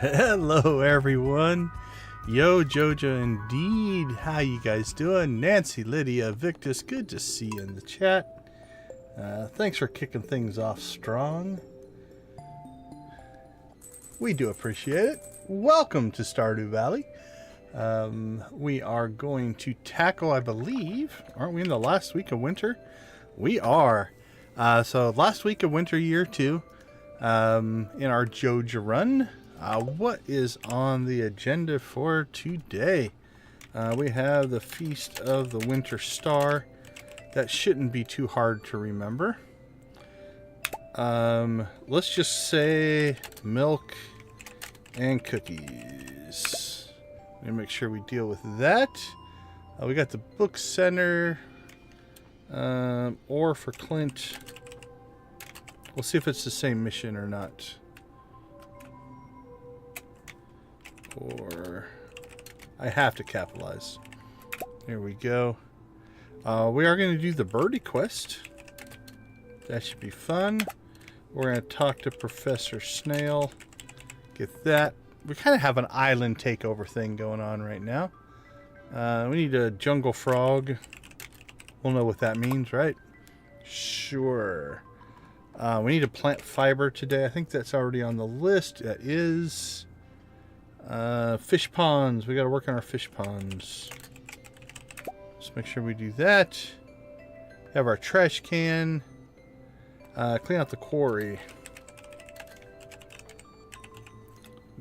Hello everyone. Yo, Joja indeed. How you guys doing? Nancy, Lydia, Victus, good to see you in the chat. Thanks for kicking things off strong. We do appreciate it. Welcome to Stardew Valley. We are going to tackle, I believe, aren't we in the last week of winter? We are. So last week of winter year 2, in our Joja run. What is on the agenda for today? We have the Feast of the Winter Star. That shouldn't be too hard to remember. Let's just say milk and cookies. Let me make sure we deal with that. We got the book center. Or for Clint. We'll see if it's the same mission or not. Or I have to capitalize. There we go. We are going to do the Birdie quest. That should be fun. We're going to talk to Professor Snail. Get that. We kind of have an island takeover thing going on right now. We need a jungle frog. We'll know what that means, right? Sure. We need a plant fiber today. I think that's already on the list. That is. Fish ponds. We got to work on our fish ponds. Let's make sure we do that. Have our trash can. Clean out the quarry.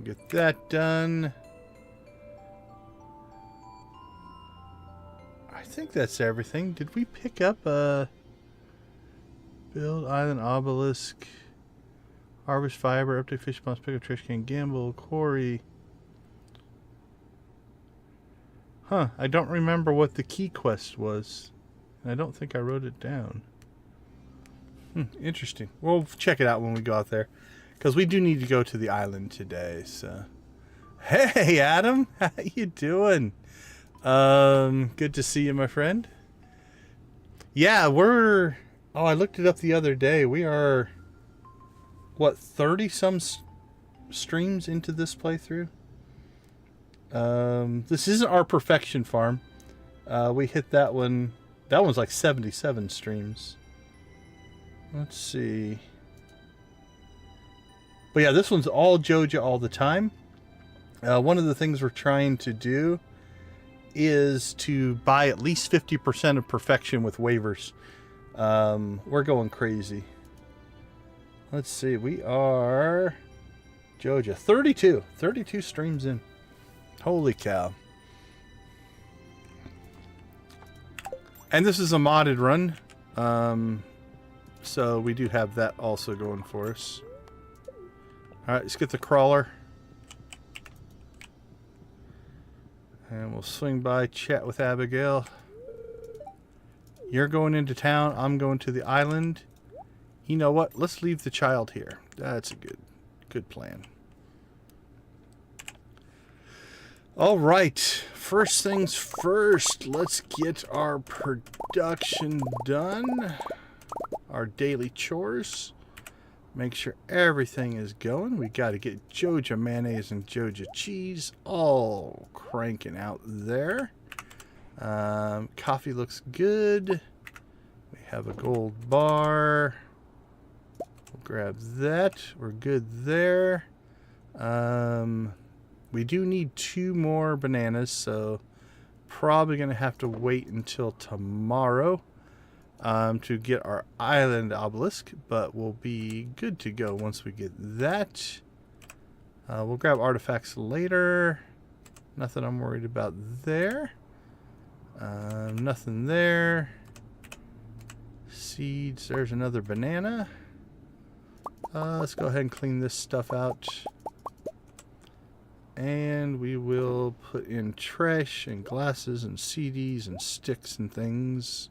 Get that done. I think that's everything. Did we pick up build island obelisk, harvest fiber, update fish ponds, pick up trash can, gamble, quarry. Huh, I don't remember what the key quest was. I don't think I wrote it down. Interesting. We'll check it out when we go out there. Because we do need to go to the island today, so. Hey, Adam! How you doing? Good to see you, my friend. Yeah, we're... Oh, I looked it up the other day. We are... What, 30-some streams into this playthrough? This isn't our perfection farm. We hit that one. That one's like 77 streams. Let's see. But yeah, this one's all Joja all the time. One of the things we're trying to do is to buy at least 50% of perfection with waivers. We're going crazy. Let's see. We are Joja 32 streams in. Holy cow. And this is a modded run. So we do have that also going for us. Alright, let's get the crawler. And we'll swing by, chat with Abigail. You're going into town. I'm going to the island. You know what? Let's leave the child here. That's a good plan. All right, first things first, let's get our production done. Our daily chores. Make sure everything is going. We got to get Joja mayonnaise and Joja cheese all cranking out there. Coffee looks good. We have a gold bar. We'll grab that. We're good there. We do need 2 more bananas, so probably going to have to wait until tomorrow to get our island obelisk, but we'll be good to go once we get that. We'll grab artifacts later. Nothing I'm worried about there. Nothing there. Seeds, there's another banana. Let's go ahead and clean this stuff out. And we will put in trash and glasses and CDs and sticks and things.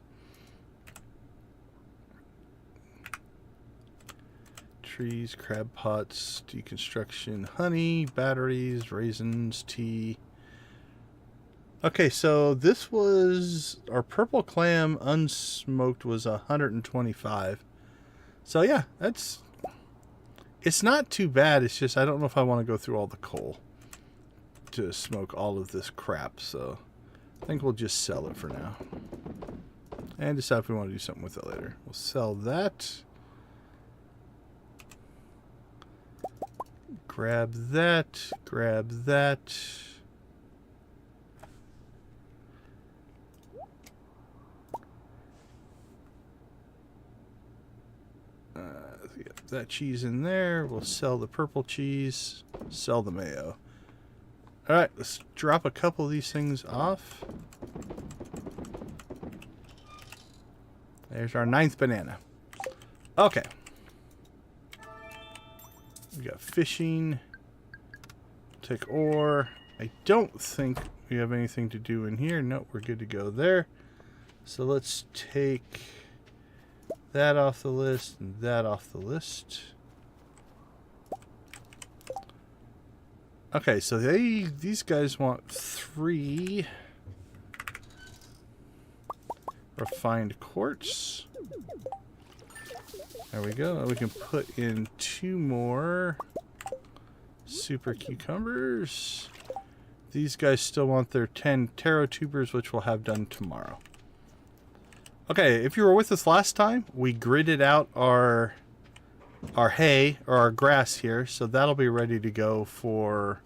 Trees, crab pots, deconstruction, honey, batteries, raisins, tea. Okay, so this was... Our purple clam unsmoked was 125. So yeah, that's... It's not too bad. It's just I don't know if I want to go through all the coal to smoke all of this crap. So I think we'll just sell it for now. And decide if we want to do something with it later. We'll sell that. Grab that. Grab that. Get that cheese in there. We'll sell the purple cheese. Sell the mayo. Alright, let's drop a couple of these things off. There's our 9th banana. Okay. We got fishing. Take ore. I don't think we have anything to do in here. Nope, we're good to go there. So let's take that off the list and that off the list. Okay, so these guys want 3 refined quartz. There we go. We can put in 2 more super cucumbers. These guys still want their 10 taro tubers, which we'll have done tomorrow. Okay, if you were with us last time, we gridded out our hay or our grass here, so that'll be ready to go for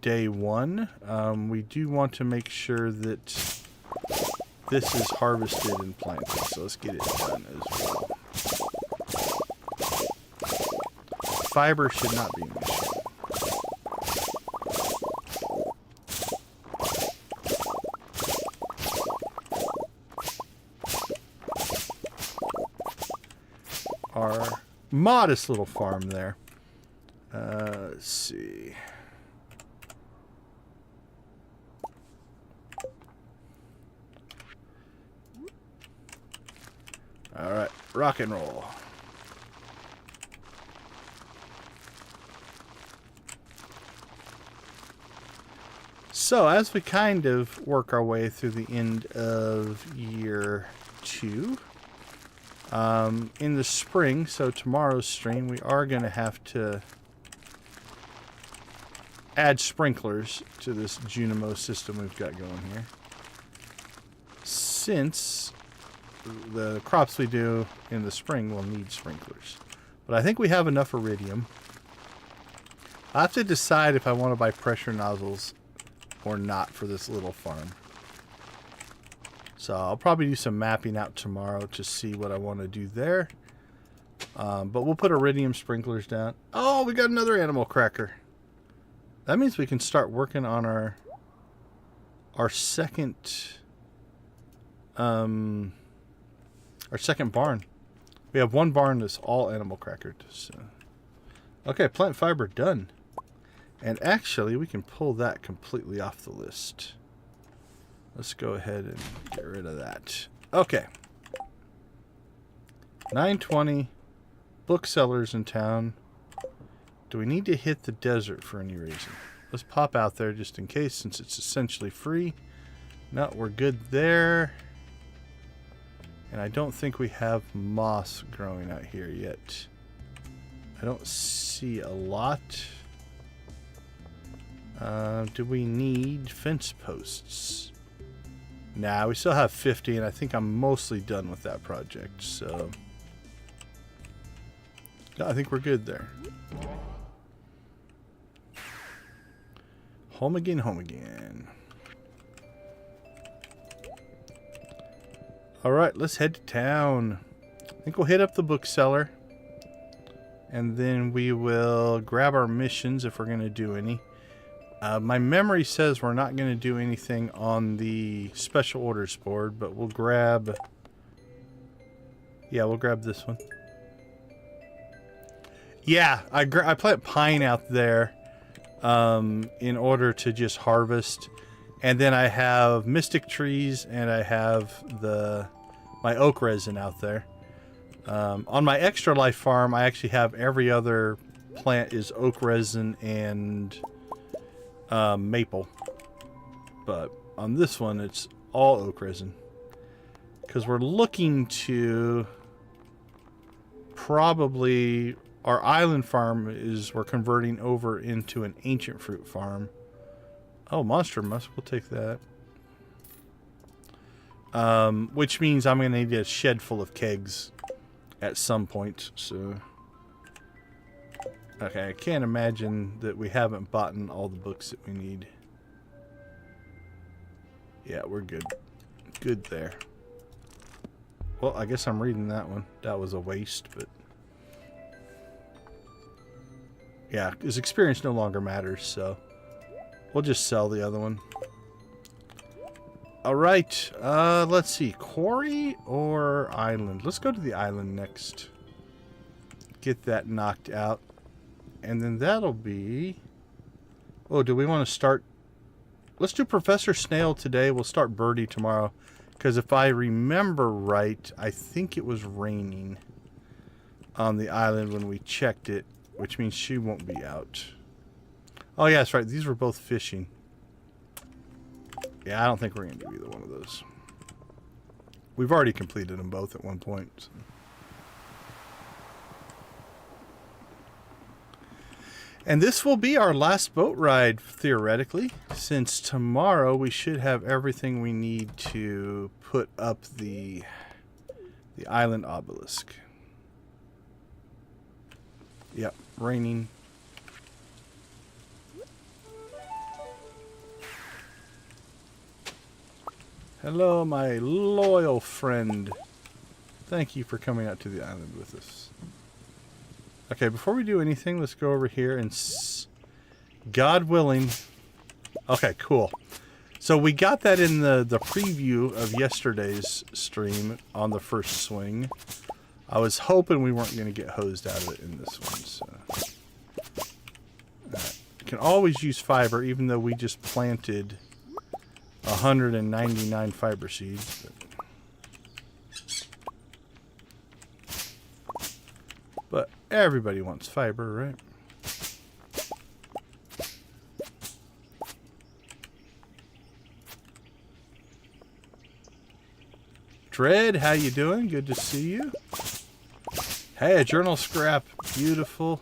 day 1. We do want to make sure that this is harvested and planted, so let's get it done as well. Fiber should not be an issue. Our modest little farm there. Let's see. All right, rock and roll. So as we kind of work our way through the end of year 2, in the spring, so tomorrow's stream, we are going to have to add sprinklers to this Junimo system we've got going here. Since the crops we do in the spring will need sprinklers. But I think we have enough iridium. I have to decide if I want to buy pressure nozzles or not for this little farm. So I'll probably do some mapping out tomorrow to see what I want to do there. But we'll put iridium sprinklers down. Oh, we got another animal cracker. That means we can start working on our second barn. We have one barn that's all animal crackered. So. Okay, plant fiber done. And actually, we can pull that completely off the list. Let's go ahead and get rid of that. Okay. 9:20. Booksellers in town. Do we need to hit the desert for any reason? Let's pop out there just in case, since it's essentially free. No, we're good there. And I don't think we have moss growing out here yet. I don't see a lot. Do we need fence posts? Nah, we still have 50, and I think I'm mostly done with that project, so... Yeah, I think we're good there. Home again, home again. Alright, let's head to town. I think we'll hit up the bookseller. And then we will grab our missions if we're going to do any. My memory says we're not going to do anything on the special orders board, but we'll grab... Yeah, we'll grab this one. Yeah, I plant pine out there in order to just harvest. And then I have mystic trees and I have my oak resin out there. On my extra life farm, I actually have every other plant is oak resin and maple. But on this one, it's all oak resin. Because we're looking to probably our island farm is we're converting over into an ancient fruit farm. Oh, monster musk. We'll take that. Which means I'm going to need a shed full of kegs at some point. So, okay, I can't imagine that we haven't bought in all the books that we need. Yeah, we're good. Good there. Well, I guess I'm reading that one. That was a waste, but... yeah, because experience no longer matters, so... we'll just sell the other one. Alright, let's see. Quarry or island? Let's go to the island next. Get that knocked out. And then that'll be... oh, do we want to start... let's do Professor Snail today. We'll start Birdie tomorrow. Because if I remember right, I think it was raining on the island when we checked it, which means she won't be out. Oh, yeah, that's right. These were both fishing. Yeah, I don't think we're going to do either one of those. We've already completed them both at one point. So. And this will be our last boat ride, theoretically, since tomorrow we should have everything we need to put up the island obelisk. Yep, raining. Hello, my loyal friend. Thank you for coming out to the island with us. Okay, before we do anything, let's go over here and... God willing... okay, cool. So we got that in the preview of yesterday's stream on the first swing. I was hoping we weren't going to get hosed out of it in this one. So. You can always use fiber, even though we just planted 199 fiber seeds. But everybody wants fiber, right? Dread, how you doing? Good to see you. Hey, a journal scrap. Beautiful.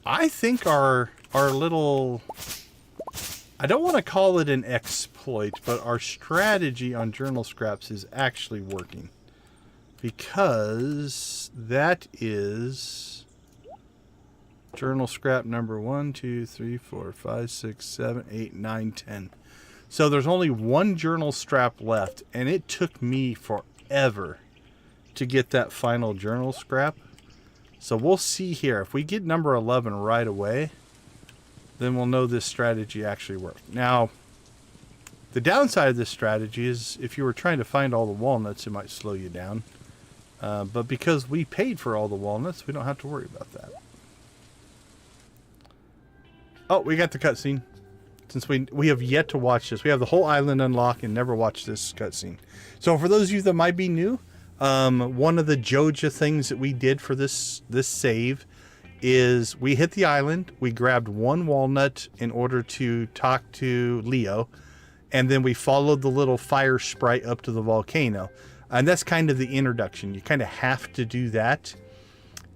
I think our little... I don't want to call it an exploit, but our strategy on journal scraps is actually working. Because that is journal scrap number 1, 2, 3, 4, 5, 6, 7, 8, 9, 10. So there's only one journal scrap left, and it took me forever to get that final journal scrap. So we'll see here. If we get number 11 right away, then we'll know this strategy actually worked. Now, the downside of this strategy is if you were trying to find all the walnuts, it might slow you down. But because we paid for all the walnuts, we don't have to worry about that. Oh, we got the cutscene. Since we have yet to watch this. We have the whole island unlocked and never watched this cutscene. So for those of you that might be new, one of the Joja things that we did for this save is we hit the island, we grabbed one walnut in order to talk to Leo, and then we followed the little fire sprite up to the volcano. And that's kind of the introduction. You kind of have to do that.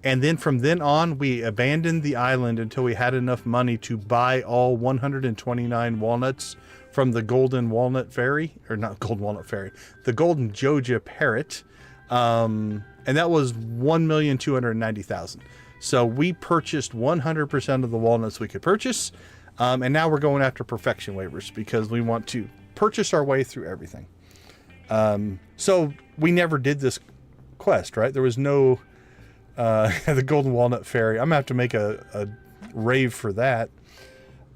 And then from then on, we abandoned the island until we had enough money to buy all 129 walnuts from the Golden Walnut Fairy. Or not Golden Walnut Fairy. The Golden Joja Parrot. And that was 1,290,000. So we purchased 100% of the walnuts we could purchase. And now we're going after Perfection Waivers because we want to purchase our way through everything. So we never did this quest, right? There was no... the Golden Walnut Fairy. I'm going to have to make a rave for that.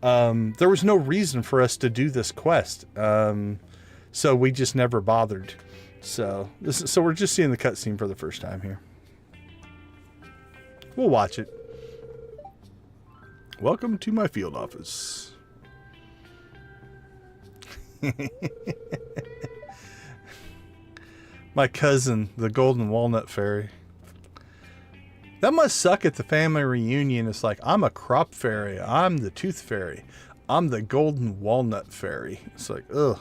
There was no reason for us to do this quest. So we just never bothered. So we're just seeing the cutscene for the first time here. We'll watch it. Welcome to my field office. My cousin, the Golden Walnut Fairy. That must suck at the family reunion. It's like, I'm a crop fairy. I'm the tooth fairy. I'm the golden walnut fairy. It's like, ugh.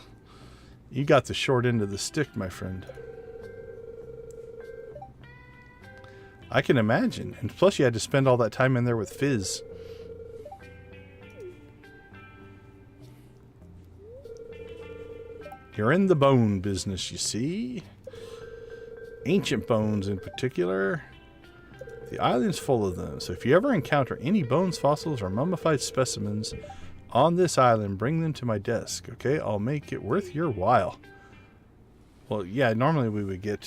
You got the short end of the stick, my friend. I can imagine. And plus you had to spend all that time in there with Fizz. You're in the bone business, you see. Ancient bones in particular. The island's full of them, so if you ever encounter any bones, fossils, or mummified specimens on this island, bring them to my desk, okay? I'll make it worth your while. Well, yeah, normally we would get...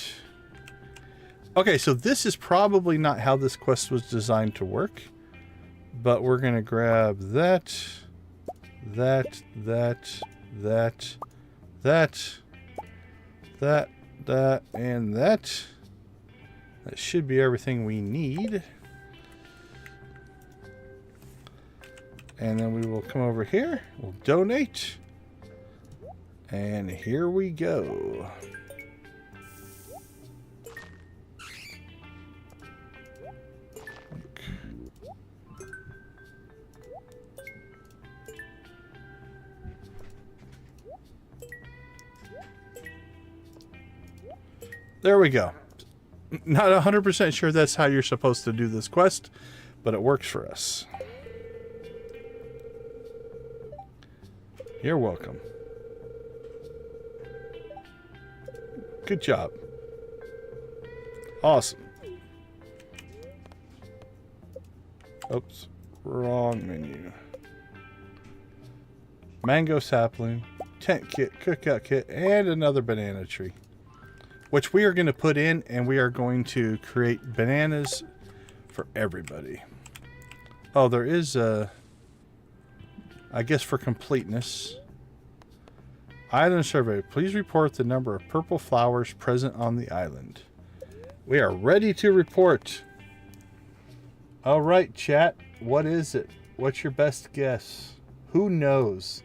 Okay, so this is probably not how this quest was designed to work, but we're going to grab that, that, and that. That should be everything we need. And then we will come over here. We'll donate. And here we go. There we go. Not 100% sure that's how you're supposed to do this quest, but it works for us. You're welcome. Good job. Awesome. Oops. Wrong menu. Mango sapling, tent kit, cookout kit, and another banana tree. Which we are going to put in, and we are going to create bananas for everybody. Oh, there is a... I guess for completeness. Island survey. Please report the number of purple flowers present on the island. We are ready to report. All right, chat. What is it? What's your best guess? Who knows?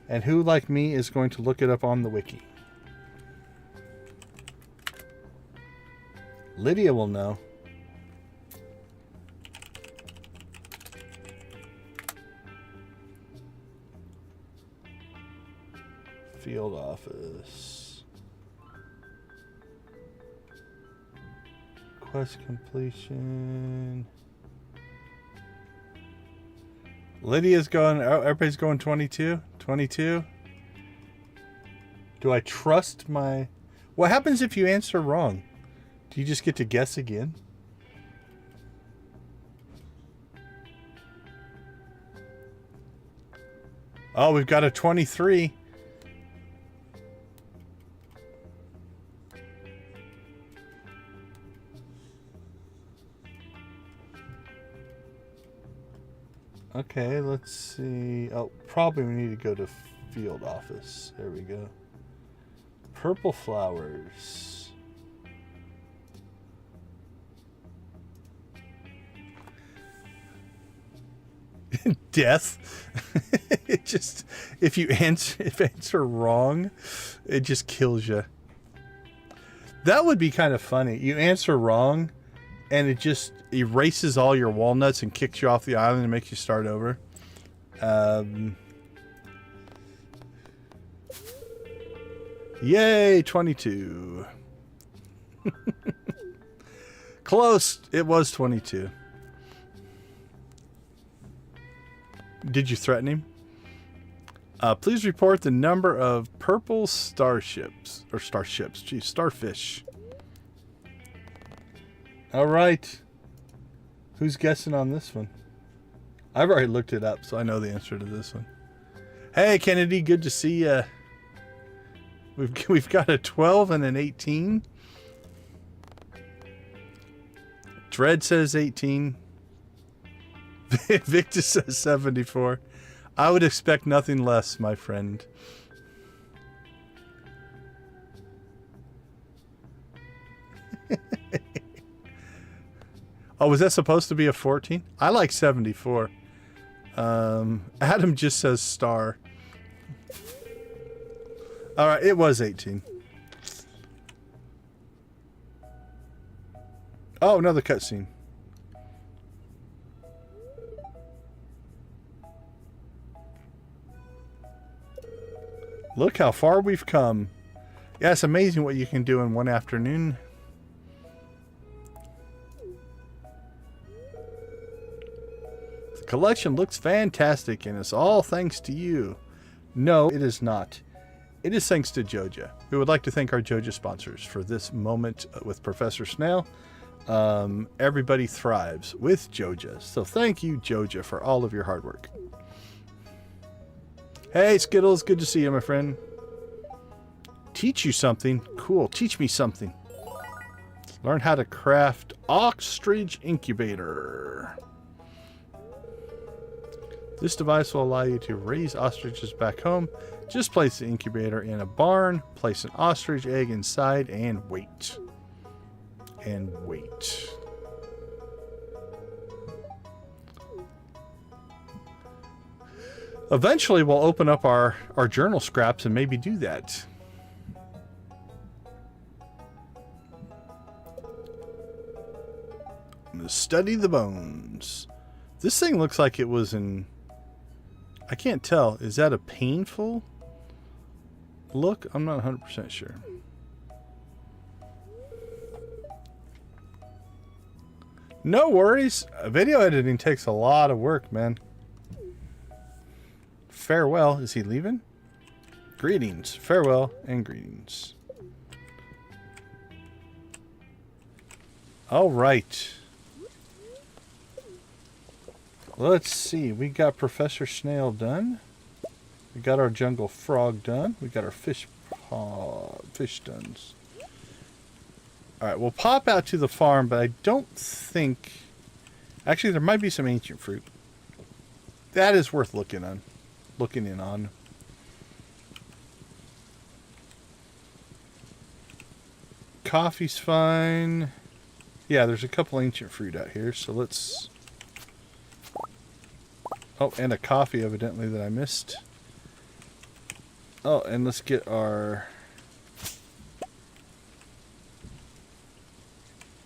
And who, like me, is going to look it up on the wiki? Lydia will know. Field office. Quest completion. Lydia's going, oh, everybody's going 22? 22? Do I trust my... What happens if you answer wrong? Do you just get to guess again? Oh, we've got a 23. Okay, let's see. Oh, probably we need to go to field office. There we go. Purple flowers. Death. It just, if you answer wrong, it just kills you. That would be kind of funny. You answer wrong and it just erases all your walnuts and kicks you off the island and makes you start over. Yay, 22. Close. It was 22. Did you threaten him? Please report the number of purple starships. Or starships. Geez, starfish. All right. Who's guessing on this one? I've already looked it up, so I know the answer to this one. Hey, Kennedy. Good to see you. We've got a 12 and an 18. Dread says 18. Victor says 74. I would expect nothing less, my friend. Oh, was that supposed to be a 14? I like 74. Adam just says star. All right, it was 18. Oh, another cutscene. Look how far we've come. Yeah, it's amazing what you can do in one afternoon. collection looks fantastic, and it's all thanks to you. No, it is not. It is thanks to Joja. We would like to thank our Joja sponsors for this moment with Professor Snail. Everybody thrives with Joja. So thank you, Joja, for all of your hard work. Hey, Skittles. Good to see you, my friend. Teach you something? Cool. Teach me something. Learn how to craft ostrich incubator. This device will allow you to raise ostriches back home. Just place the incubator in a barn, place an ostrich egg inside, and wait. And wait. Eventually, we'll open up our journal scraps and maybe do that. I'm going to study the bones. This thing looks like it was in... I can't tell. Is that a painful look? I'm not 100% sure. No worries. Video editing takes a lot of work, man. Farewell. Is he leaving? Greetings. Farewell and greetings. All right. Let's see. We got Professor Snail done. We got our jungle frog done. We got our fish done. Alright, we'll pop out to the farm, but I don't think... Actually, there might be some ancient fruit. That is worth looking in on. Coffee's fine. Yeah, there's a couple ancient fruit out here, so let's... Oh, and a coffee, evidently, that I missed. Oh, and let's get our...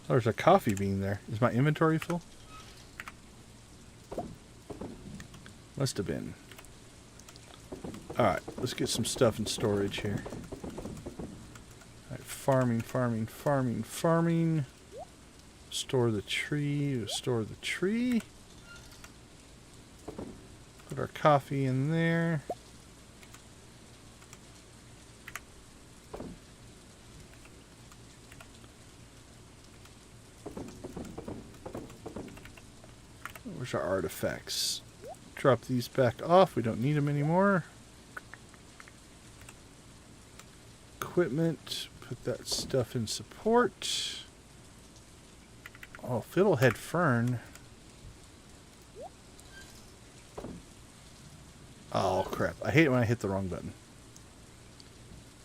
Oh, there's a coffee bean there. Is my inventory full? Must have been. Alright, let's get some stuff in storage here. Alright, farming. Store the tree. Store the tree. Put our coffee in there. Where's our artifacts? Drop these back off. We don't need them anymore. Equipment. Put that stuff in support. Oh, Fiddlehead Fern. Oh, crap. I hate it when I hit the wrong button.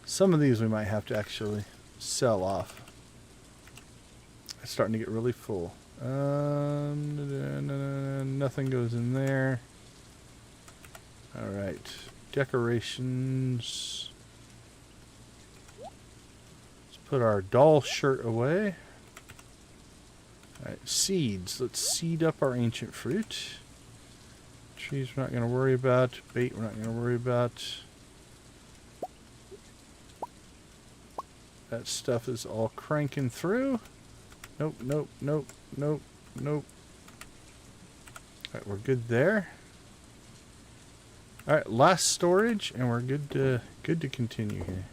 Some of these we might have to actually sell off. It's starting to get really full. Nothing goes in there. Alright. Decorations. Let's put our doll shirt away. Alright, seeds. Let's seed up our ancient fruit. Trees we're not going to worry about. Bait we're not going to worry about. That stuff is all cranking through. Nope. Alright, we're good there. Alright, last storage, and we're good to continue here.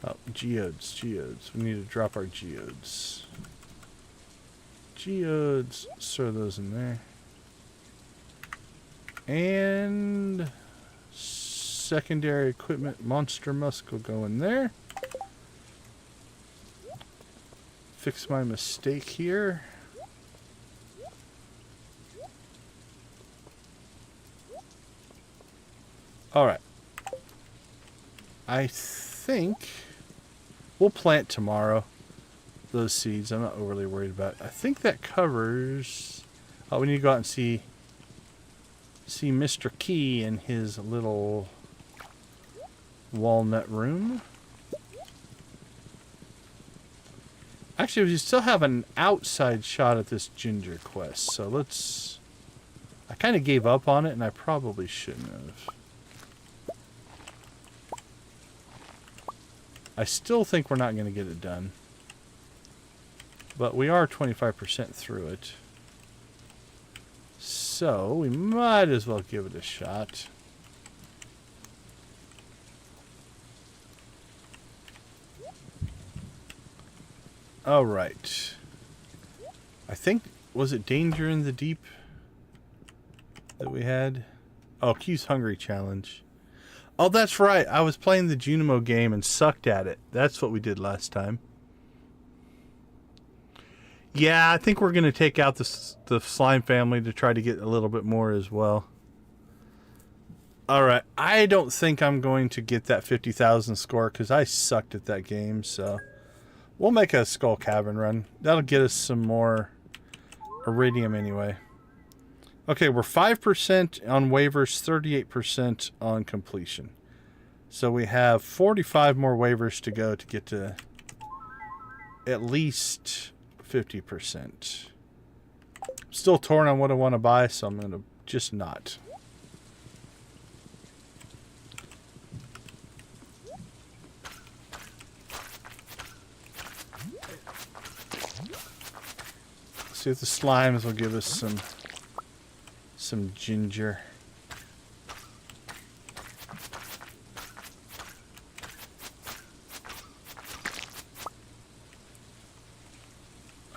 Oh, geodes. We need to drop our geodes. Geodes, throw those in there. And secondary equipment, monster musk will go in there. Fix my mistake here. Alright. I think we'll plant tomorrow those seeds. I'm not overly worried about it. I think that covers... Oh, we need to go out and see Mr. Key in his little walnut room. Actually, we still have an outside shot at this ginger quest, so let's... I kind of gave up on it, and I probably shouldn't have. I still think we're not going to get it done. But we are 25% through it. So we might as well give it a shot. All right. I think, was it Danger in the Deep that we had? Oh, Q's Hungry Challenge. Oh, that's right. I was playing the Junimo game and sucked at it. That's what we did last time. Yeah, I think we're going to take out the slime family to try to get a little bit more as well. All right. I don't think I'm going to get that 50,000 score because I sucked at that game. So we'll make a Skull Cavern run. That'll get us some more iridium anyway. Okay, we're 5% on waivers, 38% on completion. So we have 45 more waivers to go to get to at least 50%. Still torn on what I want to buy, so I'm going to just not. See if the slimes will give us some ginger.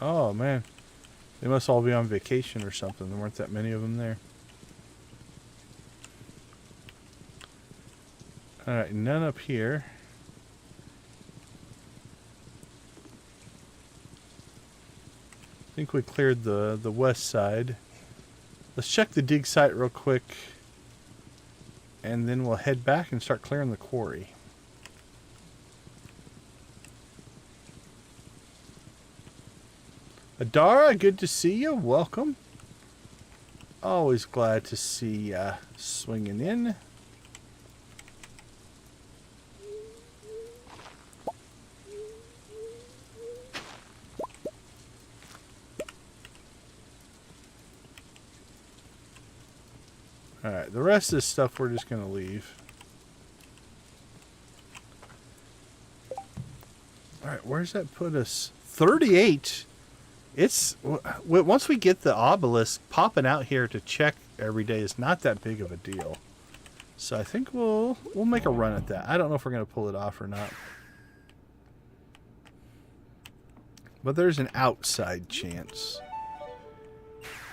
Oh man, they must all be on vacation or something. There weren't that many of them there. All right, none up here. I think we cleared the west side. Let's check the dig site real quick, and then we'll head back and start clearing the quarry. Adara, good to see you. Welcome. Always glad to see ya swinging in. Alright, the rest of this stuff we're just going to leave. Alright, where's that put us? 38? It's... Once we get the Obelisk, popping out here to check every day is not that big of a deal. So I think we'll make a run at that. I don't know if we're going to pull it off or not. But there's an outside chance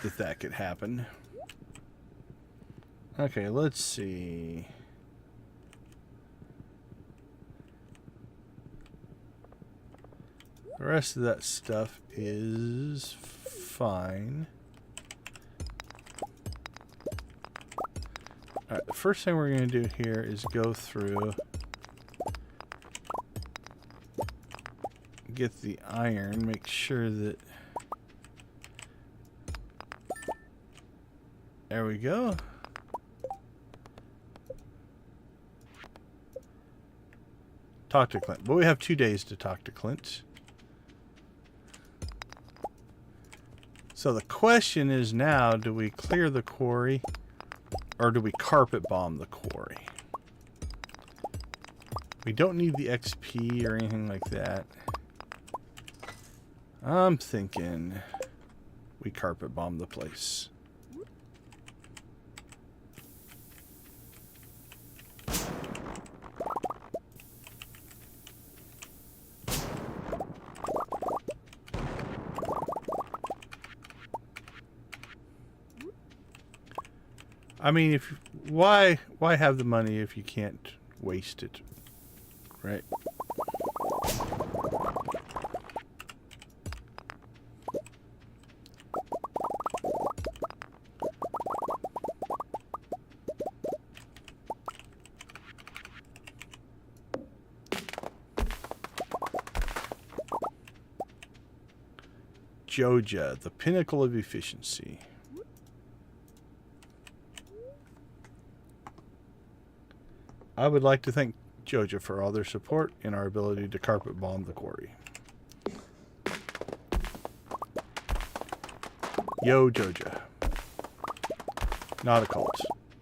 that that could happen. Okay, let's see. The rest of that stuff is fine. Alright, the first thing we're going to do here is go through, get the iron, make sure that... There we go. Talk to Clint. But we have 2 days to talk to Clint. So the question is now, do we clear the quarry or do we carpet bomb the quarry? We don't need the XP or anything like that. I'm thinking we carpet bomb the place. I mean, if why have the money if you can't waste it, right? Joja, the pinnacle of efficiency. I would like to thank Joja for all their support in our ability to carpet bomb the quarry. Yo, Joja. Not a cult.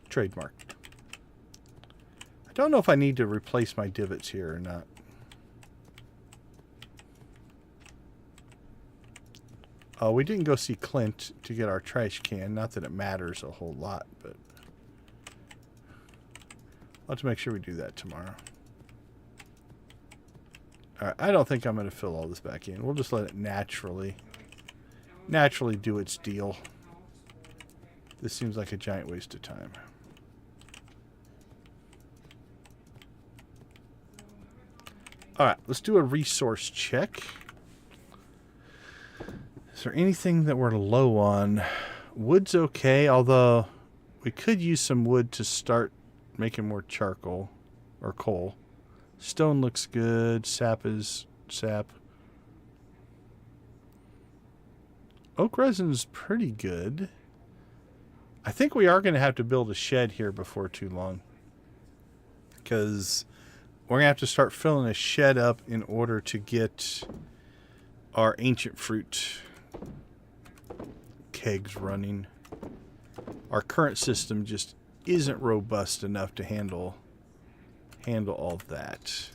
Trademarked. I don't know if I need to replace my divots here or not. We didn't go see Clint to get our trash can. Not that it matters a whole lot, but I'll have to make sure we do that tomorrow. Alright, I don't think I'm going to fill all this back in. We'll just let it naturally do its deal. This seems like a giant waste of time. Alright, let's do a resource check. Is there anything that we're low on? Wood's okay, although we could use some wood to start making more charcoal or coal. Stone looks good. Sap is sap. Oak resin's pretty good. I think we are going to have to build a shed here before too long, because we're going to have to start filling a shed up in order to get our ancient fruit kegs running. Our current system just isn't robust enough to handle all of that.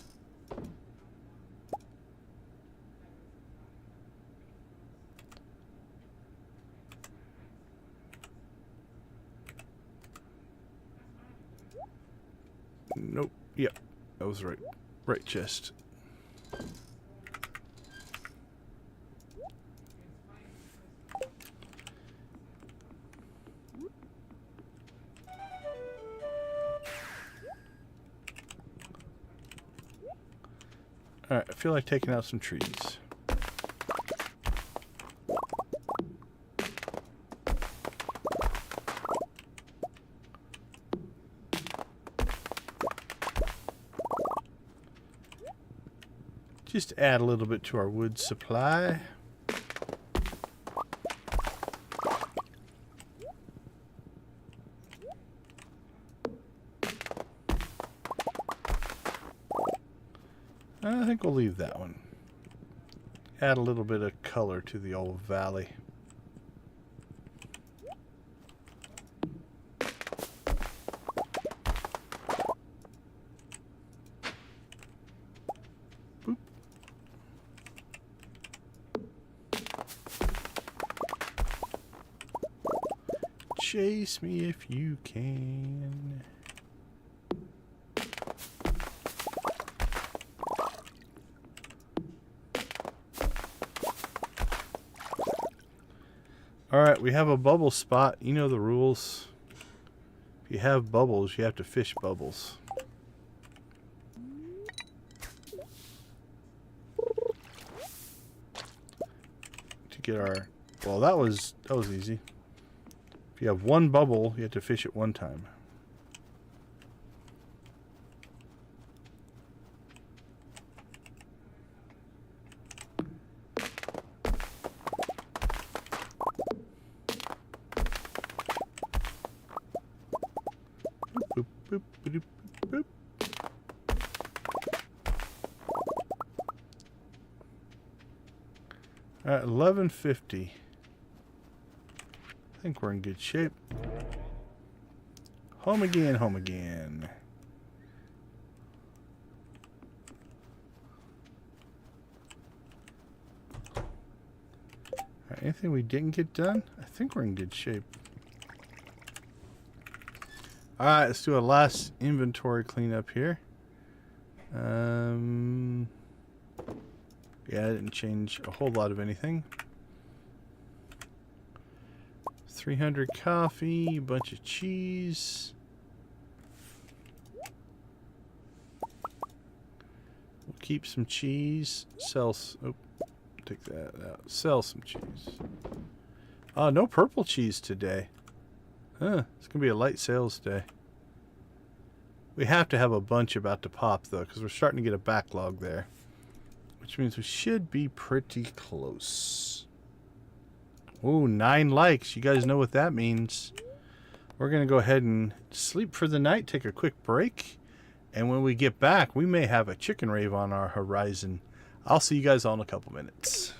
Nope. Yep. That was right. Right chest. Alright, I feel like taking out some trees. Just add a little bit to our wood supply. I think we'll leave that one. Add a little bit of color to the old valley. Boop. Chase me if you can. Alright, we have a bubble spot. You know the rules. If you have bubbles, you have to fish bubbles. To get our... Well, that was easy. If you have one bubble, you have to fish it one time. Boop, boop, boop, boop. Alright, 1150. I think we're in good shape. Home again, home again. Alright, anything we didn't get done? I think we're in good shape. Alright, let's do a last inventory cleanup here. Yeah, I didn't change a whole lot of anything. 300 coffee, a bunch of cheese. We'll keep some cheese. Sell. Oh, take that out. Sell some cheese. No purple cheese today. Huh, it's going to be a light sales day. We have to have a bunch about to pop, though, because we're starting to get a backlog there. Which means we should be pretty close. Ooh, 9 likes. You guys know what that means. We're going to go ahead and sleep for the night, take a quick break. And when we get back, we may have a chicken rave on our horizon. I'll see you guys all in a couple minutes.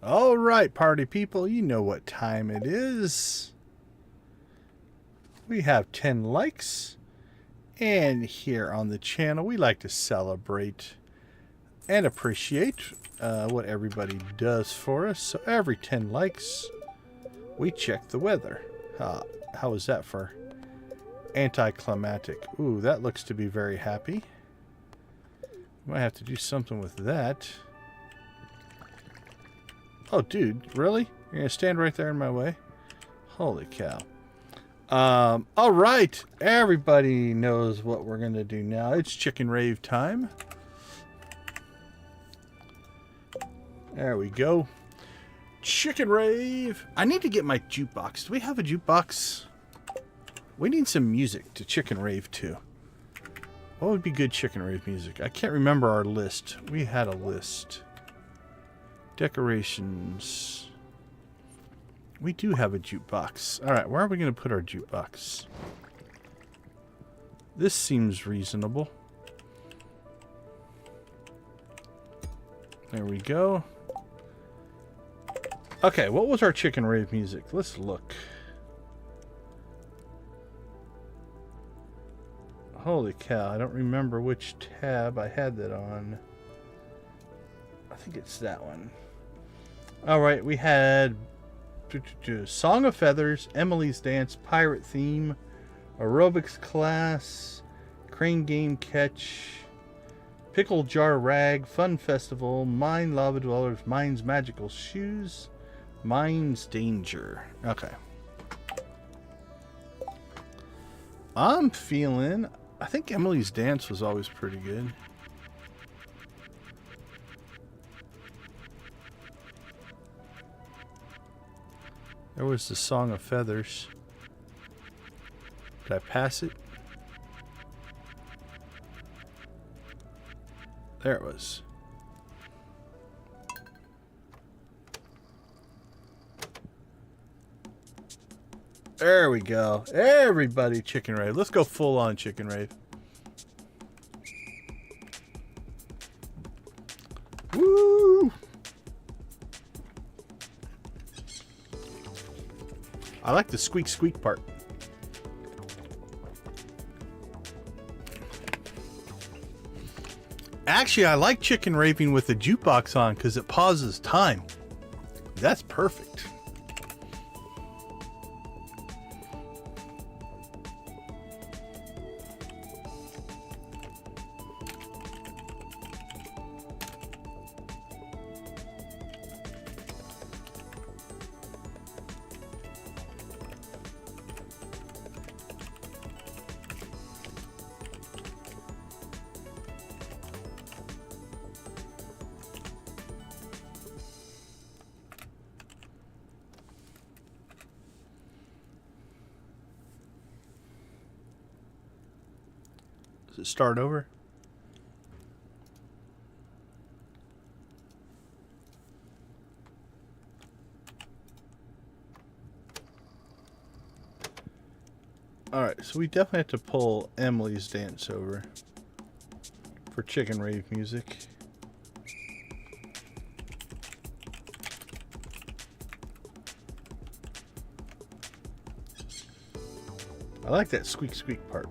All right, party people, you know what time it is. We have 10 likes. And here on the channel, we like to celebrate and appreciate what everybody does for us. So every 10 likes, we check the weather. How is that for anticlimactic? Ooh, that looks to be very happy. Might have to do something with that. Oh, dude, really? You're going to stand right there in my way? Holy cow. All right. Everybody knows what we're going to do now. It's chicken rave time. There we go. Chicken rave. I need to get my jukebox. Do we have a jukebox? We need some music to chicken rave to. What would be good chicken rave music? I can't remember our list. We had a list. Decorations. We do have a jukebox. Alright, where are we going to put our jukebox? This seems reasonable. There we go. Okay, what was our chicken rave music? Let's look. Holy cow, I don't remember which tab I had that on. I think it's that one. Alright, we had Song of Feathers, Emily's Dance, Pirate Theme, Aerobics Class, Crane Game Catch, Pickle Jar Rag, Fun Festival, Mine Lava Dwellers, Mine's Magical Shoes, Mine's Danger. Okay. I'm feeling... I think Emily's Dance was always pretty good. There was the Song of Feathers. Did I pass it? There it was. There we go. Everybody chicken rave. Let's go full on chicken rave. Woo! I like the squeak squeak part. Actually, I like chicken raving with the jukebox on because it pauses time. That's perfect. Does it start over? Alright, so we definitely have to pull Emily's Dance over for chicken rave music. I like that squeak squeak part.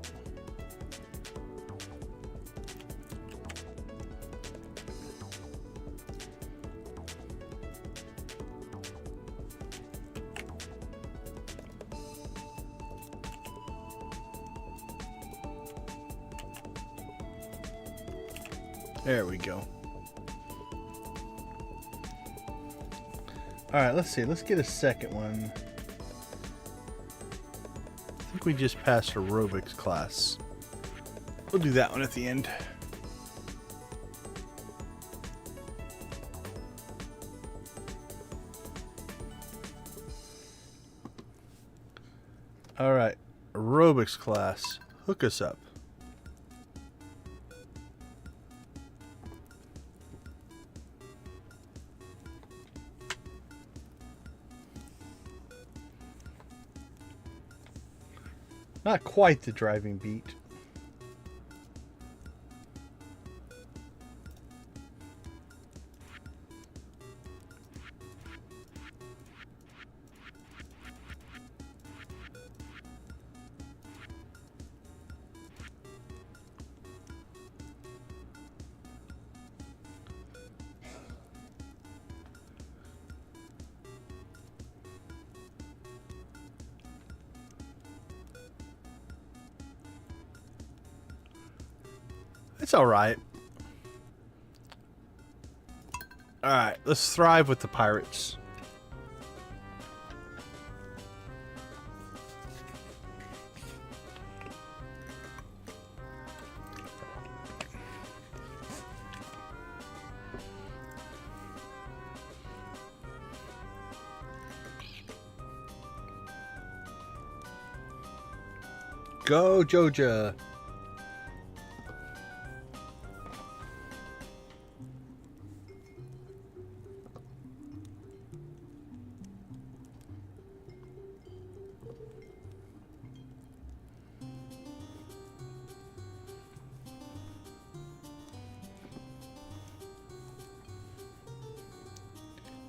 There we go. Alright, let's see. Let's get a second one. I think we just passed aerobics class. We'll do that one at the end. Alright, aerobics class. Hook us up. Not quite the driving beat. It's alright. Alright, let's thrive with the pirates. Go, Joja.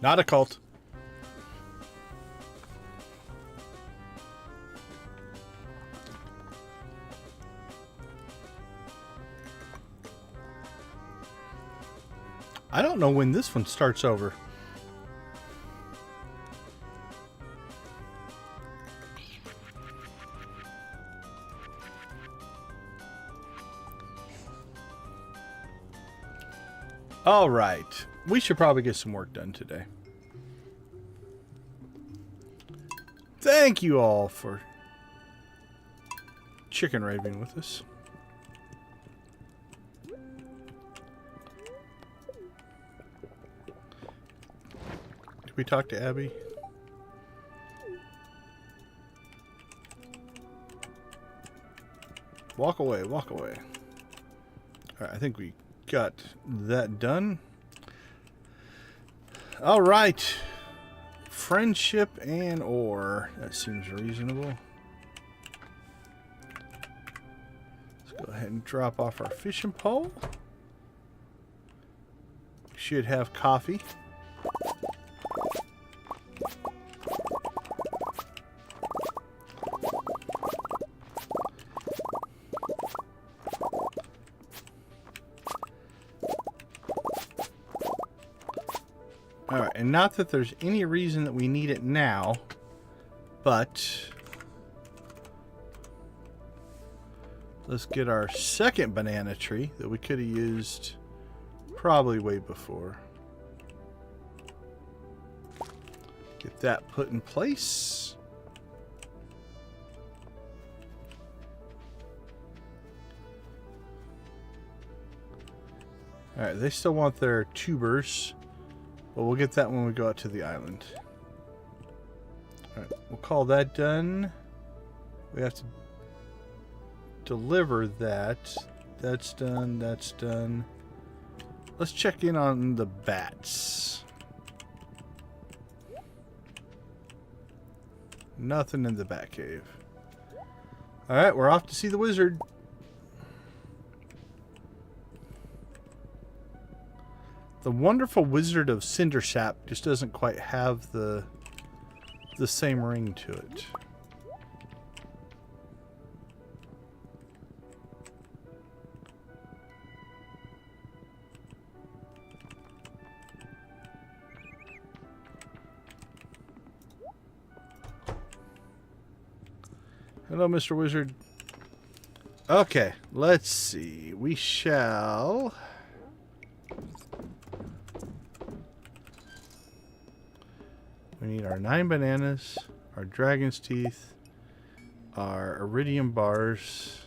Not a cult. I don't know when this one starts over. All right. We should probably get some work done today. Thank you all for chicken raving with us. Did we talk to Abby? Walk away, walk away. All right, I think we got that done. All right. Friendship and ore. That seems reasonable. Let's go ahead and drop off our fishing pole. We should have coffee. Alright, and not that there's any reason that we need it now, but let's get our second banana tree that we could have used probably way before. Get that put in place. Alright, they still want their tubers. But we'll get that when we go out to the island. Alright, we'll call that done. We have to deliver that. That's done, that's done. Let's check in on the bats. Nothing in the bat cave. Alright, we're off to see the wizard. The wonderful Wizard of Cindersap just doesn't quite have the same ring to it. Hello, Mr. Wizard. Okay, let's see. We shall... We need our 9 bananas, our dragon's teeth, our iridium bars.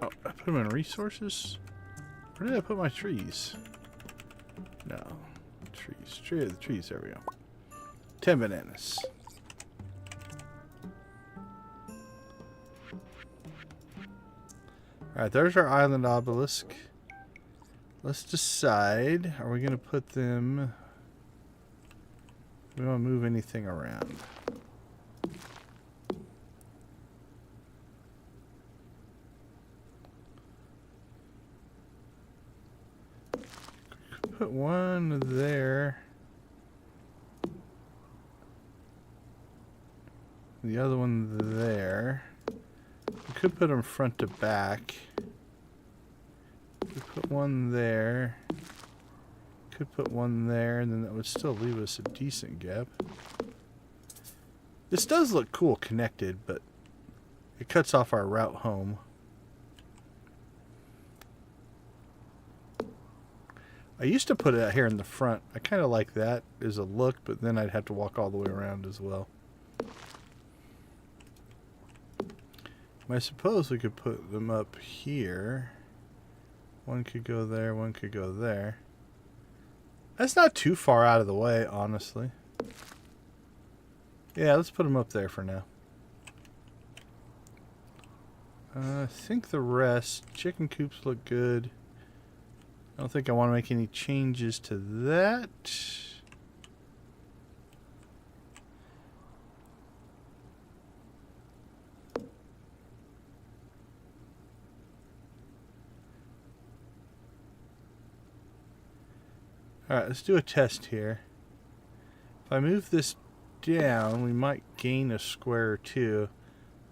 Oh, I put them in resources? Where did I put my trees? No. Trees, there we go. 10 bananas. Alright, there's our island obelisk. Let's decide, are we going to put them... We don't move anything around. Put one there. The other one there. We could put them front to back. We put one there. Could put one there, and then that would still leave us a decent gap. This does look cool connected, but it cuts off our route home. I used to put it out here in the front. I kind of like that as a look, but then I'd have to walk all the way around as well. I suppose we could put them up here. One could go there, one could go there. That's not too far out of the way, honestly. Yeah, let's put them up there for now. I think the rest, chicken coops look good. I don't think I want to make any changes to that. Alright, let's do a test here. If I move this down, we might gain a square or two.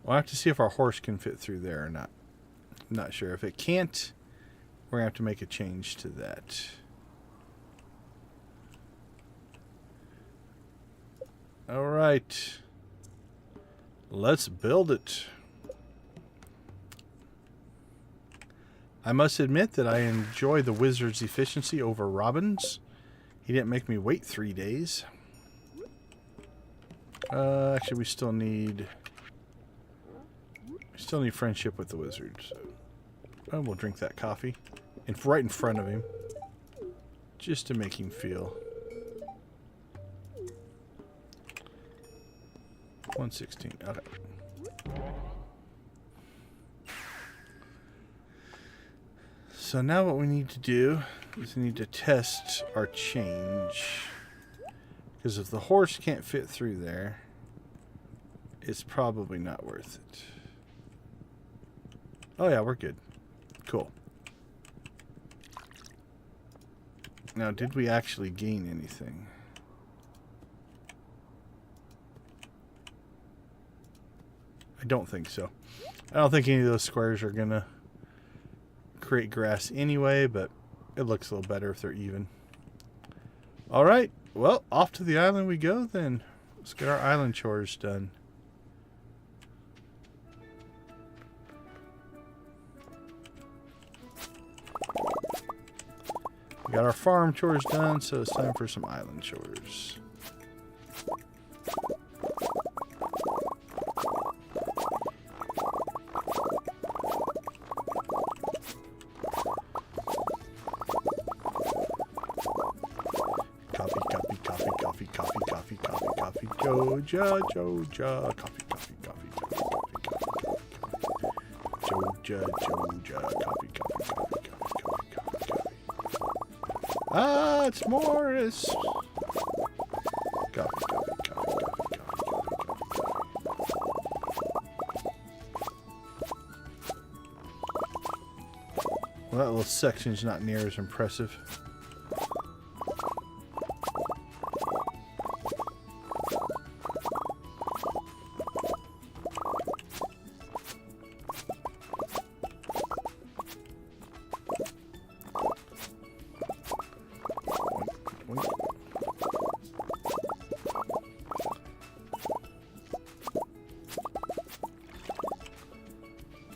We'll have to see if our horse can fit through there or not. I'm not sure. If it can't, we're going to have to make a change to that. Alright. Let's build it. I must admit that I enjoy the wizard's efficiency over Robin's. He didn't make me wait 3 days. Actually, we still need friendship with the wizard. So. Oh, we'll drink that coffee. Right in front of him. Just to make him feel. 116. Okay. So now what we need to do is we need to test our change. Because if the horse can't fit through there, it's probably not worth it. Oh yeah, we're good. Cool. Now, did we actually gain anything? I don't think so. I don't think any of those squares are going to create grass anyway, but it looks a little better if they're even. Alright, well, off to the island we go then. Let's get our island chores done. We got our farm chores done, so it's time for some island chores. Joja, Joja, coffee, coffee, coffee, coffee, coffee, coffee, Joja, Joja, coffee, coffee, coffee, coffee, coffee, coffee. Ah, it's Morris. Coffee, coffee, coffee, coffee, coffee, coffee. Well, that little section's not near as impressive.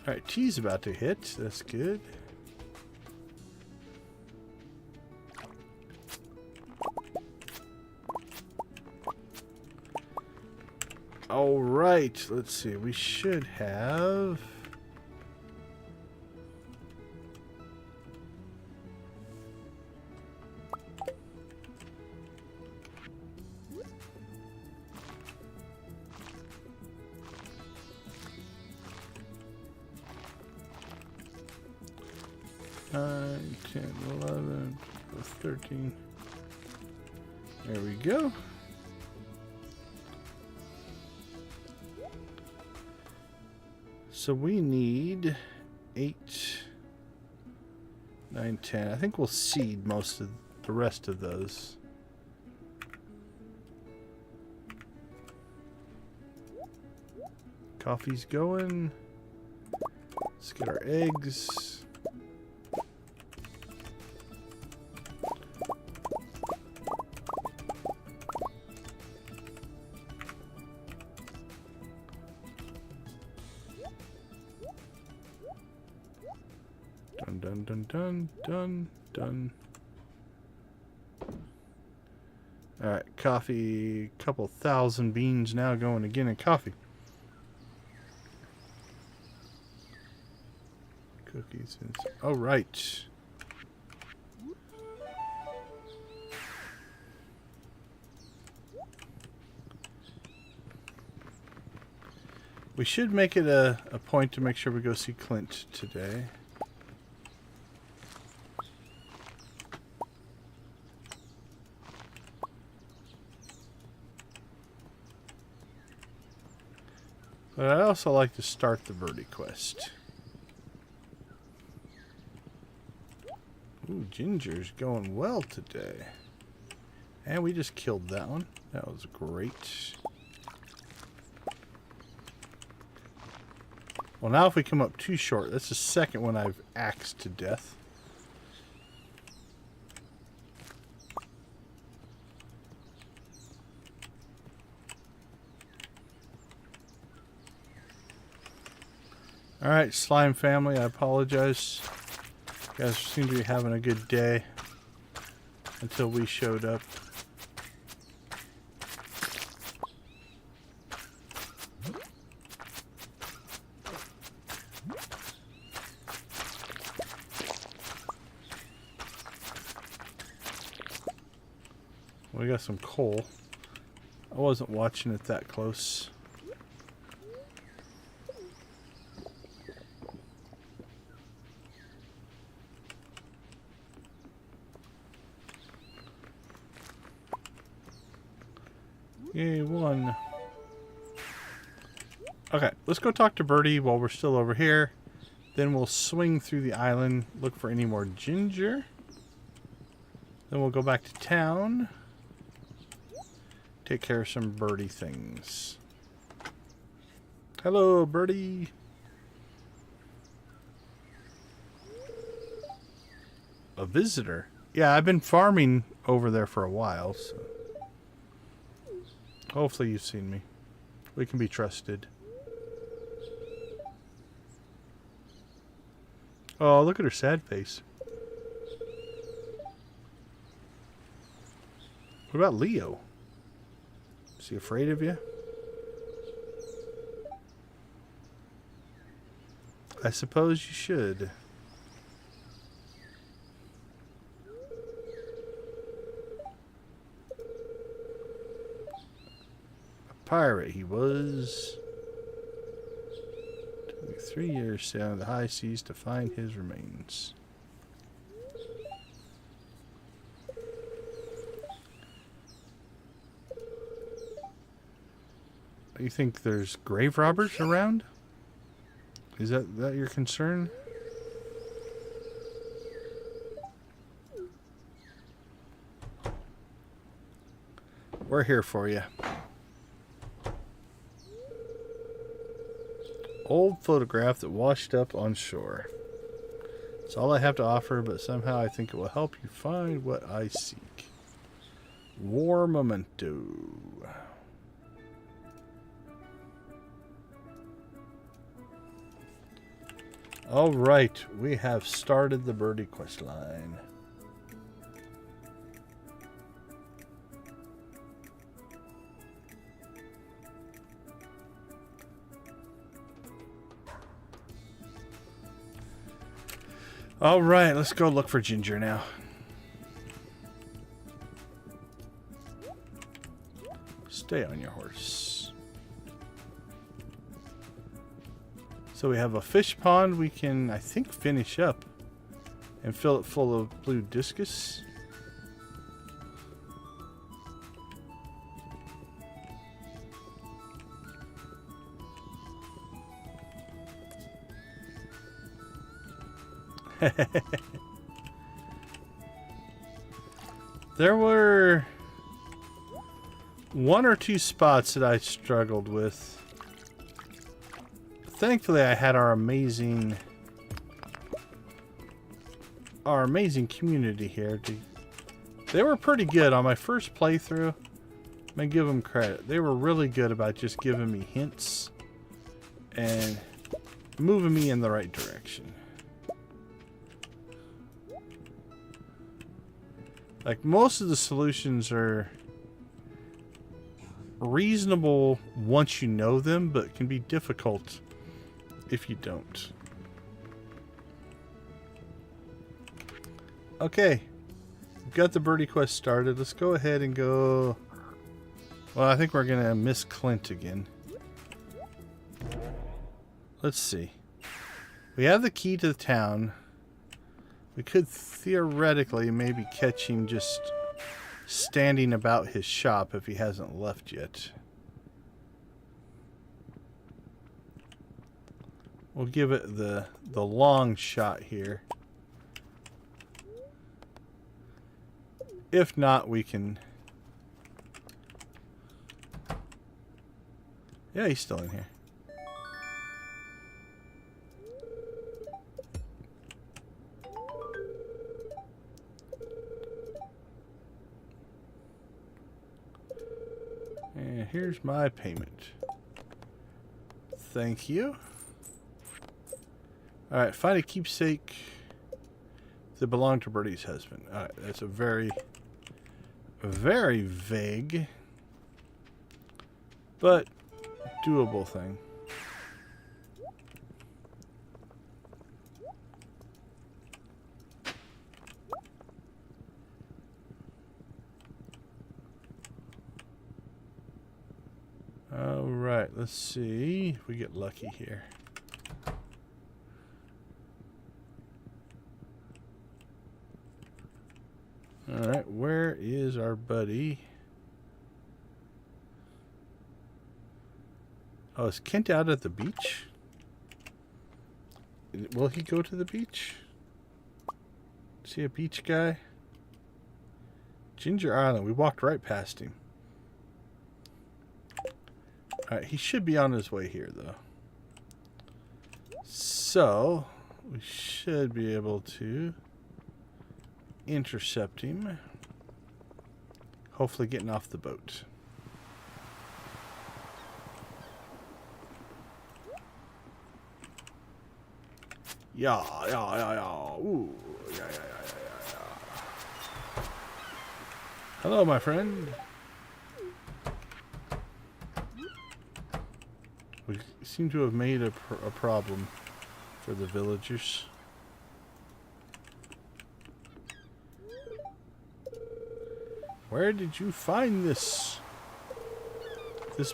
Alright, T's about to hit. That's good. Alright, let's see. We should have... Nine, 10, 11, 13. There we go. So we need 8, 9, 10. I think we'll seed most of the rest of those. Coffee's going. Let's get our eggs. dun, dun, dun, dun, dun. Alright, coffee. Couple thousand beans now going again in coffee. Cookies and... Oh, right. We should make it a point to make sure we go see Clint today. But I also like to start the Birdie quest. Ooh, Ginger's going well today. And we just killed that one. That was great. Well, now if we come up too short, that's the second one I've axed to death. Alright, slime family, I apologize. You guys seem to be having a good day until we showed up. We got some coal. I wasn't watching it that close. Yay, one. Okay, let's go talk to Birdie while we're still over here. Then we'll swing through the island, look for any more ginger. Then we'll go back to town. Take care of some birdie things. Hello, Birdie. A visitor? Yeah, I've been farming over there for a while, so hopefully you've seen me. We can be trusted. Oh, look at her sad face. What about Leo? Is he afraid of you? I suppose you should. A pirate he was. Took me 3 years sailing the high seas to find his remains. You think there's grave robbers around? Is that your concern? We're here for you. Old photograph that washed up on shore. It's all I have to offer, but somehow I think it will help you find what I seek. War memento. All right, we have started the Birdie quest line. All right, let's go look for ginger now. Stay on your horse. So we have a fish pond we can, I think, finish up and fill it full of blue discus. There were 1 or 2 spots that I struggled with. Thankfully, I had our amazing community here. They were pretty good on my first playthrough. I'm gonna give them credit. They were really good about just giving me hints and moving me in the right direction. Like, most of the solutions are reasonable once you know them, but can be difficult if you don't. Okay. We've got the birdie quest started. Let's go ahead and go... Well, I think we're going to miss Clint again. Let's see. We have the key to the town. We could theoretically maybe catch him just standing about his shop if he hasn't left yet. We'll give it the long shot here. If not, we can... Yeah, he's still in here. And here's my payment. Thank you. Alright, find a keepsake that belonged to Birdie's husband. Alright, that's a very, very vague, but doable thing. Alright, let's see if we get lucky here. Alright, where is our buddy? Oh, is Kent out at the beach? Will he go to the beach? Is he a beach guy? Ginger Island. We walked right past him. Alright, he should be on his way here, though. So, we should be able to intercept him. Hopefully getting off the boat. Yeah. Ooh. Yeah. Hello, my friend. We seem to have made a problem for the villagers. Where did you find this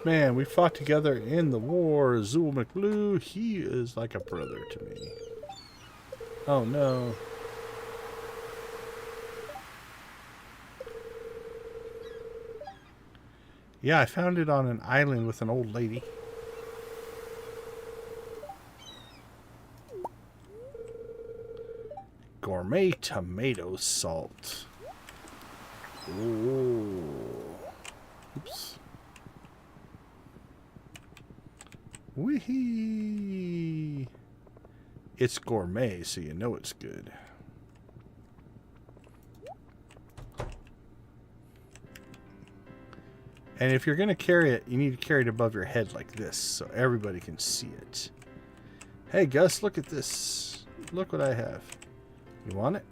man? We fought together in the war. Zool McBlue, he is like a brother to me. Oh no. Yeah, I found it on an island with an old lady. Gourmet tomato salt. Ooh. Oops. Wee-hee. It's gourmet, so you know it's good. And if you're going to carry it, you need to carry it above your head like this so everybody can see it. Hey, Gus, look at this. Look what I have. You want it?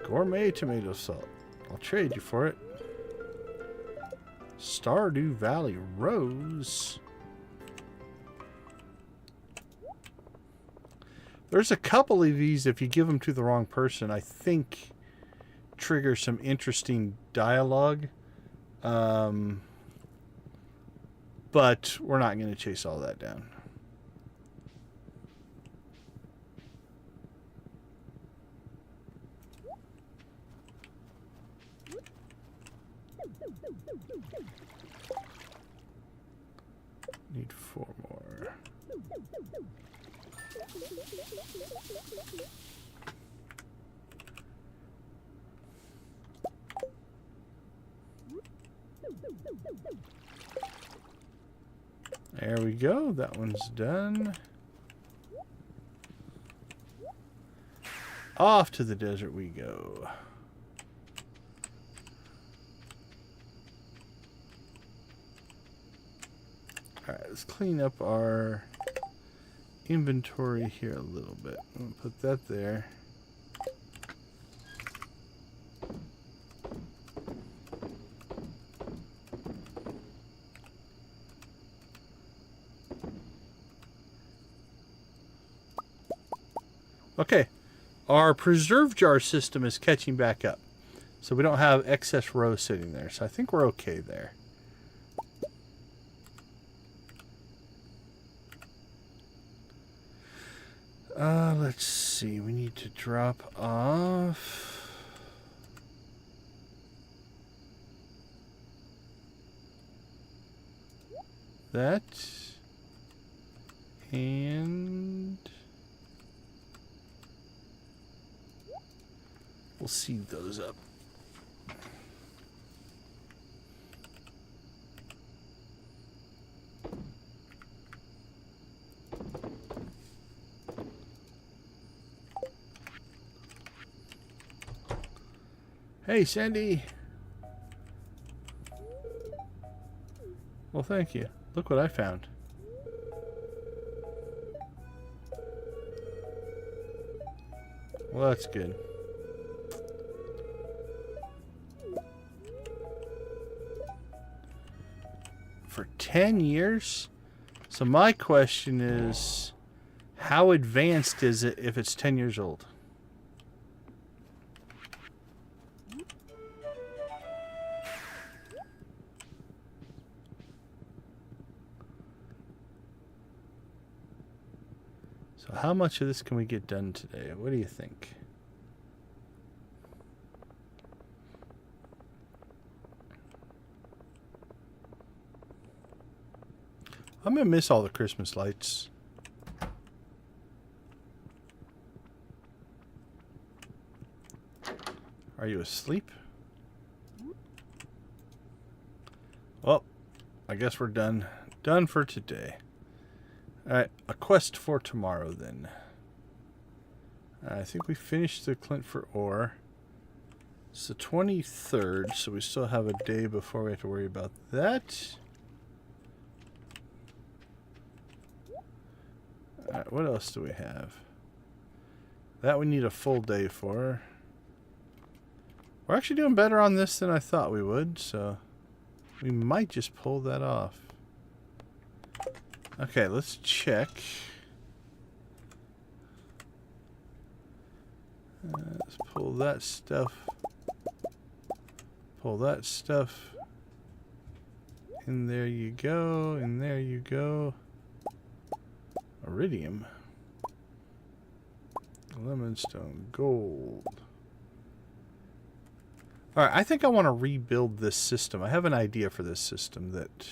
Gourmet tomato salt. I'll trade you for it. Stardew Valley Rose. There's a couple of these, if you give them to the wrong person, I think trigger some interesting dialogue. But we're not going to chase all that down. Need 4 more. There we go. That one's done. Off to the desert we go. Alright, let's clean up our inventory here a little bit. I'm going to put that there. Okay, our preserve jar system is catching back up. So we don't have excess rows sitting there. So I think we're okay there. Let's see. We need to drop off that. And we'll seed those up. Hey, Sandy. Well, thank you. Look what I found. Well, that's good. For 10 years? So my question is, how advanced is it if it's 10 years old? So how much of this can we get done today? What do you think? I'm going to miss all the Christmas lights. Are you asleep? Well, I guess we're done. Done for today. Alright, a quest for tomorrow then. I think we finished the Clint for ore. It's the 23rd, so we still have a day before we have to worry about that. Alright, what else do we have? That we need a full day for. We're actually doing better on this than I thought we would, so we might just pull that off. Okay, let's check. Let's pull that stuff. Pull that stuff. And there you go, and there you go. Iridium. Lemonstone. Gold. Alright, I think I want to rebuild this system. I have an idea for this system that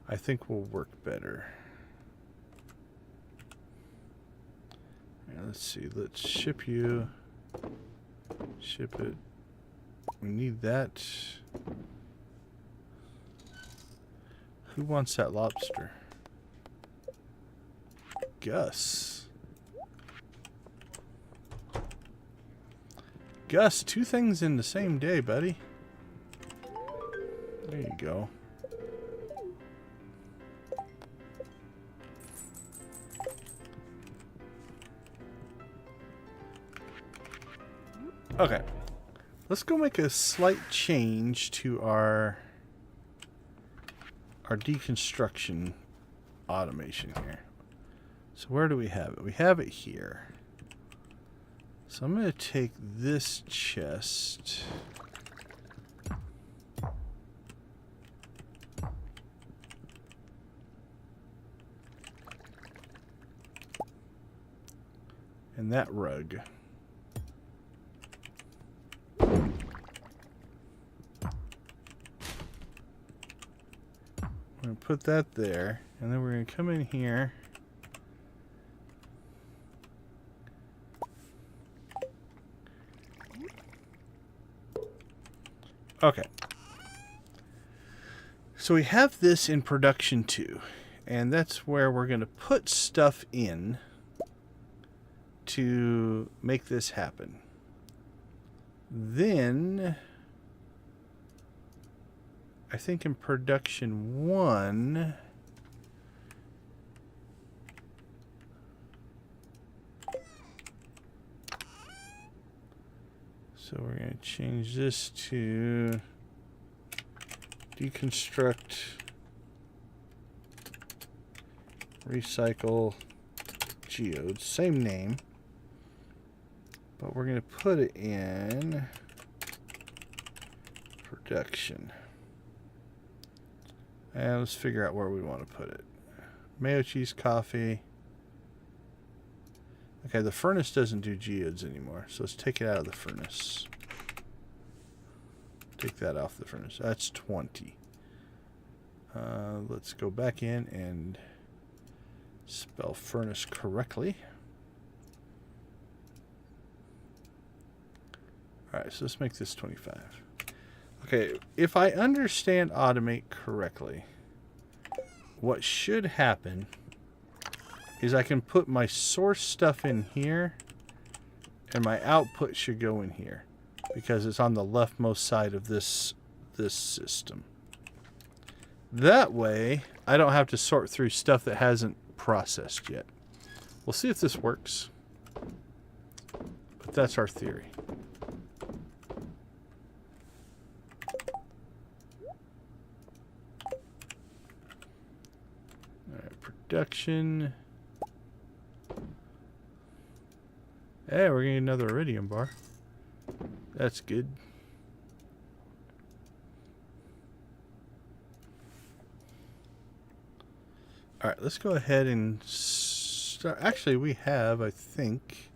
I think will work better. Let's see. Let's ship you. Ship it. We need that. Who wants that lobster? Gus. Gus, 2 things in the same day, buddy. There you go. Okay. Let's go make a slight change to our deconstruction automation here. So where do we have it? We have it here. So I'm going to take this chest. And that rug. We're going to put that there. And then we're going to come in here. Okay. So we have this in production 2. And that's where we're going to put stuff in to make this happen. Then I think in production 1 So we're going to change this to deconstruct, recycle geodes. Same name. But we're going to put it in production. And let's figure out where we want to put it. Mayo cheese coffee. Okay, the furnace doesn't do geodes anymore, so let's take it out of the furnace. Take that off the furnace. That's 20. Let's go back in and spell furnace correctly. Alright, so let's make this 25. Okay, if I understand automate correctly, what should happen is I can put my source stuff in here and my output should go in here because it's on the leftmost side of this system. That way, I don't have to sort through stuff that hasn't processed yet. We'll see if this works. But that's our theory. Alright, production. Hey, we're getting another iridium bar. That's good. Alright, let's go ahead and start. Actually, we have, I think...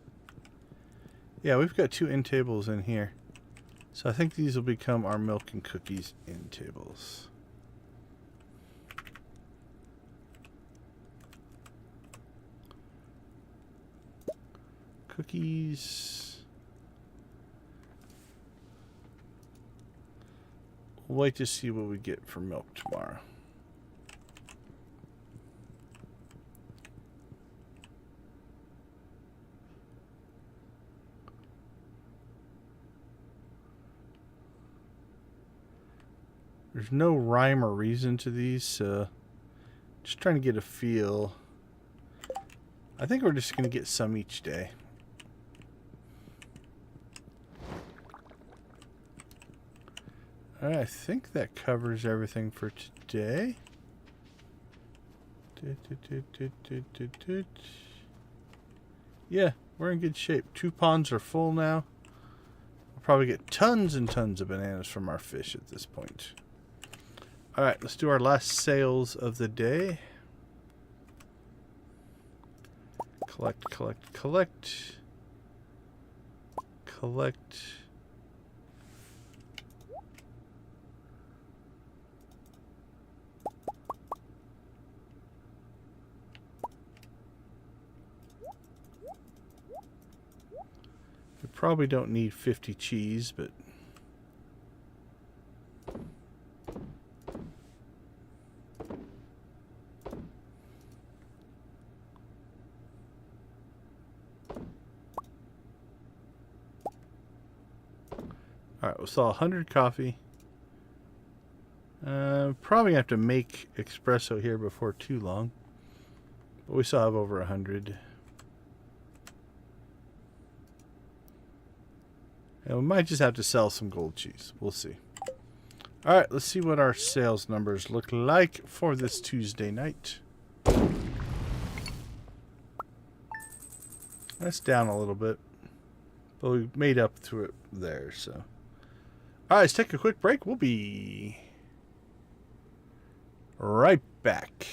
Yeah, we've got 2 end tables in here. So I think these will become our milk and cookies end tables. Cookies. We'll wait to see what we get for milk tomorrow. There's no rhyme or reason to these, so just trying to get a feel. I think we're just going to get some each day. Alright, I think that covers everything for today. Yeah, we're in good shape. 2 ponds are full now. We'll probably get tons and tons of bananas from our fish at this point. Alright, let's do our last sales of the day. Collect, collect, collect. Collect. We probably don't need 50 cheese, but... Alright, we saw 100 coffee. Probably have to make espresso here before too long. But we still have over 100. And we might just have to sell some gold cheese. We'll see. Alright, let's see what our sales numbers look like for this Tuesday night. That's down a little bit. But we made up to it there, so... Alright, let's take a quick break. We'll be right back.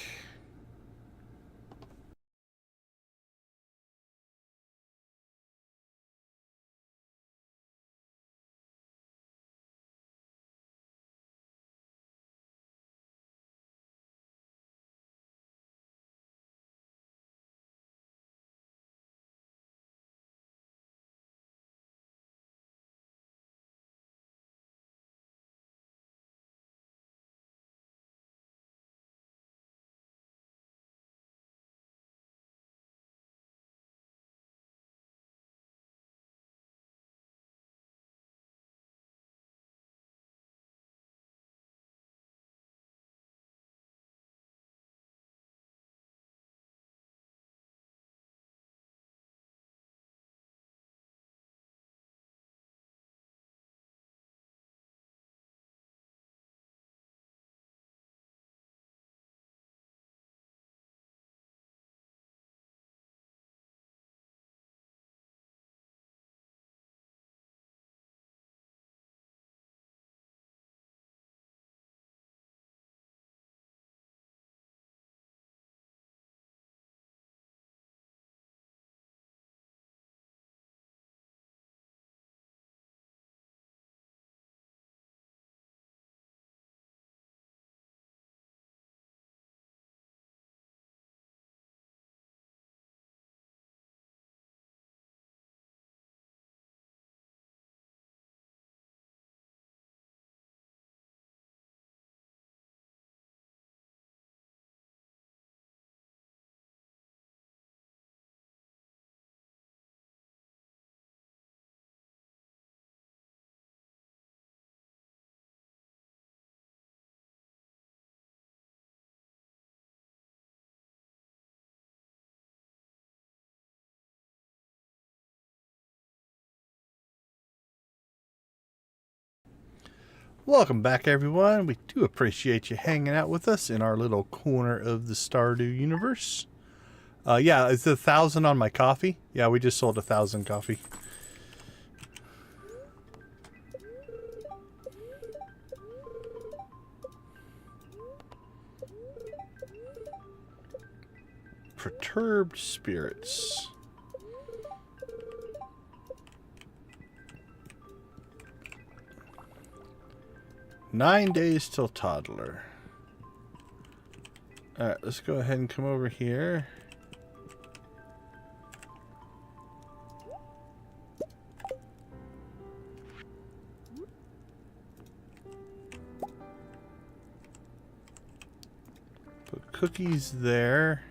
Welcome back, everyone. We do appreciate you hanging out with us in our little corner of the Stardew universe. Yeah, it's 1,000 on my coffee. Yeah, we just sold 1,000 coffee. Perturbed spirits. "9 days till toddler." Alright, let's go ahead and come over here. Put cookies there.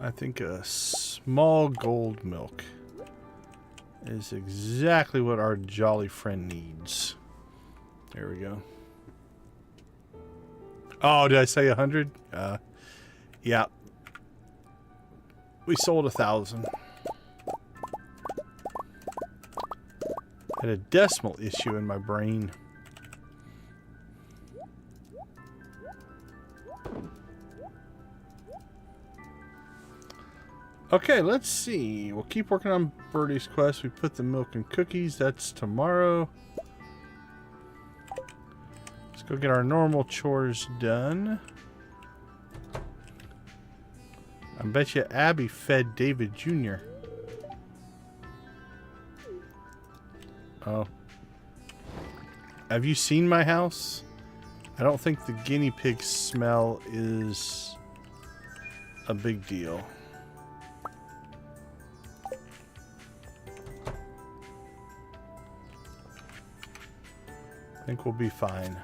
I think a small gold milk is exactly what our jolly friend needs. There we go. Oh, did I say 100? Yeah. We sold 1,000. Had a decimal issue in my brain. Okay, let's see. We'll keep working on Birdie's quest. We put the milk and cookies. That's tomorrow. Let's go get our normal chores done. I bet you Abby fed David Jr. Oh. Have you seen my house? I don't think the guinea pig smell is a big deal. I think we'll be fine.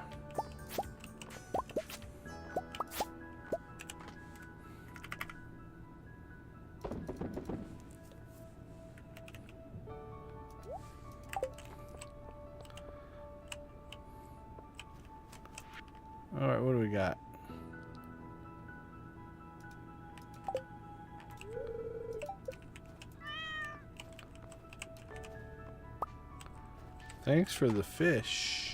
All right, what do we got? Thanks for the fish.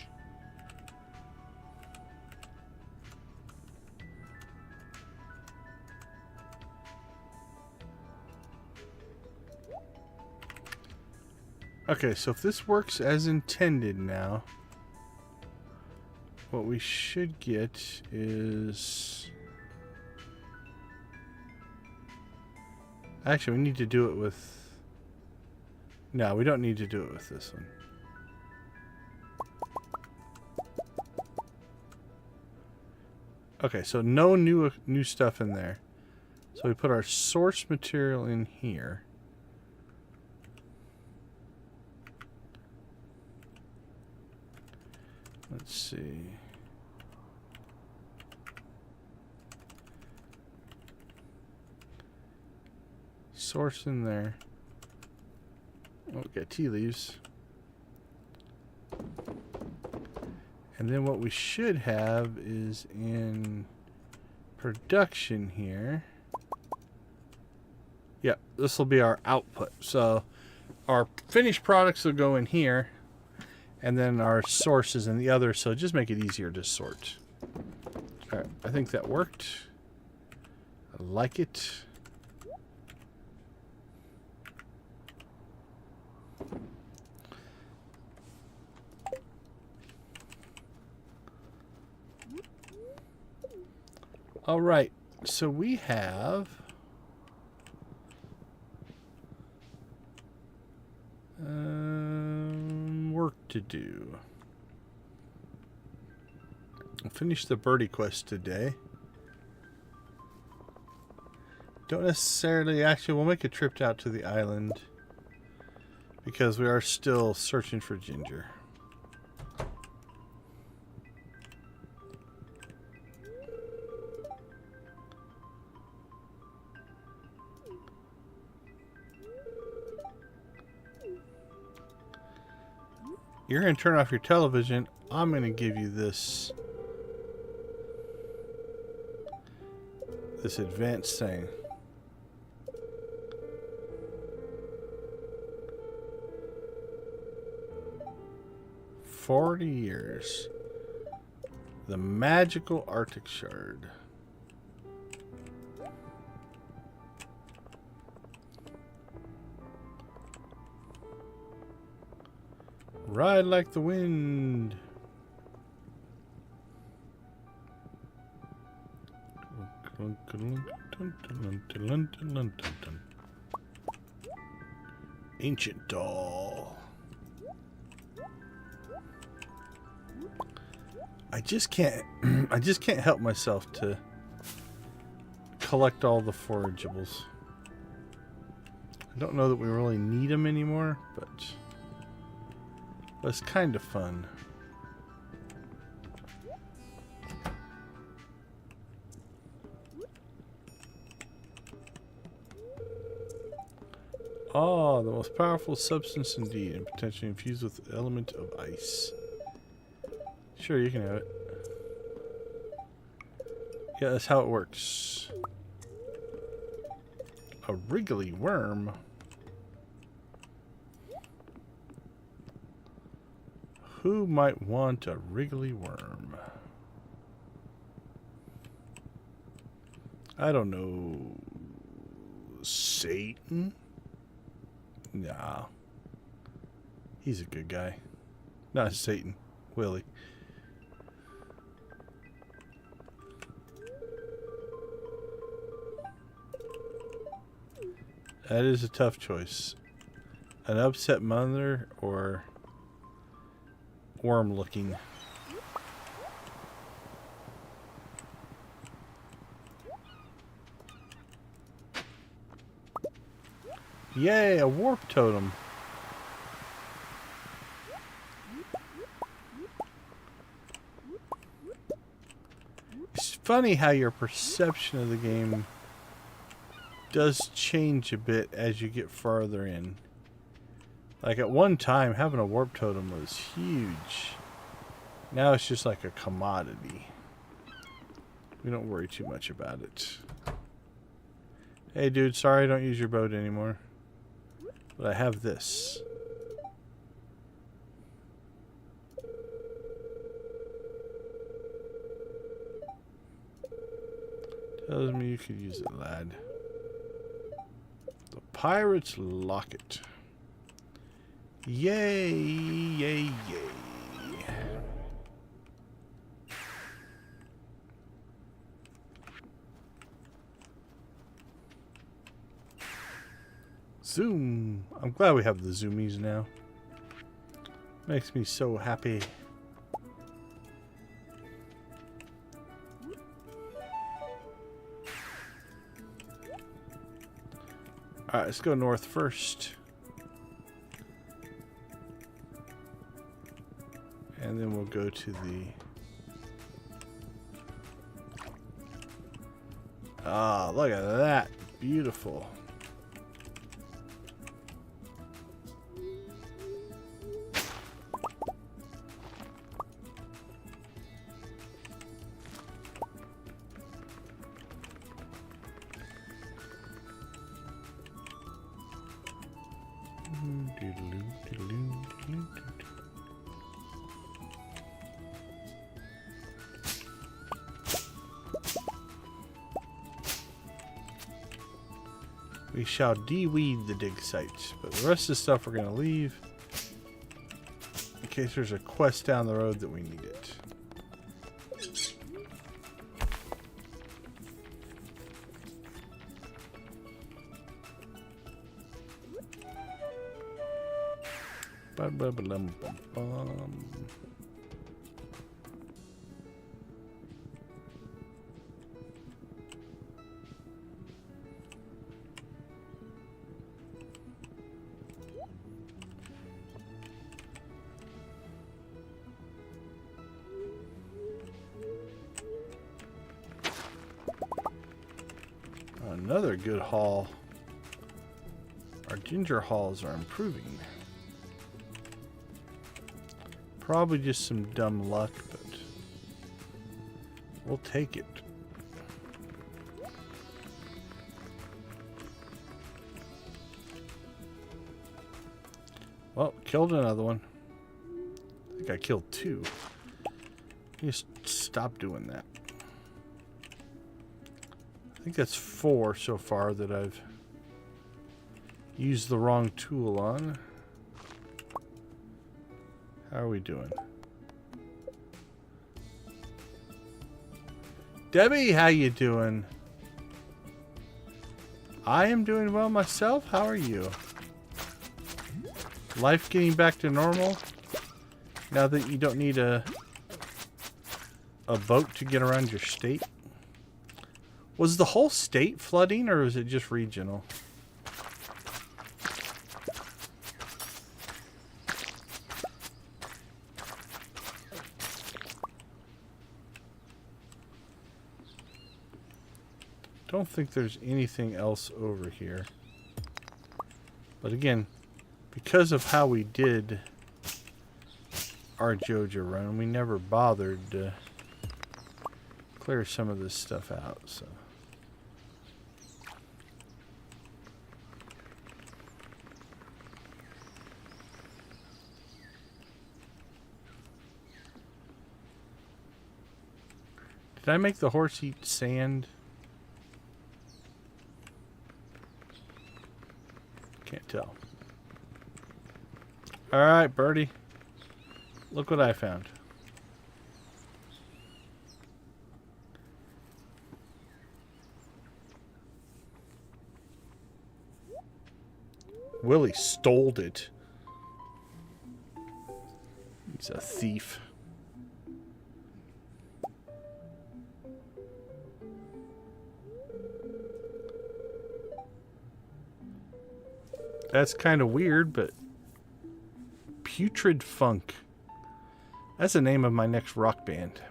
Okay, so if this works as intended now, what we should get is... Actually, we need to do it with... No, we don't need to do it with this one. Okay, so no new stuff in there. So we put our source material in here. Let's see. Source in there. Oh, we got tea leaves. And then what we should have is in production here. Yep, this will be our output. So our finished products will go in here. And then our source is in the other, so just make it easier to sort. Alright, I think that worked. I like it. Alright, so we have... work to do. I'll finish the birdie quest today. Don't necessarily... Actually, we'll make a trip out to the island. Because we are still searching for ginger. You're going to turn off your television. I'm going to give you this advanced thing. 40 years. The magical Arctic shard. Ride like the wind. Ancient doll. I just can't help myself to collect all the forageables. I don't know that we really need them anymore, but it's kind of fun. Oh, the most powerful substance indeed, and potentially infused with the element of ice. Sure, you can have it. Yeah, that's how it works. A wriggly worm. Who might want a wriggly worm? I don't know. Satan? Nah. He's a good guy. Not Satan. Willy. That is a tough choice. An upset mother or worm looking. Yay, a warp totem. It's funny how your perception of the game does change a bit as you get farther in. Like at one time, having a warp totem was huge. Now it's just like a commodity. We don't worry too much about it. Hey dude, sorry I don't use your boat anymore. But I have this. Tells me you could use it, lad. The Pirate's Locket. Yay, yay, yay. Zoom. I'm glad we have the zoomies now. Makes me so happy. Alright, let's go north first. And then we'll go to the... Ah, look at that. Beautiful. We shall de-weed the dig sites, but the rest of the stuff we're going to leave in case there's a quest down the road that we need it. Ba-ba-ba-lum-bum-bum. Another good haul. Our ginger hauls are improving. Probably just some dumb luck, but we'll take it. Well, killed another one. think I killed 2. Just stop doing that. I think that's 4 so far that I've used the wrong tool on. How are we doing? Debbie, how you doing? I am doing well myself. How are you? Life getting back to normal? Now that you don't need a boat to get around your state? Was the whole state flooding or was it just regional? Don't think there's anything else over here. But again, because of how we did our Joja run, we never bothered to clear some of this stuff out, so. Did I make the horse eat sand? Can't tell. Alright, Birdie. Look what I found. Willy stole it. He's a thief. That's kind of weird, but Putrid Funk. That's the name of my next rock band.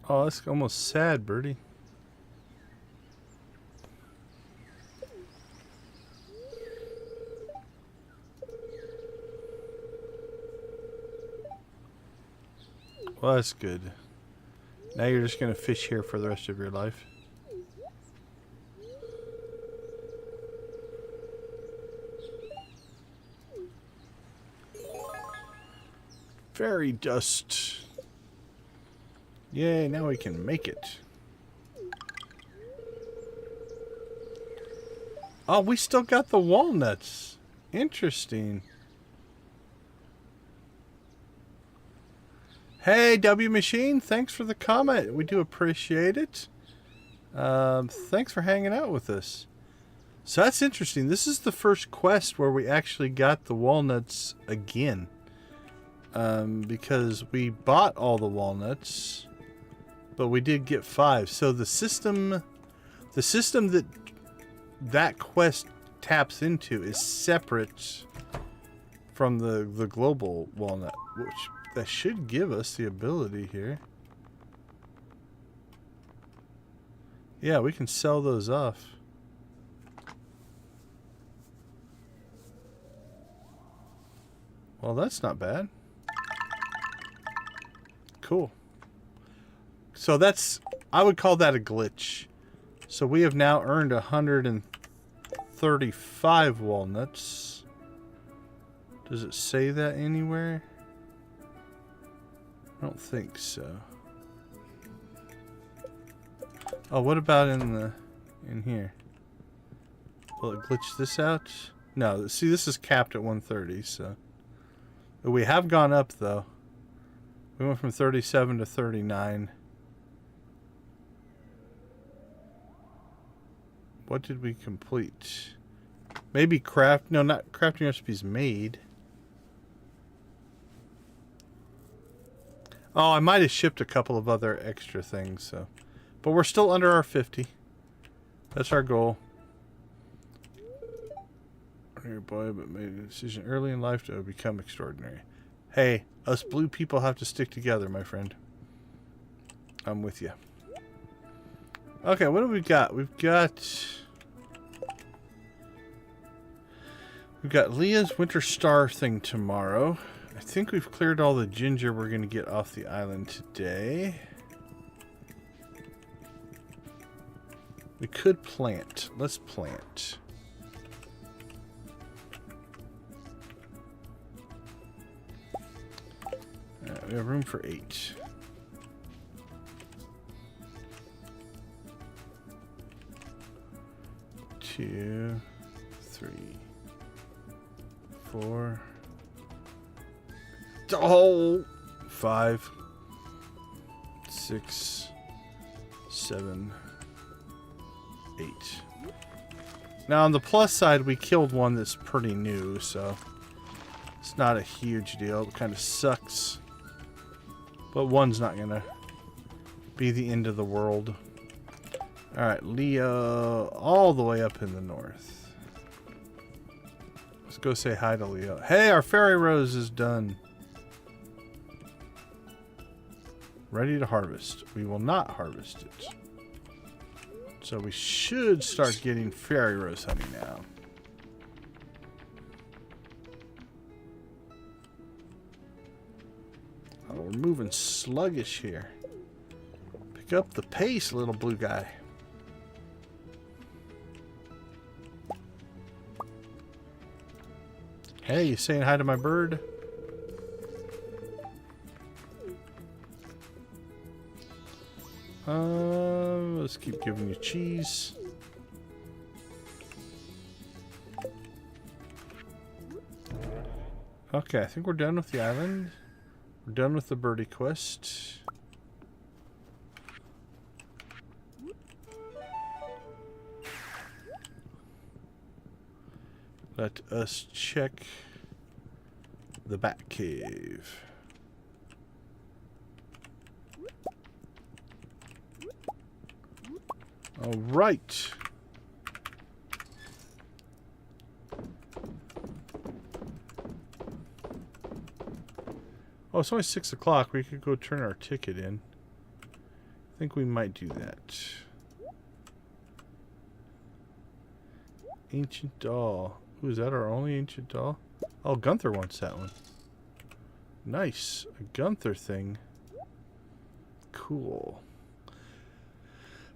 Oh, that's almost sad, Birdie. Well, that's good. Now you're just going to fish here for the rest of your life. Fairy dust. Yay, now we can make it. Oh, we still got the walnuts. Interesting. Hey, W Machine, thanks for the comment. We do appreciate it. Thanks for hanging out with us. So that's interesting. This is the first quest where we actually got the walnuts again. Because we bought all the walnuts, but we did get 5. So the system that quest taps into is separate from the global walnut, which that should give us the ability here. Yeah, we can sell those off. Well, that's not bad. Cool. So that's, I would call that a glitch. So we have now earned 135 walnuts. Does it say that anywhere? I don't think so. Oh, what about in here? Will it glitch this out? No, see, this is capped at 130, so. But we have gone up, though. We went from 37 to 39. What did we complete? Maybe craft... No, not crafting recipes made. Oh, I might have shipped a couple of other extra things, so. But we're still under our 50. That's our goal. Ordinary boy, but made a decision early in life to become extraordinary. Hey, us blue people have to stick together, my friend. I'm with you. Okay, what do we got? We've got Leah's Winter Star thing tomorrow. I think we've cleared all the ginger we're going to get off the island today. We could plant. Let's plant. We have room for 8. Two, 3, 4. Oh, 5, 6, 7, 8. Now on the plus side, we killed one that's pretty new, so it's not a huge deal. It kind of sucks, but one's not gonna be the end of the world. All right, Leo, all the way up in the north. Let's go say hi to Leo. Hey, our fairy rose is done. Ready to harvest. We will not harvest it. So we should start getting fairy rose honey now. Oh, we're moving sluggish here. Pick up the pace, little blue guy. Hey, you saying hi to my bird? Let's keep giving you cheese. Okay, I think we're done with the island. We're done with the birdie quest. Let us check the bat cave. All right. Oh, it's only 6 o'clock. We could go turn our ticket in. I think we might do that. Ancient doll. Ooh, is that our only ancient doll? Oh, Gunther wants that one. Nice. A Gunther thing. Cool.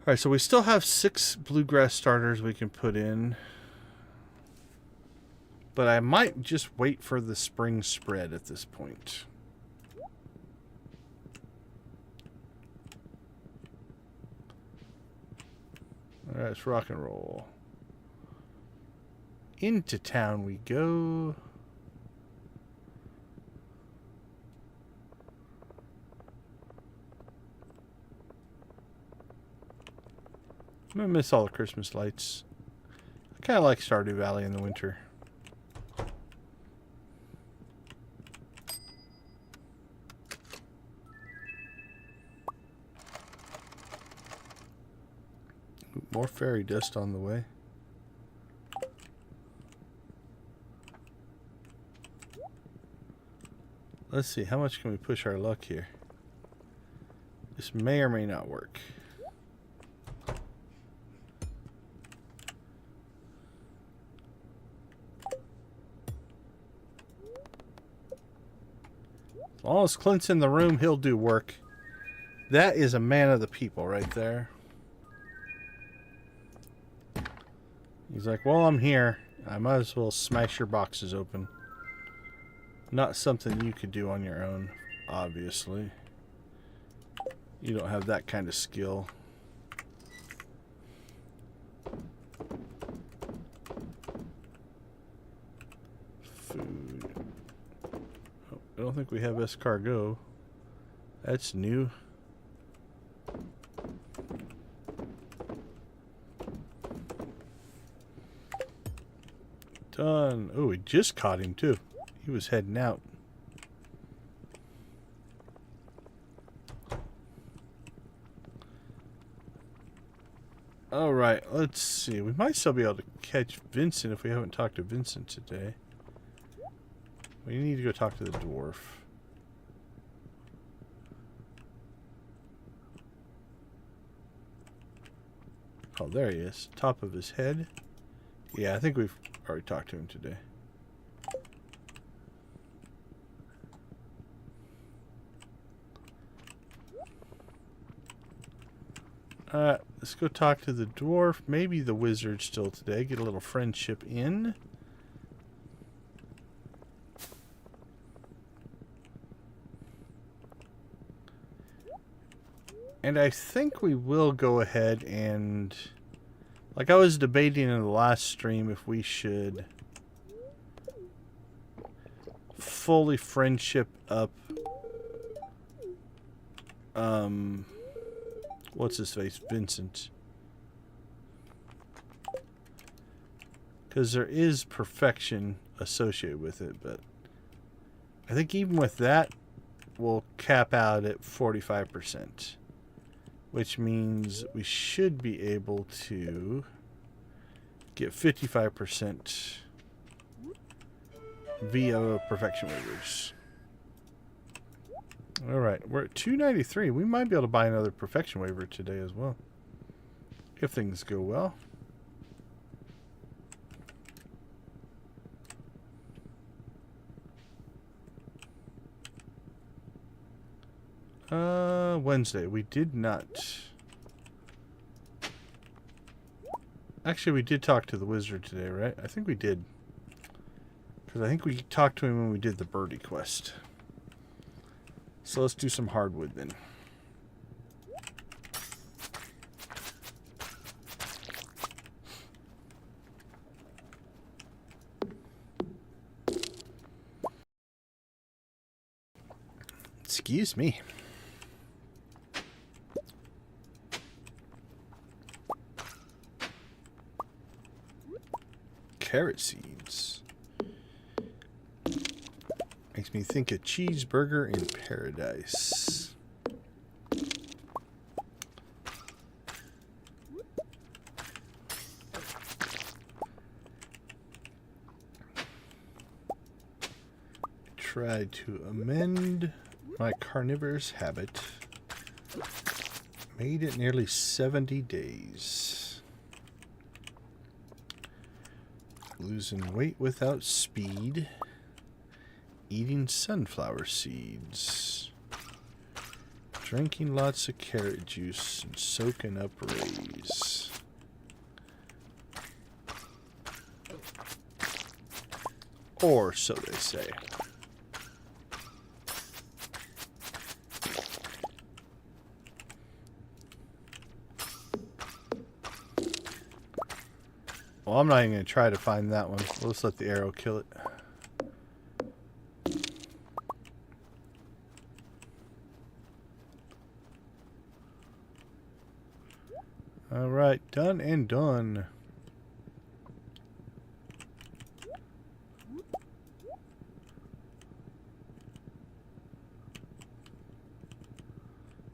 Alright, so we still have 6 bluegrass starters we can put in. But I might just wait for the spring spread at this point. Alright, let's rock and roll. Into town we go. I'm gonna miss all the Christmas lights. I kind of like Stardew Valley in the winter. More fairy dust on the way. Let's see, how much can we push our luck here? This may or may not work. As long as Clint's in the room, he'll do work. That is a man of the people right there. He's like, well, I'm here. I might as well smash your boxes open. Not something you could do on your own, obviously. You don't have that kind of skill. Food. Oh, I don't think we have escargot. That's new. Done. Oh, we just caught him too. He was heading out. All right, let's see. We might still be able to catch Vincent if we haven't talked to Vincent today. We need to go talk to the dwarf. Oh, there he is. Top of his head. Yeah, I think we've already talked to him today. Let's go talk to the dwarf. Maybe the wizard still today. Get a little friendship in. And I think we will go ahead and... Like I was debating in the last stream if we should fully friendship up what's his face? Vincent. Because there is perfection associated with it, but I think even with that, we'll cap out at 45%. Which means we should be able to get 55% via Perfection Waivers. Alright, we're at 293. We might be able to buy another Perfection Waiver today as well. If things go well. Wednesday. We did not. Actually, we did talk to the wizard today, right? I think we did. Because I think we talked to him when we did the Birdie quest. So let's do some hardwood then. Excuse me. Carrot seeds. Makes me think a cheeseburger in paradise. Tried to amend my carnivorous habit. Made it nearly 70 days. Losing weight without speed. Eating sunflower seeds. Drinking lots of carrot juice and soaking up rays. Or so they say. Well, I'm not even going to try to find that one. We'll just let the arrow kill it. Alright, done and done.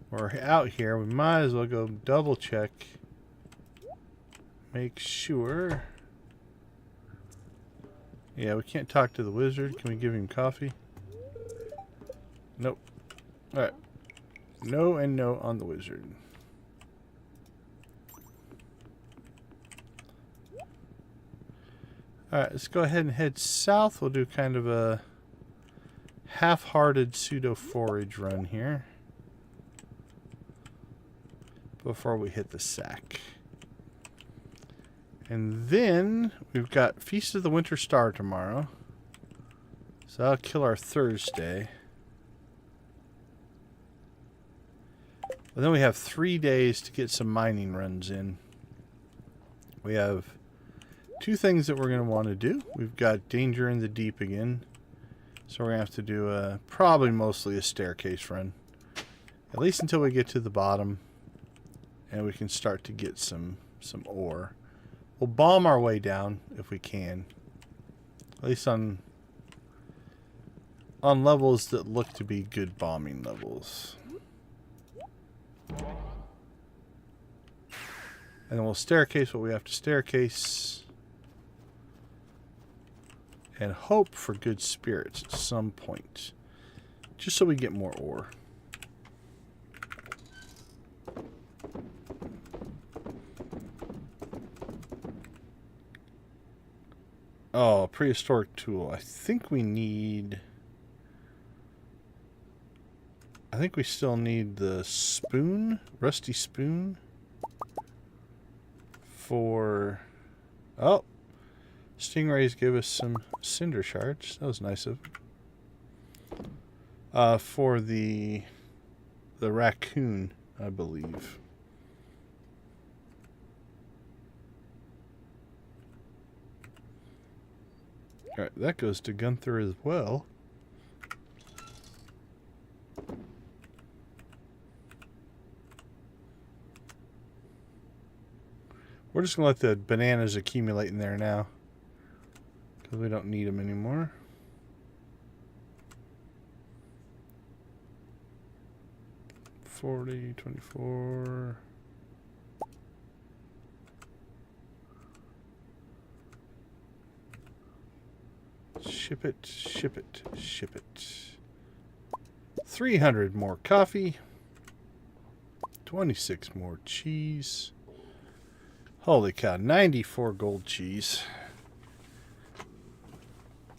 We're out here. We might as well go double check. Make sure. Yeah, we can't talk to the wizard. Can we give him coffee? Nope. Alright. No and no on the wizard. Alright, let's go ahead and head south. We'll do kind of a half-hearted pseudo-forage run here before we hit the sack. And then we've got Feast of the Winter Star tomorrow. So that'll kill our Thursday. And then we have 3 days to get some mining runs in. We have 2 things that we're going to want to do. We've got Danger in the Deep again. So we're going to have to do probably mostly a staircase run. At least until we get to the bottom. And we can start to get some ore. We'll bomb our way down if we can. At least on levels that look to be good bombing levels. And then we'll staircase what we have to staircase. And hope for good spirits at some point. Just so we get more ore. Oh, prehistoric tool. I think we need... I think we still need the spoon. Rusty spoon. for... Oh! Stingrays give us some cinder shards. That was nice of them. For the raccoon, I believe. Alright, that goes to Gunther as well. We're just going to let the bananas accumulate in there now, because we don't need them anymore. $40, $24... Ship it, ship it, ship it. 300 more coffee. 26 more cheese. Holy cow, 94 gold cheese.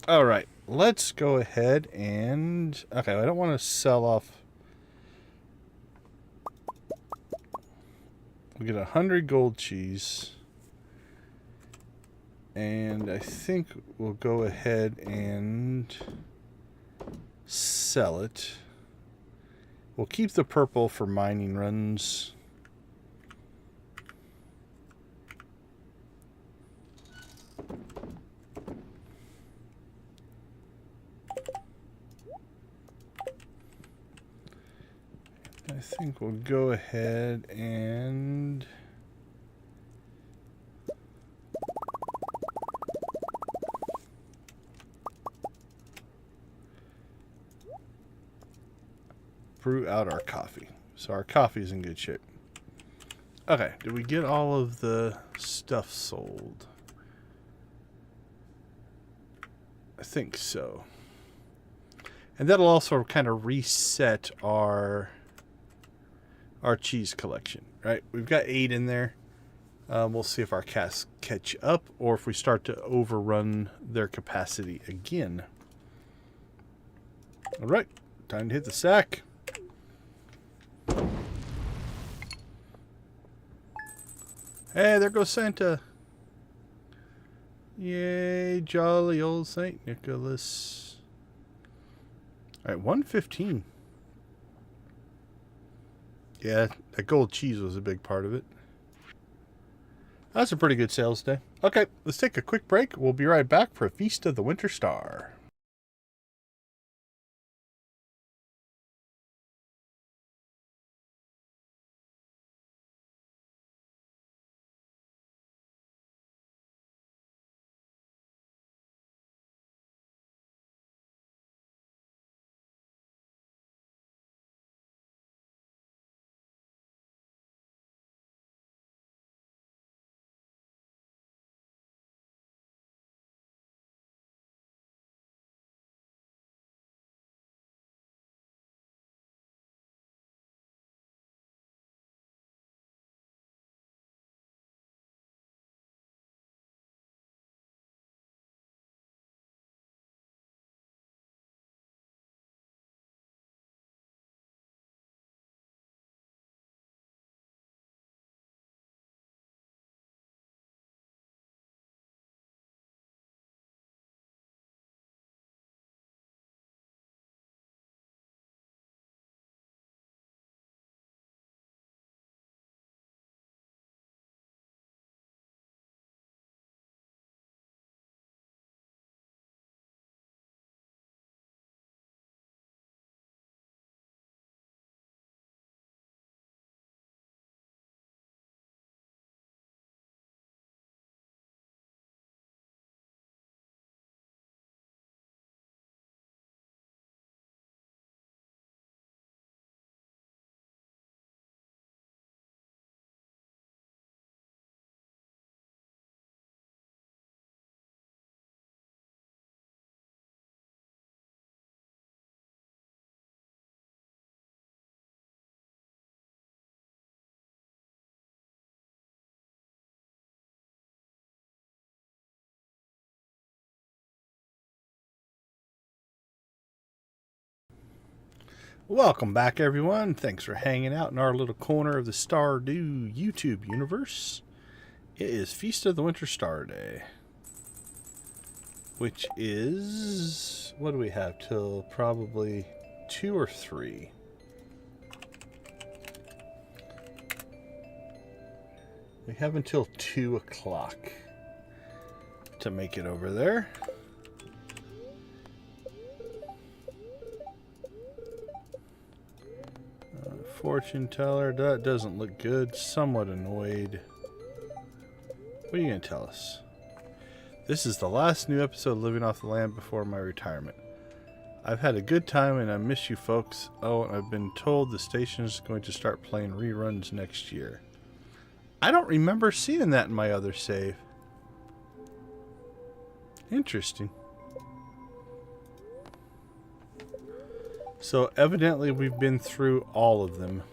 Alright, let's go ahead and... Okay, I don't want to sell off... We'll get 100 gold cheese. And I think we'll go ahead and sell it. We'll keep the purple for mining runs. I think we'll go ahead and... brew out our coffee. So our coffee is in good shape. Okay, did we get all of the stuff sold? I think so. And that'll also kind of reset our cheese collection, right? We've got 8 in there. We'll see if our casks catch up or if we start to overrun their capacity again. All right, time to hit the sack. Hey, there goes Santa. Yay, jolly old St. Nicholas. All right, 115. Yeah, that gold cheese was a big part of it. That's a pretty good sales day. Okay, let's take a quick break. We'll be right back for a Feast of the Winter Star. Welcome back, everyone. Thanks for hanging out in our little corner of the Stardew YouTube universe. It is Feast of the Winter Star Day. Which is... what do we have? Till probably 2 or 3. We have until 2 o'clock to make it over there. Fortune teller, that doesn't look good. Somewhat annoyed. What are you going to tell us? This is the last new episode of Living Off the Land before my retirement. I've had a good time and I miss you folks. Oh, and I've been told the station is going to start playing reruns next year. I don't remember seeing that in my other save. Interesting. So evidently we've been through all of them,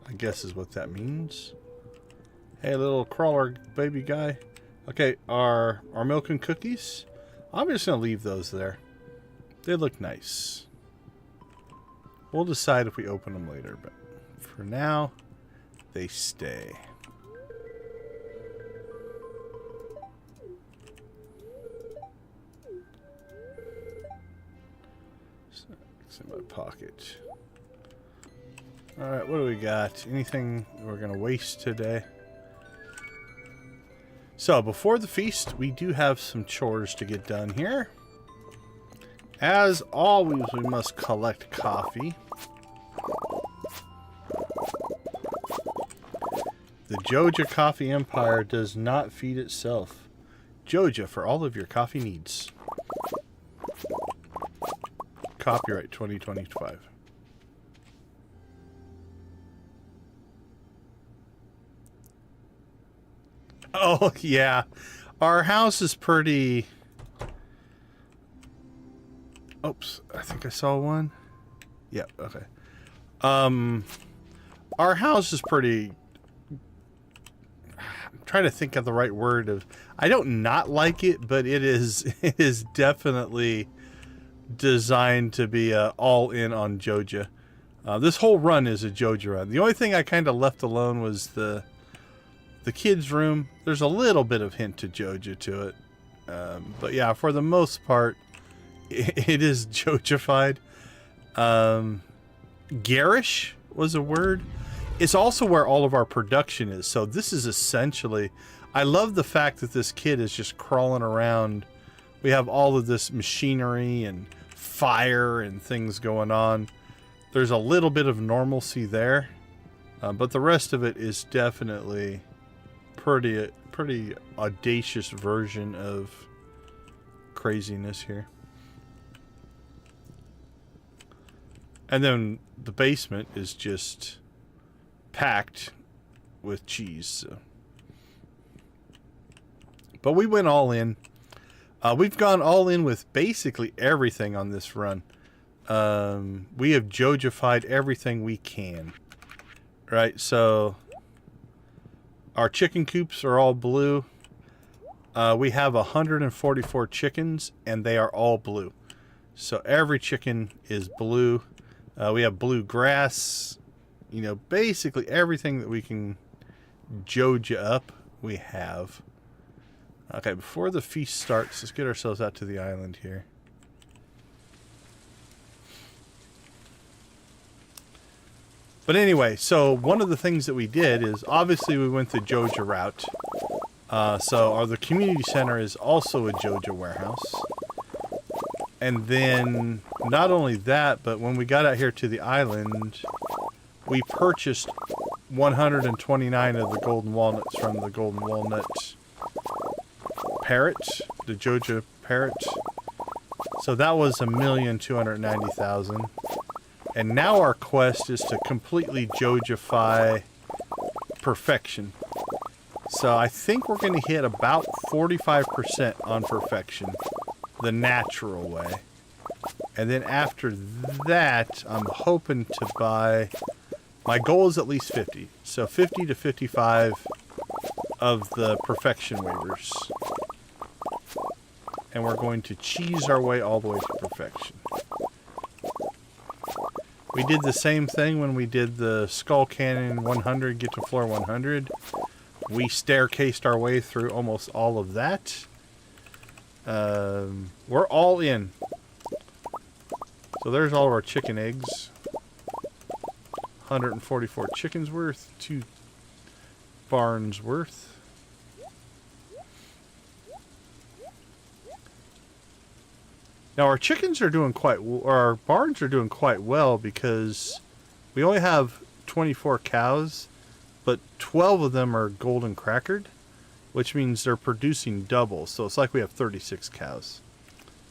I guess is what that means. Hey, little crawler baby guy. Okay, our milk and cookies. I'm just going to leave those there. They look nice. We'll decide if we open them later, but for now, they stay. It's in my pocket. Alright, what do we got? Anything we're going to waste today? So, before the feast, we do have some chores to get done here. As always, we must collect coffee. The Joja Coffee Empire does not feed itself. Joja for all of your coffee needs. Copyright 2025. Oh, yeah. Our house is pretty... Oops, I think I saw one. Yeah, okay. Our house is pretty... I'm trying to think of the right word of... I don't not like it, but it is definitely designed to be all in on Joja. This whole run is a Joja run. The only thing I kind of left alone was the kids' room. There's a little bit of hint to Joja to it. But yeah, for the most part, it is Jojified. Garish was a word. It's also where all of our production is. So this is essentially... I love the fact that this kid is just crawling around. We have all of this machinery and fire and things going on. There's a little bit of normalcy there. But the rest of it is definitely pretty audacious version of craziness here. And then the basement is just packed with cheese. So. But we went all in. We've gone all in with basically everything on this run. We have Jojified everything we can. Right, so our chicken coops are all blue. We have 144 chickens, and they are all blue. So every chicken is blue. We have blue grass. You know, basically everything that we can Joja up, we have. Okay, before the feast starts, let's get ourselves out to the island here. But anyway, so one of the things that we did is, obviously we went the Joja route. So the community center is also a Joja warehouse. And then, not only that, but when we got out here to the island, we purchased 129 of the golden walnuts from the golden walnut parrot, the Joja parrot. So that was 1,290,000. And now our quest is to completely Jojify Perfection. So I think we're going to hit about 45% on Perfection, the natural way. And then after that, I'm hoping to buy... My goal is at least 50. So 50 to 55 of the Perfection Waivers. And we're going to cheese our way all the way to Perfection. We did the same thing when we did the Skull Cannon 100, get to floor 100. We staircased our way through almost all of that. We're all in. So there's all of our chicken eggs. 144 chickens worth. 2 barns worth. Now our chickens are doing quite, or our barns are doing quite well because we only have 24 cows, but 12 of them are golden crackered, which means they're producing double. So it's like we have 36 cows.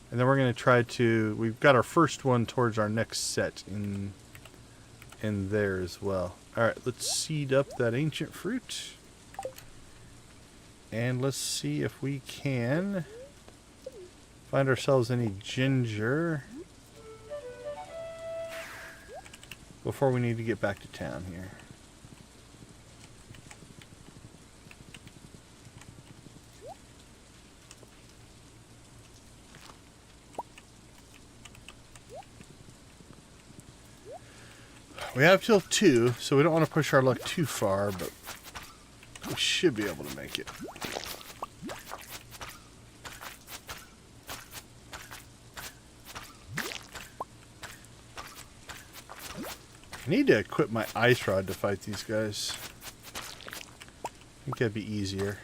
And then we're going to try to, we've got our first one towards our next set in there as well. All right, let's seed up that ancient fruit. And let's see if we can find ourselves any ginger before we need to get back to town here. We have till 2, so we don't want to push our luck too far, but we should be able to make it. I need to equip my ice rod to fight these guys. I think that'd be easier.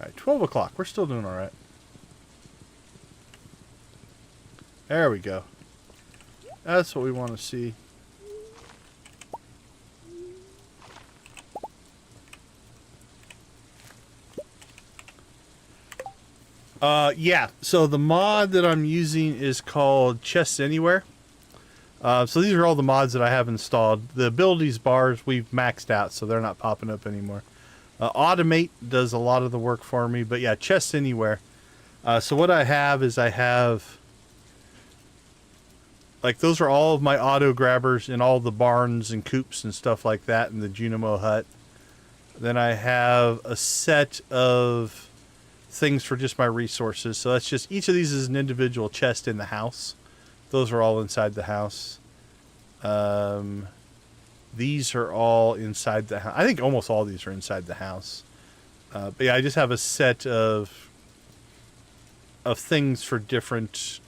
Alright, 12 o'clock. We're still doing alright. There we go. That's what we want to see. Yeah, so the mod that I'm using is called Chests Anywhere. So these are all the mods that I have installed. The abilities bars we've maxed out, so they're not popping up anymore. Automate does a lot of the work for me, but yeah, Chests Anywhere. So what I have is like those are all of my auto grabbers in all the barns and coops and stuff like that in the Junimo hut. Then I have a set of things for just my resources. So that's just, each of these is an individual chest in the house. Those are all inside the house. These are all inside the house. I think almost all these are inside the house. But yeah, I just have a set of things for different,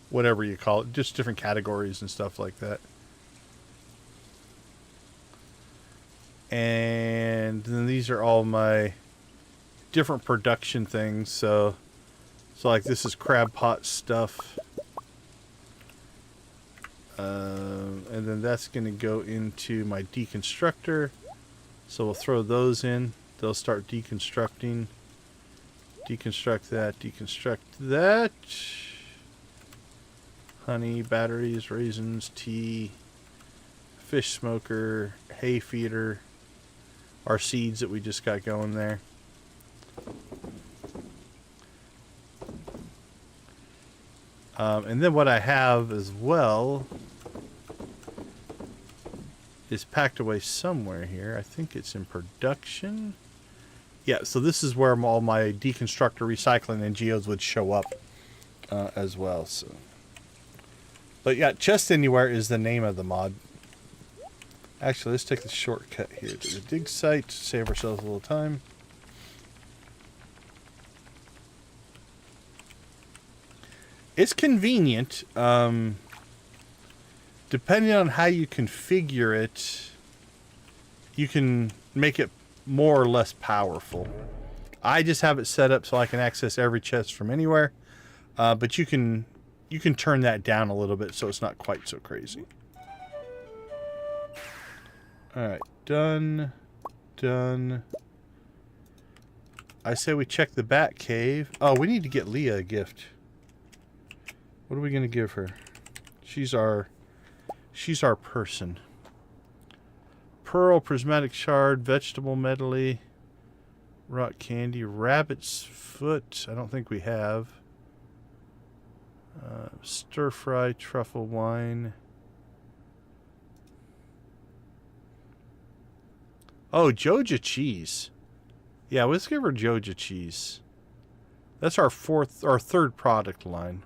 whatever you call it, just different categories and stuff like that. And then these are all my different production things. So like this is crab pot stuff. And then that's going to go into my deconstructor. So we'll throw those in. They'll start deconstructing. Deconstruct that. Deconstruct that. Honey, batteries, raisins, tea, fish smoker, hay feeder. Our seeds that we just got going there. And then what I have as well is packed away somewhere here. I think it's in production. Yeah, so this is where all my deconstructor, recycling, and geodes would show up as well. So, but yeah, Chest Anywhere is the name of the mod. Actually, let's take the shortcut here to the dig site to save ourselves a little time. It's convenient. Depending on how you configure it, you can make it more or less powerful. I just have it set up so I can access every chest from anywhere. But you can turn that down a little bit so it's not quite so crazy. Alright, done. Done. I say we check the bat cave. Oh, we need to get Leah a gift. What are we going to give her? She's our person. Pearl, prismatic shard, vegetable medley, rock candy, rabbit's foot. I don't think we have. Stir fry, truffle wine. Oh, Joja cheese. Yeah, let's give her Joja cheese. That's our third product line.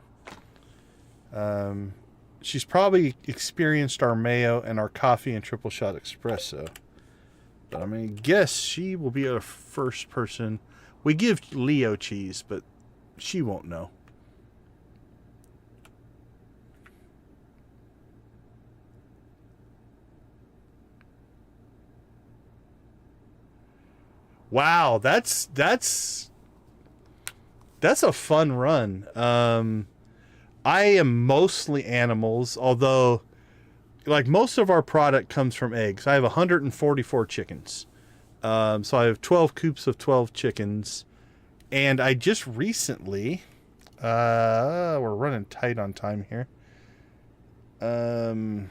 She's probably experienced our mayo and our coffee and triple shot espresso. But I mean, guess she will be our first person. We give Leo cheese, but she won't know. Wow, that's a fun run. I am mostly animals, although like most of our product comes from eggs. I have 144 chickens. So I have 12 coops of 12 chickens. And I just recently, we're running tight on time here. I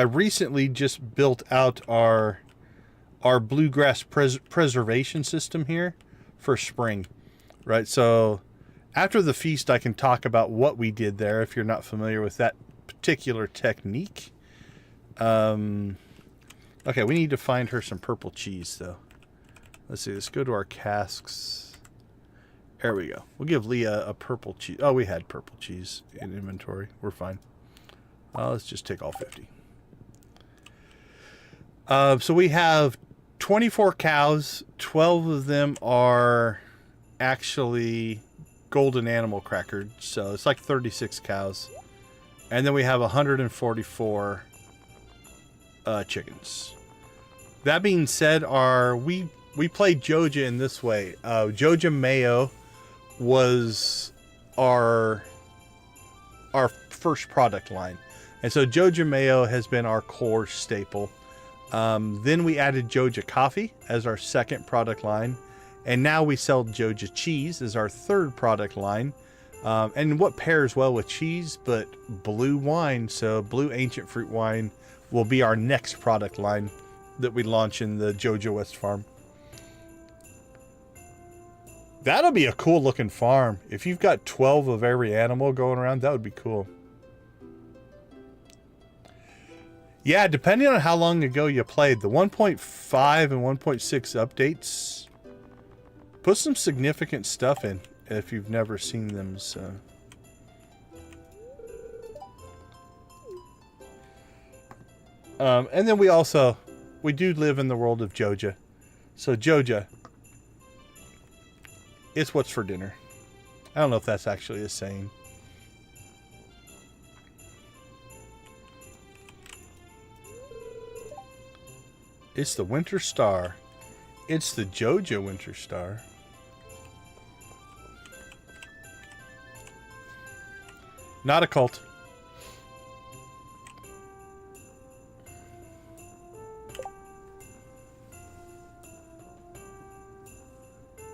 recently just built out our bluegrass preservation system here for spring, right? So after the feast, I can talk about what we did there if you're not familiar with that particular technique. Okay, we need to find her some purple cheese, though. Let's see. Let's go to our casks. There we go. We'll give Leah a purple cheese. Oh, we had purple cheese in inventory. We're fine. Let's just take all 50. So we have 24 cows. 12 of them are actually golden animal crackers. So it's like 36 cows. And then we have 144 chickens. That being said, we played Joja in this way. Joja Mayo was our first product line. And so Joja Mayo has been our core staple. Then we added Joja Coffee as our second product line. And now we sell Joja Cheese as our third product line. And what pairs well with cheese, but blue wine. So blue ancient fruit wine will be our next product line that we launch in the Joja West Farm. That'll be a cool looking farm. If you've got 12 of every animal going around, that would be cool. Yeah, depending on how long ago you played, the 1.5 and 1.6 updates put some significant stuff in if you've never seen them. So and then we do live in the world of Joja. So Joja, it's what's for dinner. I don't know if that's actually a saying. It's the Winter Star. It's the Joja Winter Star. Not a cult.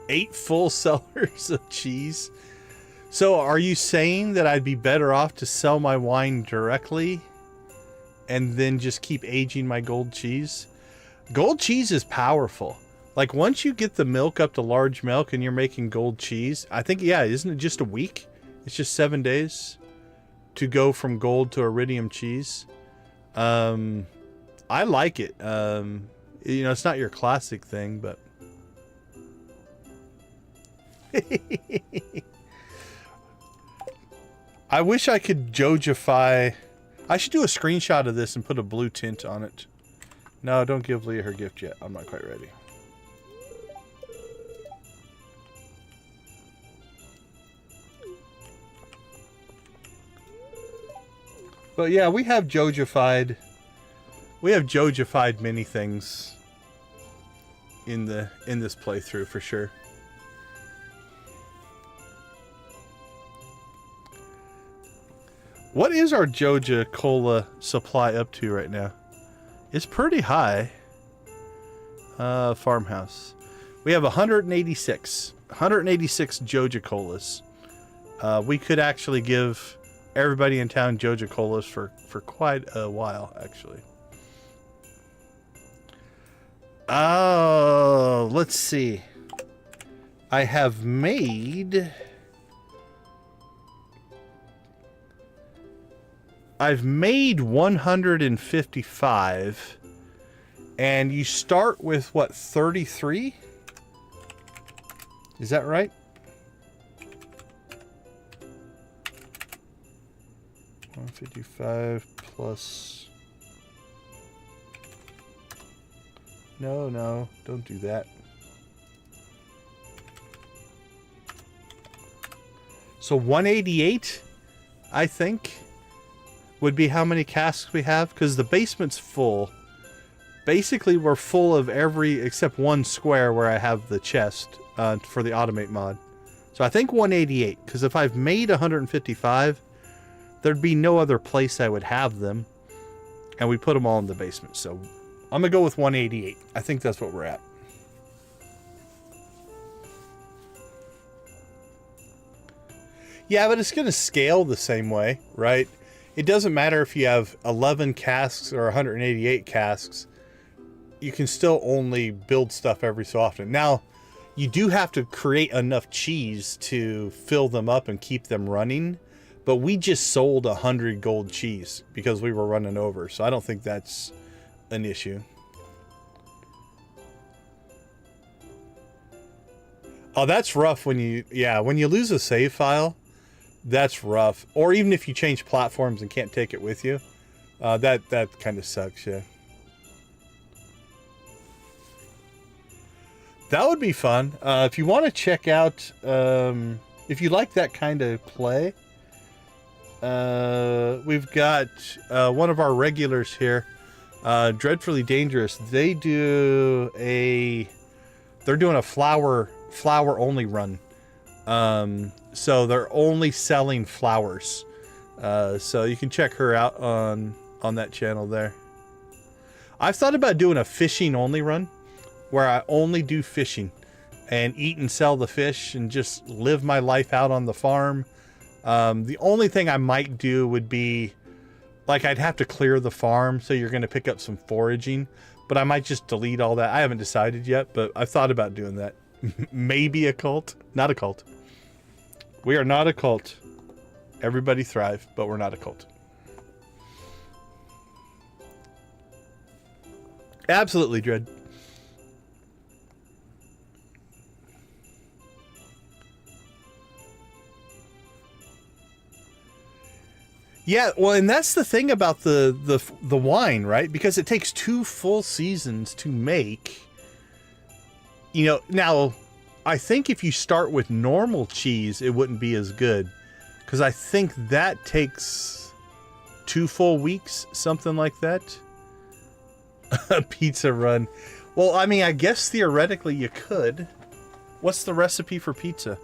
Eight full cellars of cheese. So are you saying that I'd be better off to sell my wine directly and then just keep aging my gold cheese? Gold cheese is powerful. Like once you get the milk up to large milk and you're making gold cheese, I think, yeah, isn't it just a week? It's just 7 days to go from gold to iridium cheese. I like it. You know, it's not your classic thing, but I wish I could Jojify. I should do a screenshot of this and put a blue tint on it. No, don't give Leah her gift yet. I'm not quite ready. But yeah, we have Jojified. We have Jojified many things in this playthrough for sure. What is our Joja Cola supply up to right now? It's pretty high. Farmhouse. We have 186 Joja Colas. We could actually give everybody in town Joja Colas for quite a while, actually. Oh, let's see. I've made 155, and you start with what, 33? Is that right? 155 plus... No, no, don't do that. So 188, I think, would be how many casks we have, because the basement's full. Basically, we're full of every except one square where I have the chest for the automate mod. So I think 188, because if I've made 155, there'd be no other place I would have them, and we put them all in the basement. So I'm gonna go with 188. I think that's what we're at. Yeah, but it's gonna scale the same way, right? It doesn't matter if you have 11 casks or 188 casks. You can still only build stuff every so often. Now, you do have to create enough cheese to fill them up and keep them running. But we just sold 100 gold cheese because we were running over. So I don't think that's an issue. Oh, that's rough when you... Yeah, when you lose a save file, that's rough. Or even if you change platforms and can't take it with you. That kind of sucks, yeah. That would be fun. If you want to check out... if you like that kind of play... we've got one of our regulars here, Dreadfully Dangerous. They're doing a flower only run. So they're only selling flowers. So you can check her out on that channel there. I've thought about doing a fishing only run where I only do fishing and eat and sell the fish and just live my life out on the farm. The only thing I might do would be, like, I'd have to clear the farm, so you're going to pick up some foraging, but I might just delete all that. I haven't decided yet, but I've thought about doing that. Maybe a cult. Not a cult. We are not a cult. Everybody thrive, but we're not a cult. Absolutely, Dread. Yeah, well, and that's the thing about the wine, right? Because it takes 2 full seasons to make. You know, now, I think if you start with normal cheese, it wouldn't be as good. Because I think that takes 2 full weeks, something like that. A pizza run. Well, I mean, I guess theoretically you could. What's the recipe for pizza?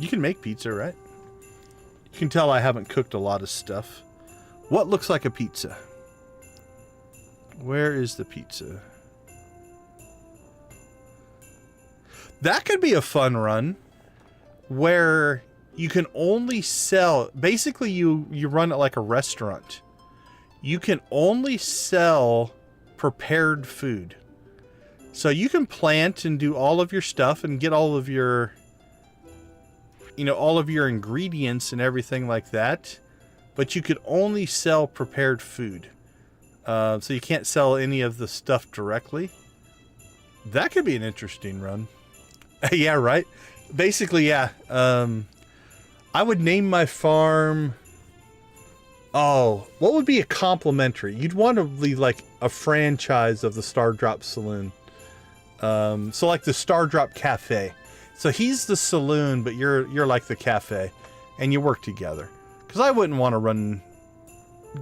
You can make pizza, right? You can tell I haven't cooked a lot of stuff. What looks like a pizza? Where is the pizza? That could be a fun run where you can only sell... Basically, you run it like a restaurant. You can only sell prepared food. So you can plant and do all of your stuff and get all of your... You know, all of your ingredients and everything like that, but you could only sell prepared food. So you can't sell any of the stuff directly. That could be an interesting run. Yeah, right? Basically, yeah. I would name my farm... Oh, what would be a complimentary? You'd want to be like a franchise of the Stardrop Saloon. So like the Stardrop Cafe. So he's the saloon, but you're like the cafe, and you work together. Because I wouldn't want to run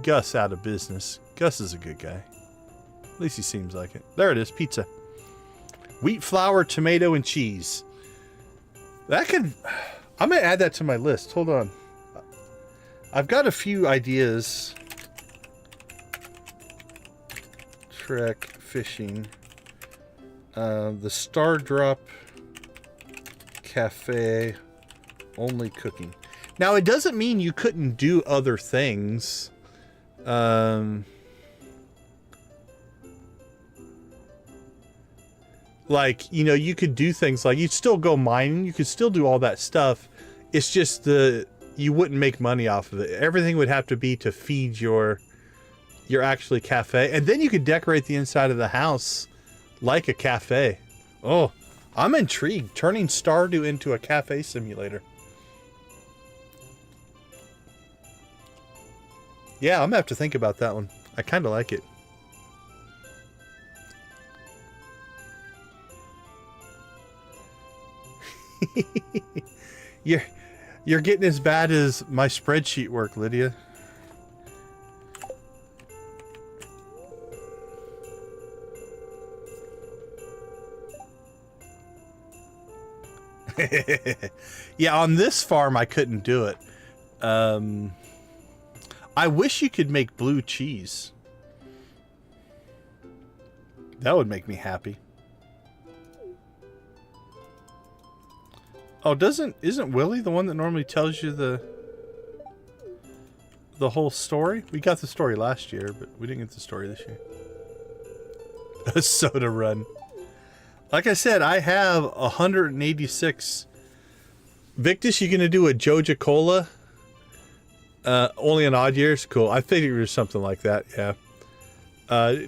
Gus out of business. Gus is a good guy. At least he seems like it. There it is, pizza. Wheat flour, tomato, and cheese. That could... I'm going to add that to my list. Hold on. I've got a few ideas. Trek, fishing. The Stardrop... Cafe, only cooking. Now, it doesn't mean you couldn't do other things. Like, you know, you could do things like, you'd still go mining, you could still do all that stuff. It's just you wouldn't make money off of it. Everything would have to be to feed your actually cafe. And then you could decorate the inside of the house like a cafe. Oh, I'm intrigued. Turning Stardew into a cafe simulator. Yeah, I'm gonna have to think about that one. I kind of like it. You're getting as bad as my spreadsheet work, Lydia. Yeah, on this farm I couldn't do it. I wish you could make blue cheese. That would make me happy. Oh, isn't Willy the one that normally tells you the whole story? We got the story last year, but we didn't get the story this year. A soda run. Like I said, I have 186. Victus, you gonna do a Joja Cola? Only in odd years? Cool. I figured it was something like that, yeah.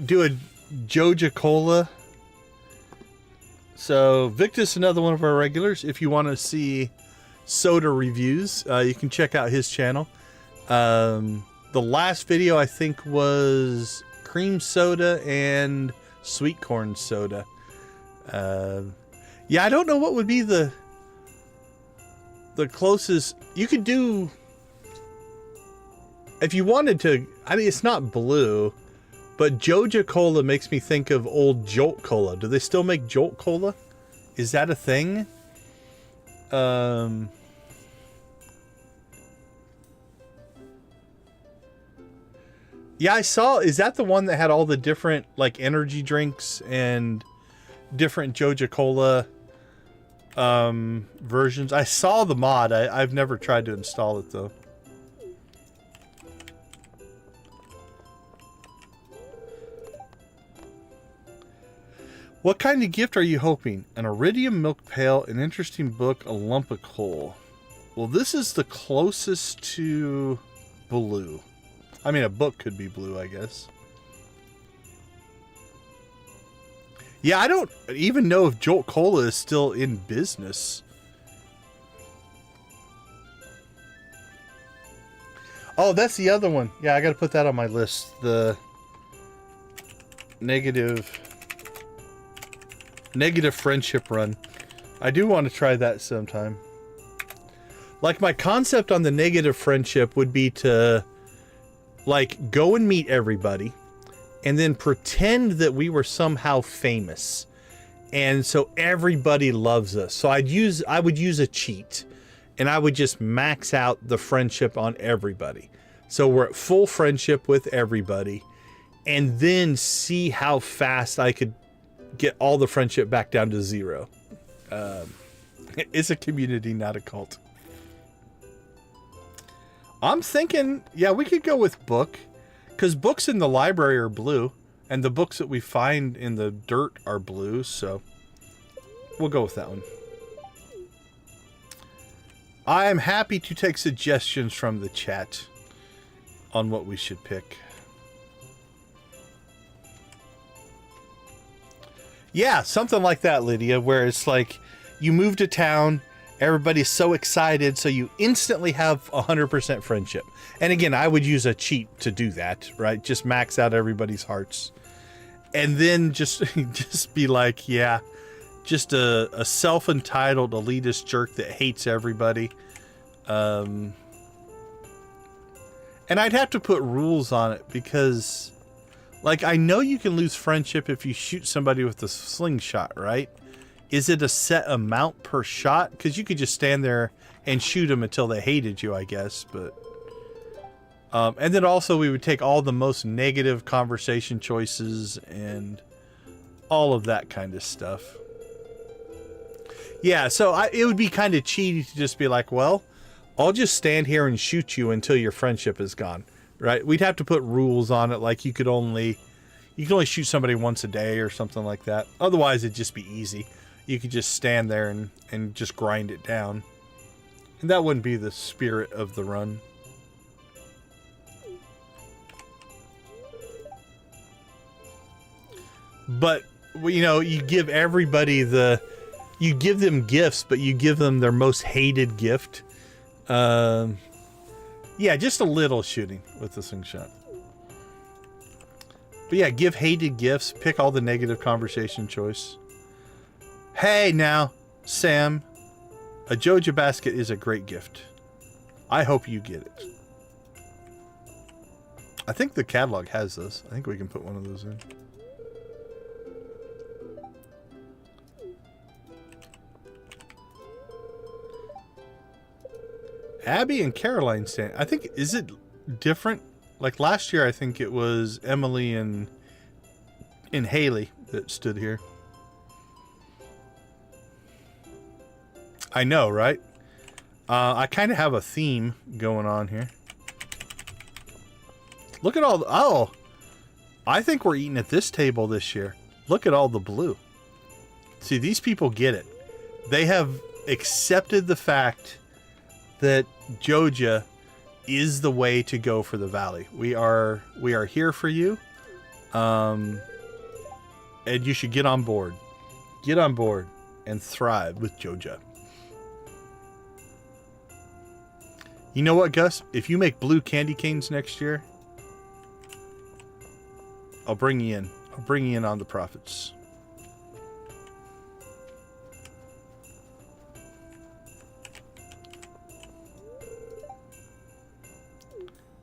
Do a Joja Cola. So, Victus, another one of our regulars. If you want to see soda reviews, you can check out his channel. The last video, I think, was cream soda and sweet corn soda. Yeah, I don't know what would be the closest. You could do, if you wanted to, I mean, it's not blue, but Joja Cola makes me think of old Jolt Cola. Do they still make Jolt Cola? Is that a thing? Yeah, I saw, is that the one that had all the different, like, energy drinks and different Joja Cola versions? I saw the mod. I've never tried to install it, though. What kind of gift are you hoping? An iridium milk pail, an interesting book, a lump of coal. Well, this is the closest to blue. I mean, a book could be blue, I guess. Yeah, I don't even know if Jolt Cola is still in business. Oh, that's the other one. Yeah, I got to put that on my list. The negative friendship run. I do want to try that sometime. Like, my concept on the negative friendship would be to, like, go and meet everybody and then pretend that we were somehow famous. And so everybody loves us. So I would use a cheat, and I would just max out the friendship on everybody. So we're at full friendship with everybody, and then see how fast I could get all the friendship back down to 0. It's a community, not a cult. I'm thinking, yeah, we could go with book, because books in the library are blue, and the books that we find in the dirt are blue, so we'll go with that one. I am happy to take suggestions from the chat on what we should pick. Yeah, something like that, Lydia, where it's like you move to town, everybody's so excited, so you instantly have 100% friendship. And again, I would use a cheat to do that, right? Just max out everybody's hearts. And then just be like, yeah, just a self-entitled elitist jerk that hates everybody. And I'd have to put rules on it because, like, I know you can lose friendship if you shoot somebody with a slingshot, right? Is it a set amount per shot? Because you could just stand there and shoot them until they hated you, I guess. But and then also we would take all the most negative conversation choices and all of that kind of stuff. Yeah, so it would be kind of cheaty to just be like, well, I'll just stand here and shoot you until your friendship is gone, right? We'd have to put rules on it, like you can only shoot somebody once a day or something like that. Otherwise, it'd just be easy. You could just stand there and just grind it down. And that wouldn't be the spirit of the run. But, you know, you give everybody you give them gifts, but you give them their most hated gift. Yeah, just a little shooting with the slingshot. But yeah, give hated gifts. Pick all the negative conversation choice. Hey, now, Sam. A Joja basket is a great gift. I hope you get it. I think the catalog has this. I think we can put one of those in. Abby and Caroline stand. I think, is it different? Like last year, I think it was Emily and Haley that stood here. I know, right? I kind of have a theme going on here. Look at all the... Oh! I think we're eating at this table this year. Look at all the blue. See, these people get it. They have accepted the fact that Joja is the way to go for the valley. We are here for you. And you should get on board. Get on board and thrive with Joja. You know what, Gus? If you make blue candy canes next year, I'll bring you in. I'll bring you in on the profits.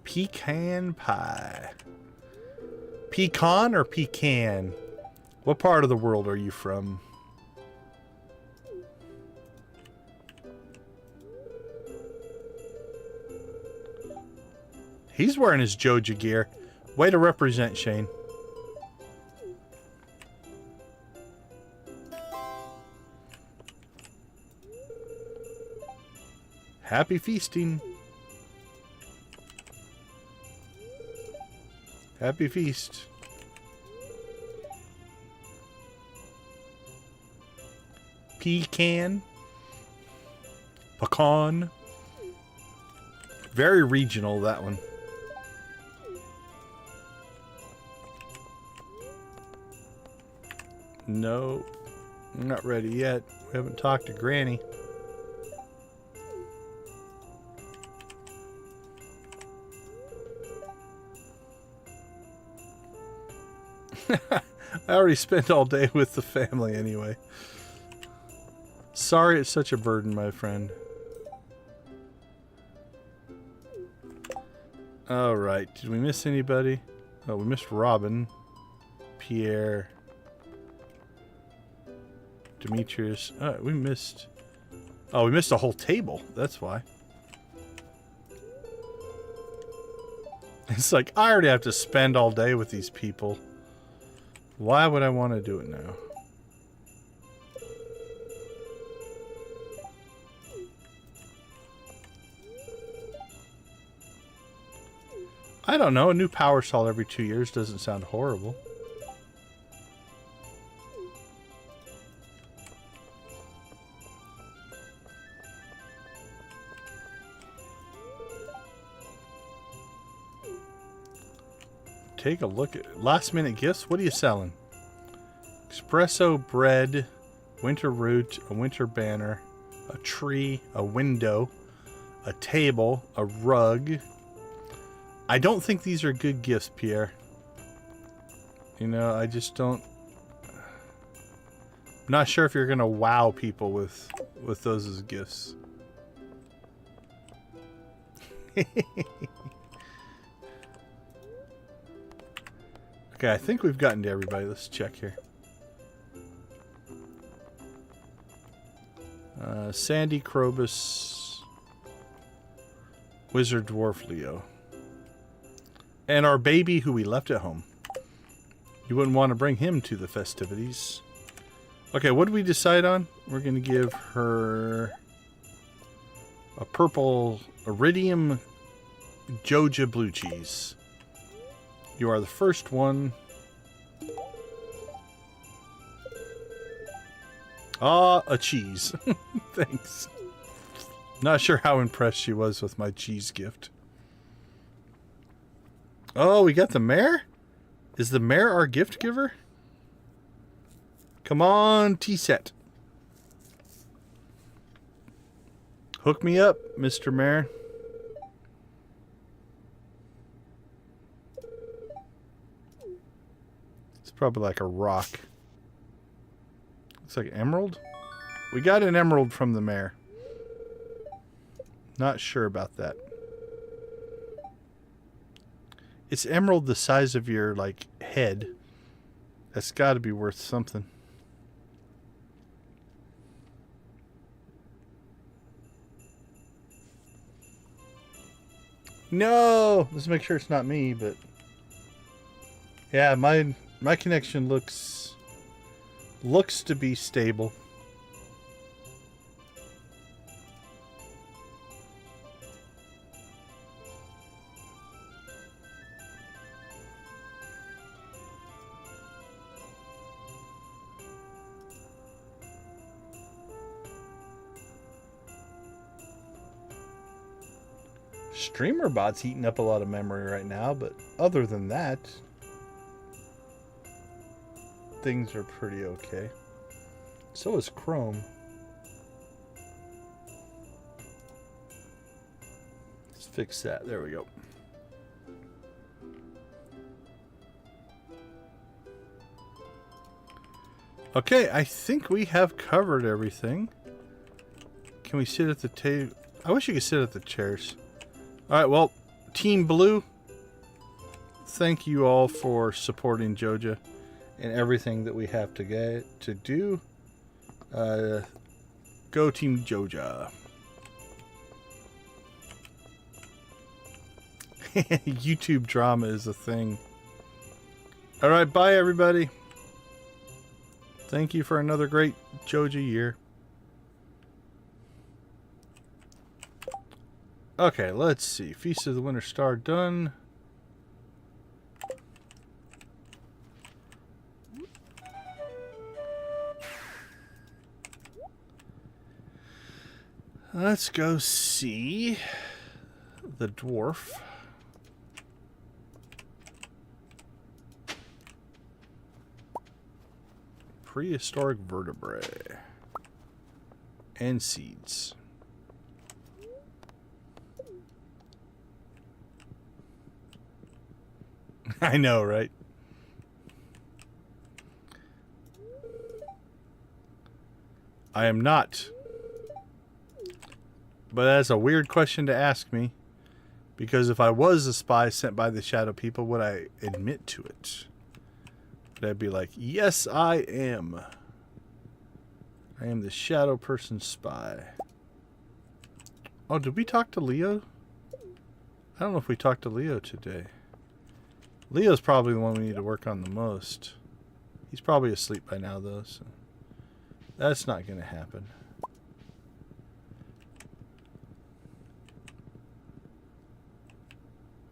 Pecan pie. Pecan or pecan? What part of the world are you from? He's wearing his Joja gear. Way to represent, Shane. Happy feasting. Happy feast. Pecan. Pecan. Very regional, that one. No, I'm not ready yet. We haven't talked to Granny. I already spent all day with the family anyway. Sorry it's such a burden, my friend. Alright, did we miss anybody? Oh, we missed Robin. Pierre. Demetrius. We missed... Oh, we missed a whole table. That's why. It's like, I already have to spend all day with these people. Why would I want to do it now? I don't know. A new power saw every 2 years doesn't sound horrible. Take a look at last minute gifts. What are you selling? Espresso bread, winter root, a winter banner, a tree, a window, a table, a rug. I don't think these are good gifts, Pierre. You know, I just don't... I'm not sure if you're going to wow people with those as gifts. Okay, I think we've gotten to everybody. Let's check here. Sandy, Krobus, Wizard Dwarf Leo. And our baby who we left at home. You wouldn't want to bring him to the festivities. Okay, what did we decide on? We're going to give her a purple iridium Joja blue cheese. You are the first one. Ah, a cheese. Thanks. Not sure how impressed she was with my cheese gift. Oh, we got the mayor? Is the mayor our gift giver? Come on, T-set. Hook me up, Mr. Mayor. It's probably like a rock. Looks like emerald. We got an emerald from the mayor. Not sure about that. It's emerald the size of your, like, head. That's got to be worth something. No! Let's make sure it's not me, but... Yeah, my connection looks to be stable. Streamer bot's eating up a lot of memory right now, but other than that, things are pretty okay. So is Chrome. Let's fix that. There we go. Okay, I think we have covered everything. Can we sit at the table? I wish you could sit at the chairs. Alright, well, Team Blue, thank you all for supporting Joja and everything that we have to do. Go Team Joja. YouTube drama is a thing. Alright, bye everybody. Thank you for another great Joja year. Okay, let's see. Feast of the Winter Star done. Let's go see the dwarf. Prehistoric vertebrae and seeds. I know, right? I am not. But that's a weird question to ask me. Because if I was a spy sent by the Shadow People, would I admit to it? Would I be like, yes, I am. I am the Shadow Person spy. Oh, did we talk to Leo? I don't know if we talked to Leo today. Leo's probably the one we need to work on the most. He's probably asleep by now, though, so that's not going to happen.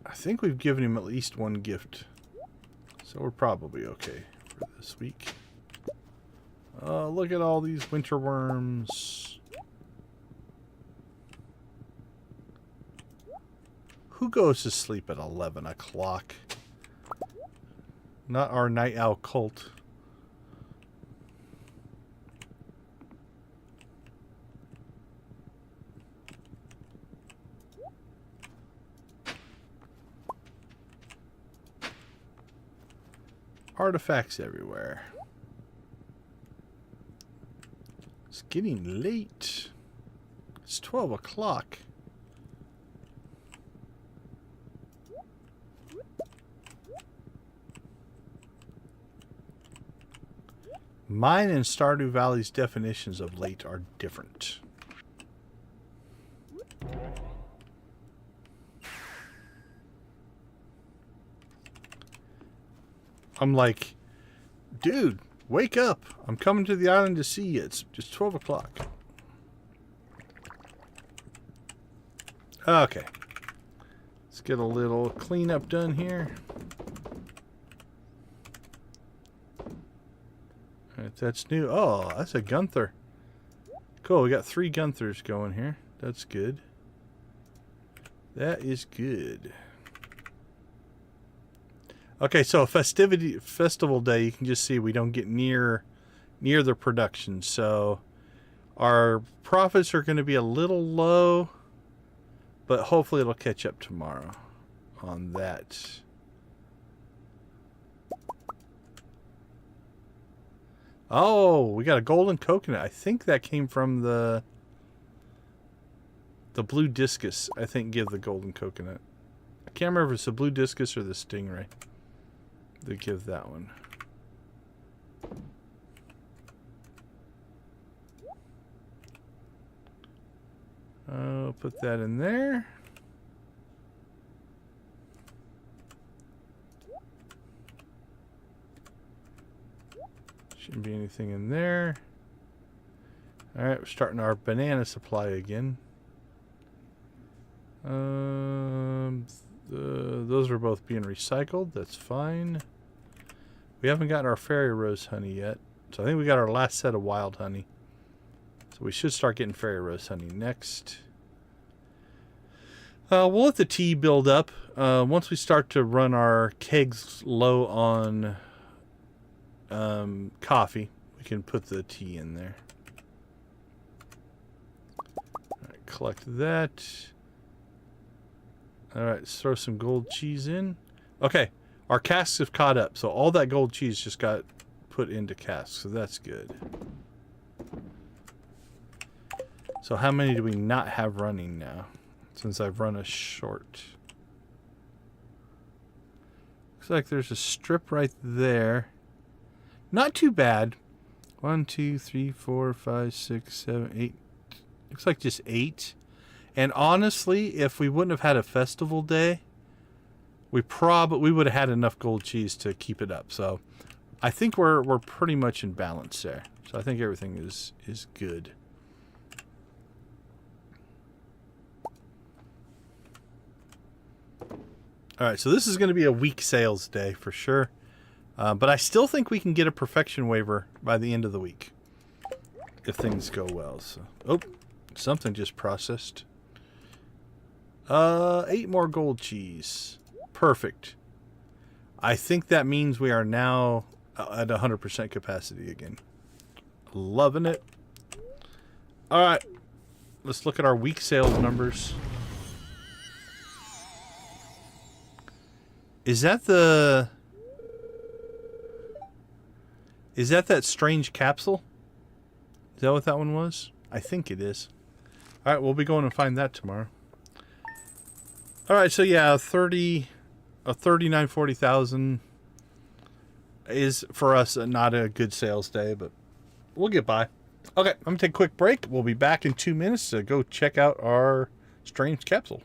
I think we've given him at least one gift, so we're probably okay for this week. Oh, look at all these winter worms. Who goes to sleep at 11 o'clock? Not our night owl cult. Artifacts everywhere. It's getting late. It's 12 o'clock. Mine and Stardew Valley's definitions of late are different. I'm like, dude, wake up. I'm coming to the island to see you. It's just 12 o'clock. Okay. Let's get a little cleanup done here. Alright, that's new. Oh, that's a Gunther. Cool, we got 3 Gunthers going here. That's good. That is good. Okay, so festival day, you can just see we don't get near the production. So our profits are going to be a little low, but hopefully it'll catch up tomorrow on that. Oh, we got a golden coconut. I think that came from the blue discus. I think give the golden coconut. I can't remember if it's the blue discus or the stingray. They give that one. I'll put that in there. Shouldn't be anything in there. Alright, we're starting our banana supply again. Those are both being recycled. That's fine. We haven't gotten our fairy rose honey yet. So I think we got our last set of wild honey. So we should start getting fairy rose honey next. We'll let the tea build up. Once we start to run our kegs low on coffee, we can put the tea in there. Alright, collect that. Alright, let's throw some gold cheese in. Okay, our casks have caught up, so all that gold cheese just got put into casks, so that's good. So how many do we not have running now? Since I've run a short. Looks like there's a strip right there. Not too bad. 1, 2, 3, 4, 5, 6, 7, 8. Looks like just 8. And honestly, if we wouldn't have had a festival day, we would have had enough gold cheese to keep it up. So I think we're pretty much in balance there. So I think everything is good. All right, so this is going to be a weak sales day for sure. But I still think we can get a perfection waiver by the end of the week if things go well. So, oh, something just processed. 8 more gold cheese. Perfect. I think that means we are now at 100% capacity again. Loving it. All right, let's look at our week sales numbers. Is that that strange capsule? Is that what that one was? I think it is. All right, we'll be going to find that tomorrow. All right, so yeah, 40,000 is for us not a good sales day, but we'll get by. Okay, I'm gonna take a quick break. We'll be back in 2 minutes to go check out our strange capsule.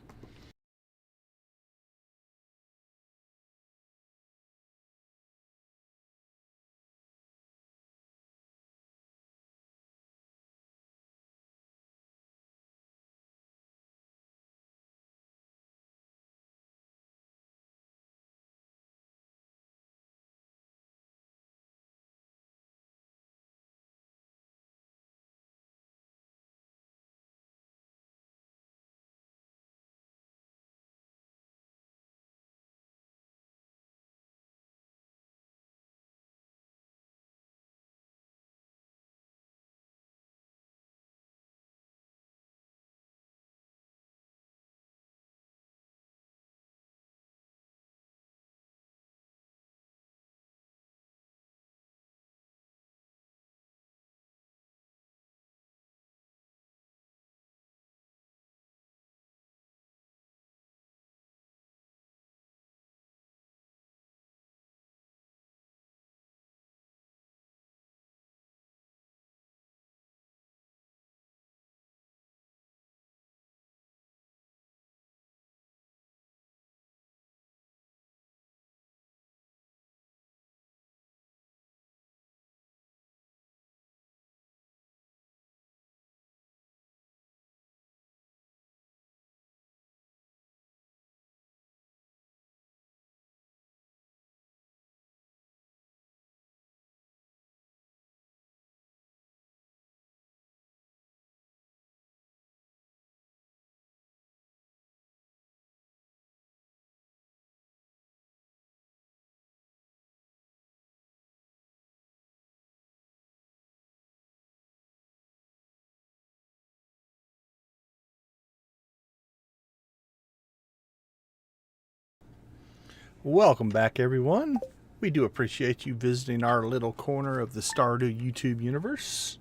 Welcome back, everyone. We do appreciate you visiting our little corner of the Stardew YouTube universe.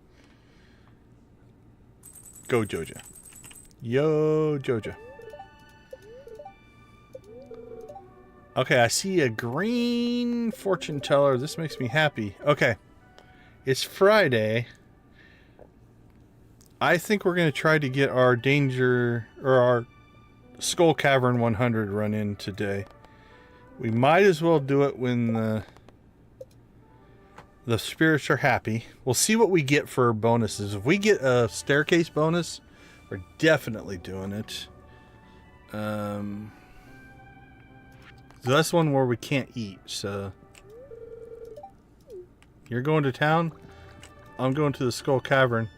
Go, Joja. Yo, Joja. Okay, I see a green fortune teller. This makes me happy. Okay. It's Friday. I think we're going to try to get our our Skull Cavern 100 run in today. We might as well do it when the spirits are happy. We'll see what we get for bonuses. If we get a staircase bonus, we're definitely doing it. So that's one where we can't eat, so... You're going to town? I'm going to the Skull Cavern.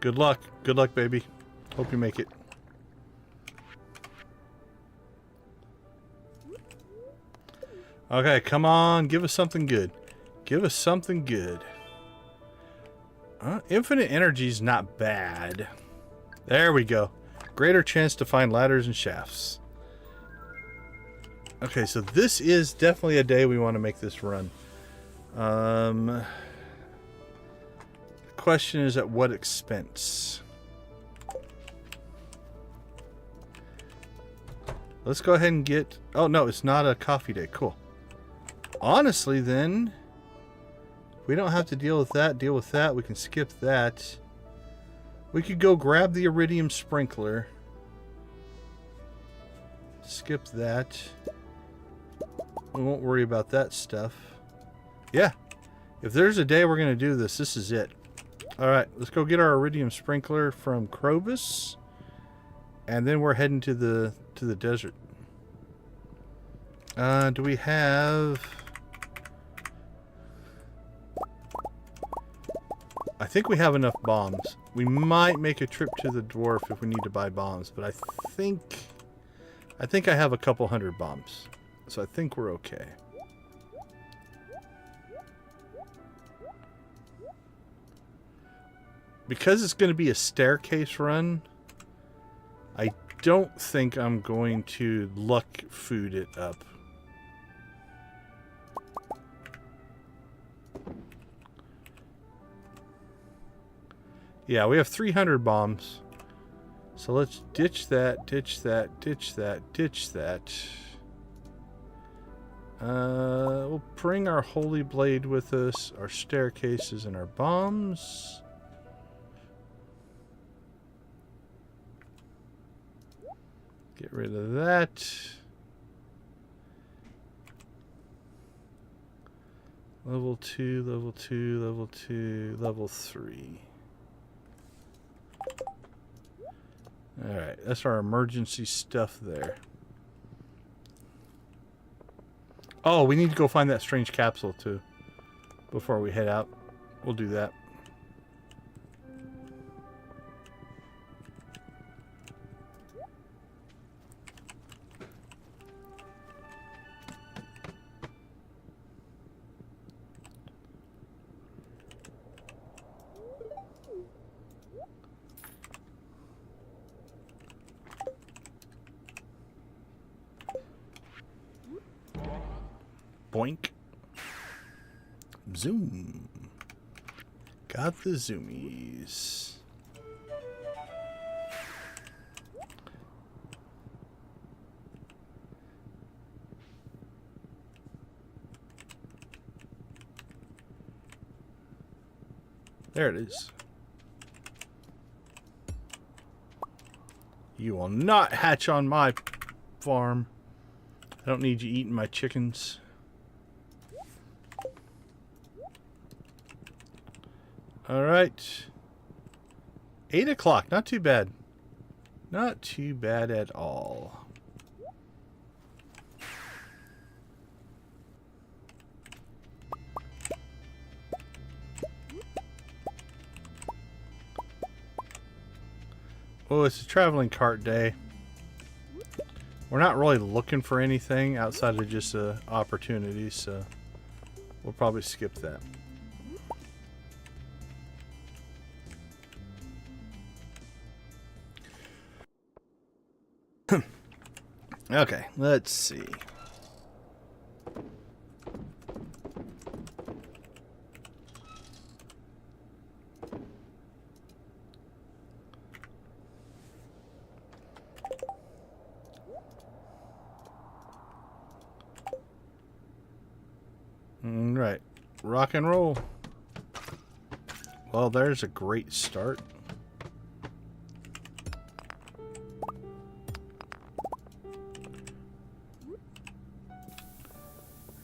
Good luck. Good luck, baby. Hope you make it. Okay, come on. Give us something good. Give us something good. Infinite energy's not bad. There we go. Greater chance to find ladders and shafts. Okay, so this is definitely a day we want to make this run. The question is at what expense? Let's go ahead and get... Oh, no, it's not a coffee day. Cool. Honestly, then, we don't have to deal with that. We can skip that. We could go grab the iridium sprinkler. Skip that. We won't worry about that stuff. Yeah. If there's a day we're going to do this, this is it. Alright, let's go get our iridium sprinkler from Krobus. And then we're heading to the desert. Do we have... I think we have enough bombs. We might make a trip to the dwarf if we need to buy bombs, but I think I have a couple hundred bombs. So I think we're okay. Because it's going to be a staircase run, I don't think I'm going to luck food it up. Yeah, we have 300 bombs. So let's ditch that, ditch that, ditch that, ditch that. We'll bring our holy blade with us, our staircases, and our bombs. Get rid of that. Level 2, level 2, level 2, level 3. Alright, that's our emergency stuff there. Oh, we need to go find that strange capsule too before we head out. We'll do that. Boink. Zoom. Got the zoomies. There it is. You will not hatch on my farm. I don't need you eating my chickens. Alright. 8 o'clock. Not too bad. Not too bad at all. Oh, it's a traveling cart day. We're not really looking for anything outside of just opportunities, so we'll probably skip that. Okay, let's see. Right. Rock and roll. Well, there's a great start.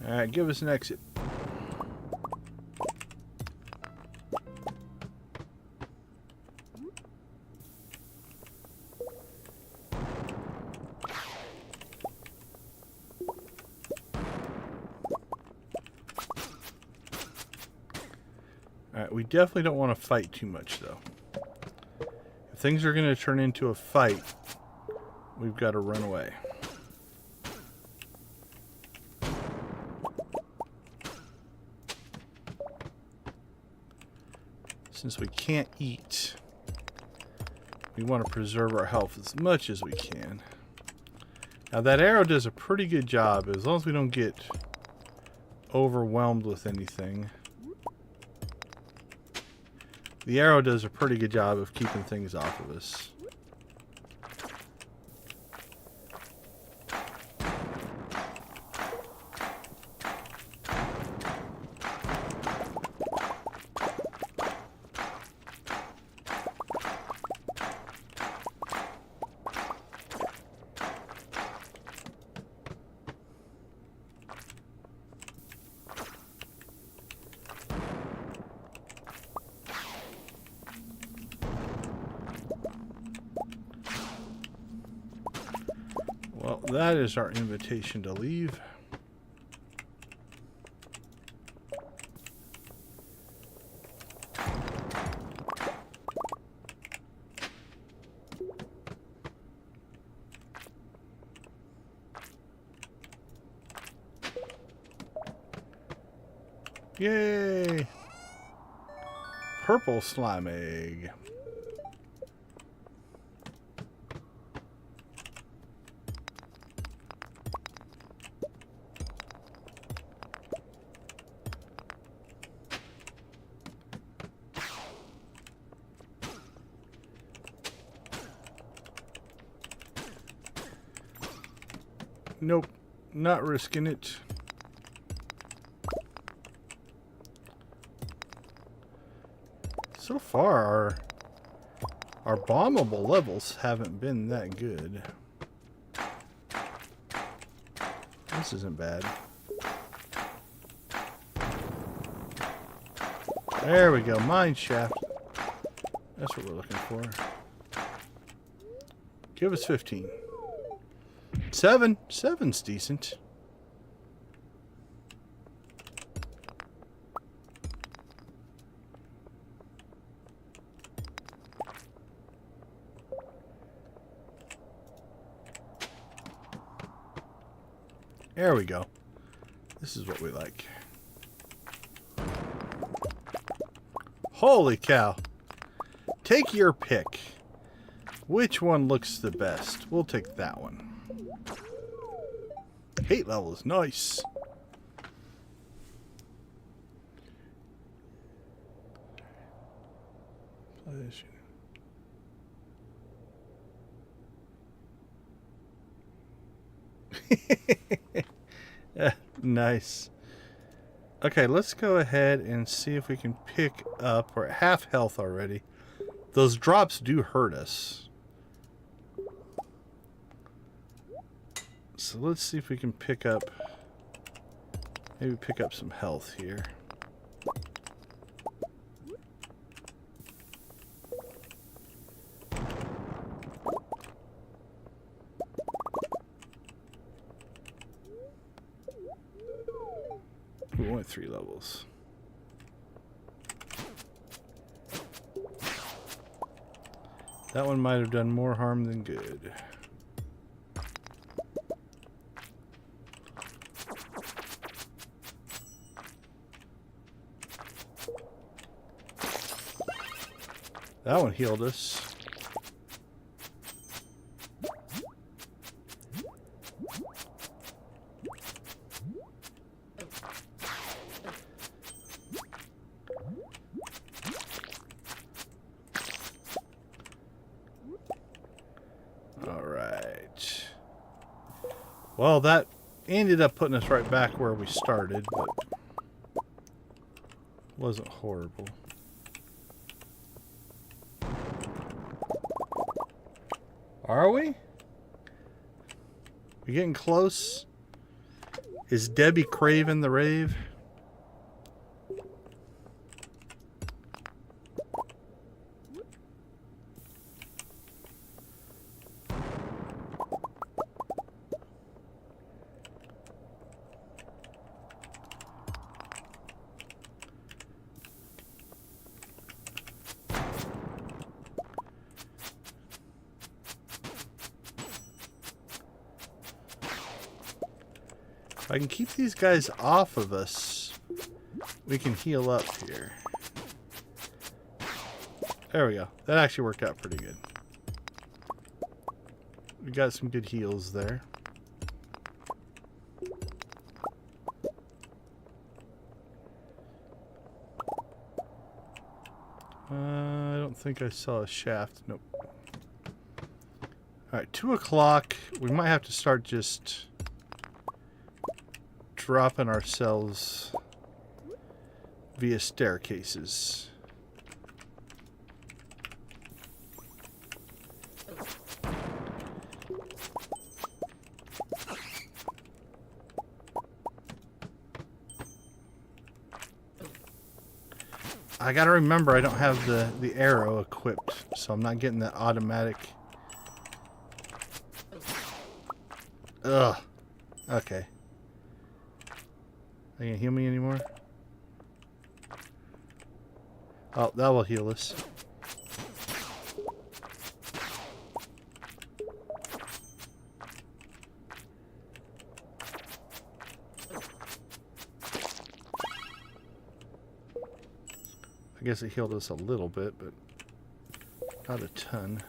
Alright, give us an exit. Alright, we definitely don't want to fight too much, though. If things are going to turn into a fight, we've got to run away. Since we can't eat, we want to preserve our health as much as we can. Now, that arrow does a pretty good job, as long as we don't get overwhelmed with anything. The arrow does a pretty good job of keeping things off of us. Well, that is our invitation to leave. Yay! Purple slime egg. Nope, not risking it. So far, our bombable levels haven't been that good. This isn't bad. There we go, mine shaft. That's what we're looking for. Give us 15. 7. 7's decent. There we go. This is what we like. Holy cow. Take your pick. Which one looks the best? We'll take that one. Hate level is nice. Nice. Okay, let's go ahead and see if we can pick up. We're at half health already. Those drops do hurt us. So let's see if we can pick up, maybe pick up some health here. We went 3 levels. That one might have done more harm than good. That one healed us. Well, that ended up putting us right back where we started, but wasn't horrible. Are we? We getting close? Is Debbie craving the rave? If I can keep these guys off of us, we can heal up here. There we go. That actually worked out pretty good. We got some good heals there. I don't think I saw a shaft. Nope. Alright, 2 o'clock. We might have to start just dropping ourselves via staircases. I gotta remember I don't have the arrow equipped, so I'm not getting that automatic. Ugh. Okay. Are you gonna heal me anymore? Oh, that will heal us. I guess it healed us a little bit, but not a ton.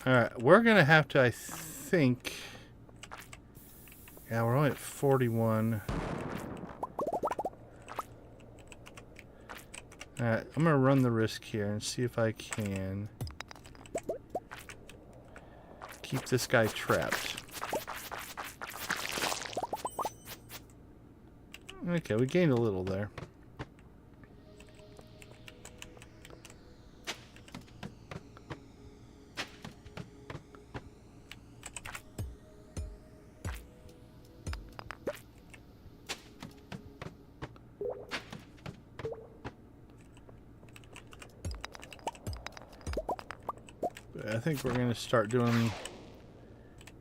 Alright, we're going to have to, I think... Yeah, we're only at 41. Alright, I'm going to run the risk here and see if I can keep this guy trapped. Okay, we gained a little there. I think we're going to start doing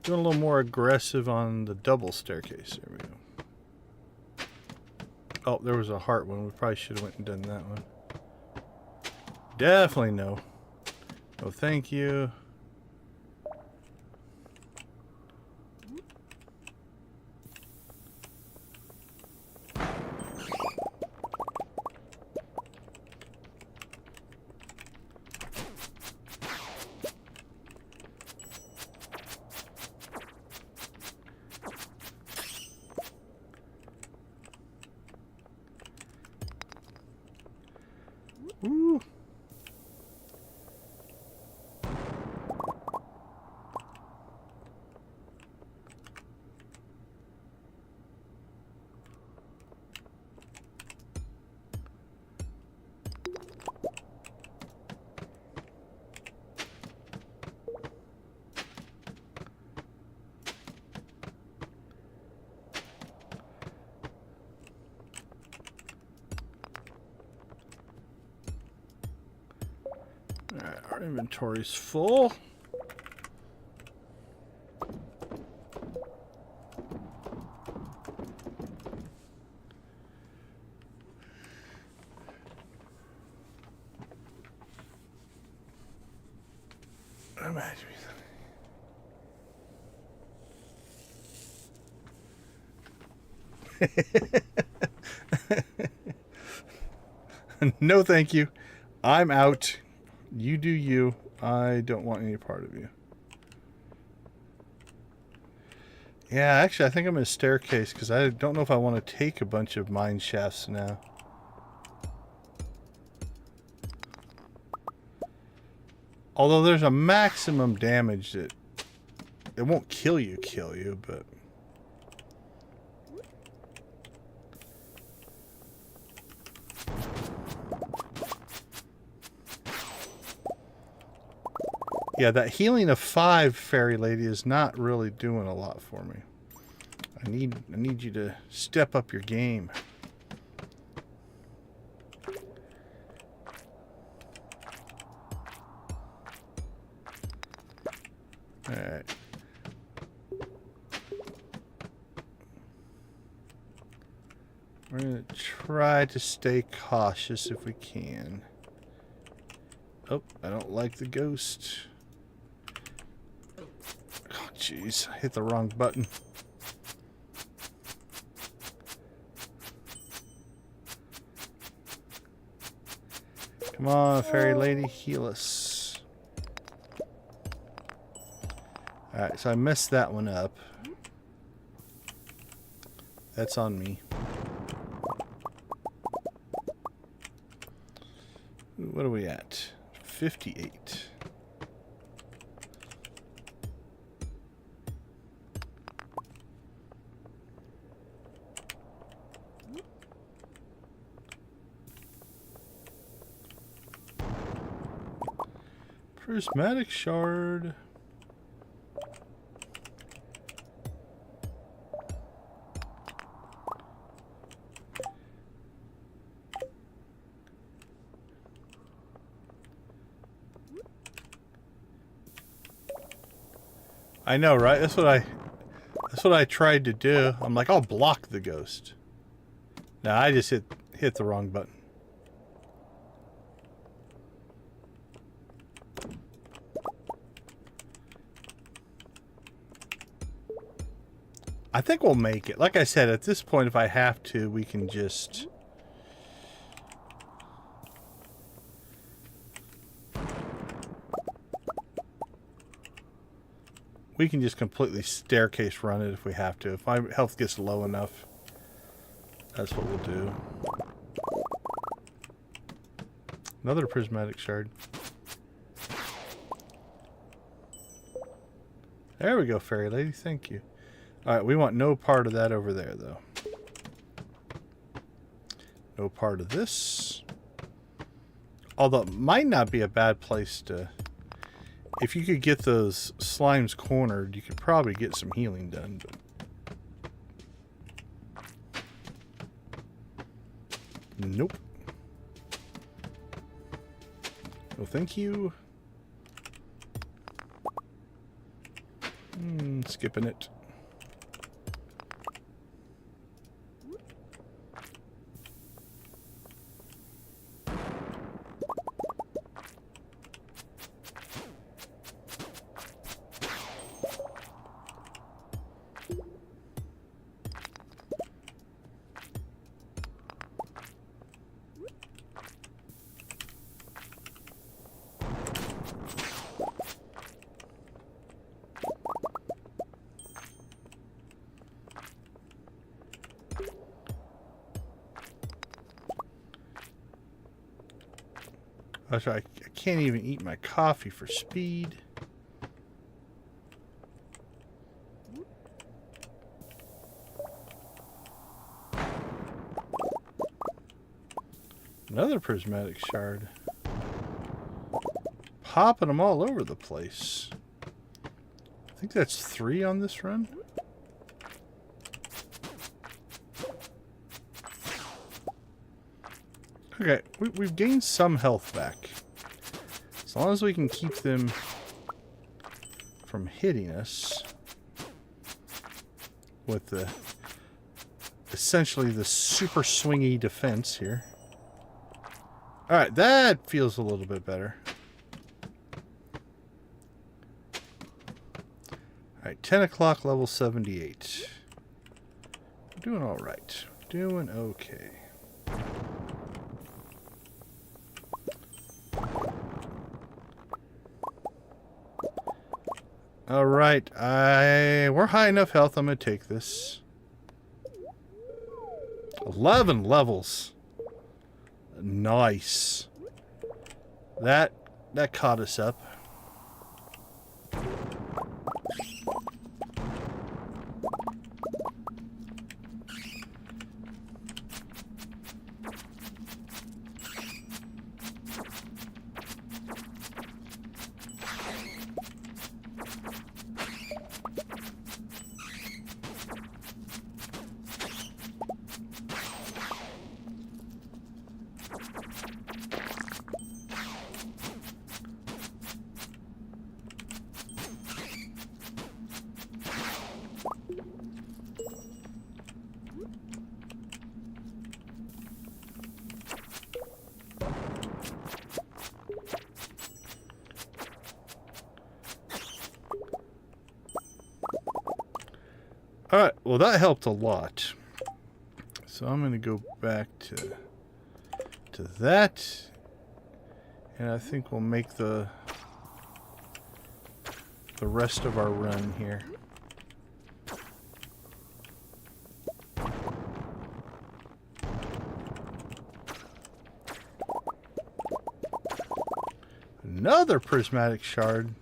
a little more aggressive on the double staircase. There we go. Oh, there was a heart one. We probably should have went and done that one. Definitely no. Oh, thank you. Woo. Alright, our inventory's full. No, thank you. I'm out. You do you. I don't want any part of you. Yeah, actually, I think I'm in a staircase because I don't know if I want to take a bunch of mine shafts now. Although there's a maximum damage that it won't kill you, but yeah, that healing of 5, Fairy Lady, is not really doing a lot for me. I need you to step up your game. All right. We're going to try to stay cautious if we can. Oh, I don't like the ghost. Oh, jeez. I hit the wrong button. Come on, Fairy Lady, heal us. Alright, so I messed that one up. That's on me. What are we at? 58. Prismatic shard. I know, right? That's what I tried to do. I'm like, I'll block the ghost. No, I just hit the wrong button. I think we'll make it. Like I said, at this point, if I have to, we can just... We can just completely staircase run it if we have to. If my health gets low enough, that's what we'll do. Another prismatic shard. There we go, Fairy Lady. Thank you. Alright, we want no part of that over there, though. No part of this. Although it might not be a bad place to... If you could get those slimes cornered, you could probably get some healing done. But... Nope. Well, thank you. Skipping it. Oh, sorry, I can't even eat my coffee for speed. Another prismatic shard. Popping them all over the place. I think that's 3 on this run. Okay, we've gained some health back. As long as we can keep them from hitting us with the essentially the super swingy defense here. Alright, that feels a little bit better. Alright, 10 o'clock, level 78. Doing alright. Doing okay. Alright, we're high enough health, I'm gonna take this. 11 levels. Nice. That caught us up. Alright, well that helped a lot. So I'm going to go back to that. And I think we'll make the rest of our run here. Another prismatic shard.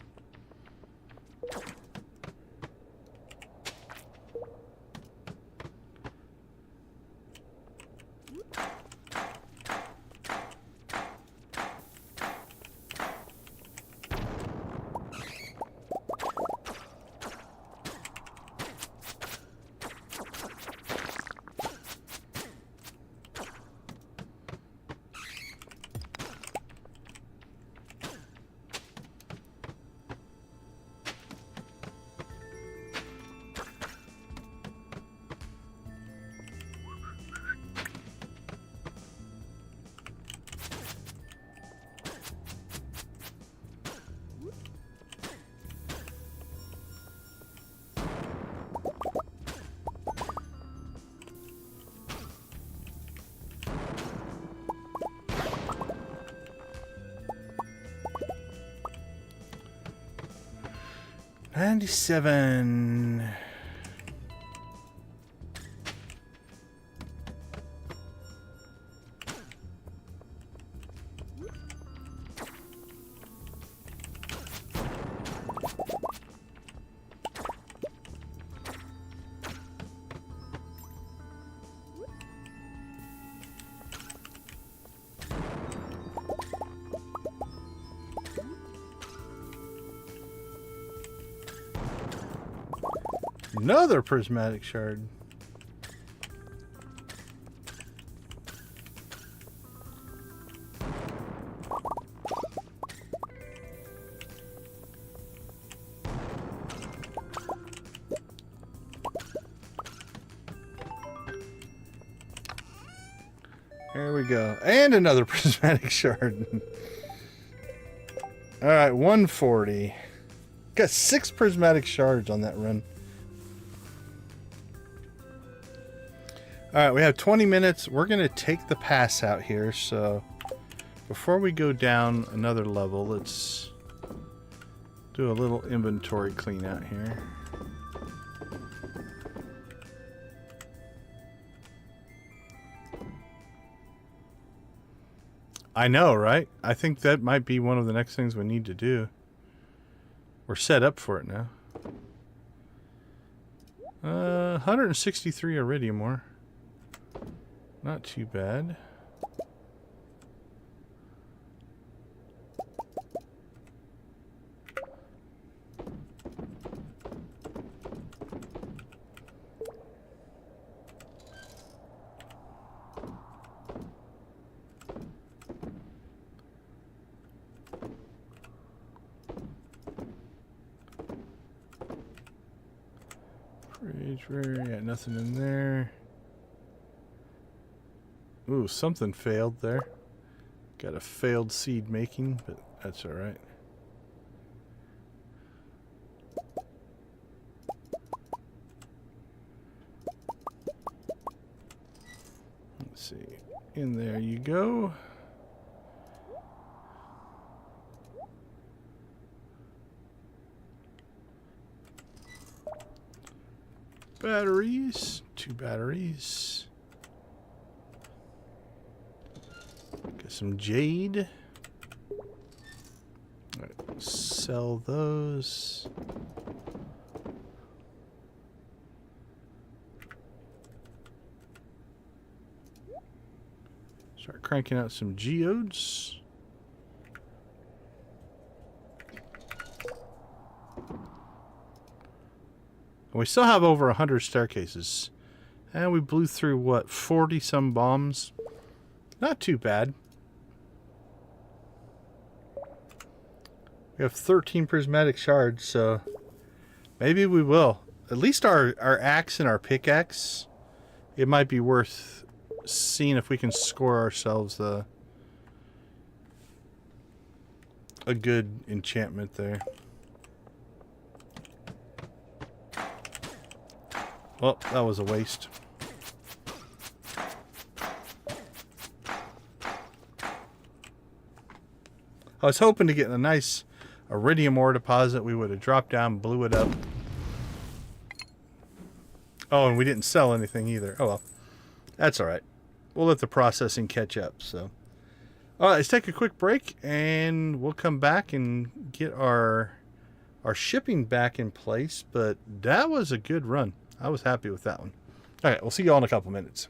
$97. Another prismatic shard. There we go. And another prismatic shard. Alright, 140. Got 6 prismatic shards on that run. Alright, we have 20 minutes. We're going to take the pass out here, so before we go down another level, let's do a little inventory clean out here. I know, right? I think that might be one of the next things we need to do. We're set up for it now. 163 iridium ore. Not too bad. Fridge, yeah, nothing in there. Ooh, something failed there. Got a failed seed making, but that's alright. Let's see. In there you go. Batteries. 2 batteries. Got some jade. All right, sell those. Start cranking out some geodes. We still have over 100 staircases. And we blew through, what, 40 some bombs? Not too bad. We have 13 prismatic shards, so maybe we will. At least our axe and our pickaxe, it might be worth seeing if we can score ourselves a good enchantment there. Well, that was a waste. I was hoping to get a nice iridium ore deposit. We would have dropped down, blew it up. Oh, and we didn't sell anything either. Oh, well. That's all right. We'll let the processing catch up. So, all right, let's take a quick break, and we'll come back and get our shipping back in place. But that was a good run. I was happy with that one. All right, we'll see you all in a couple minutes.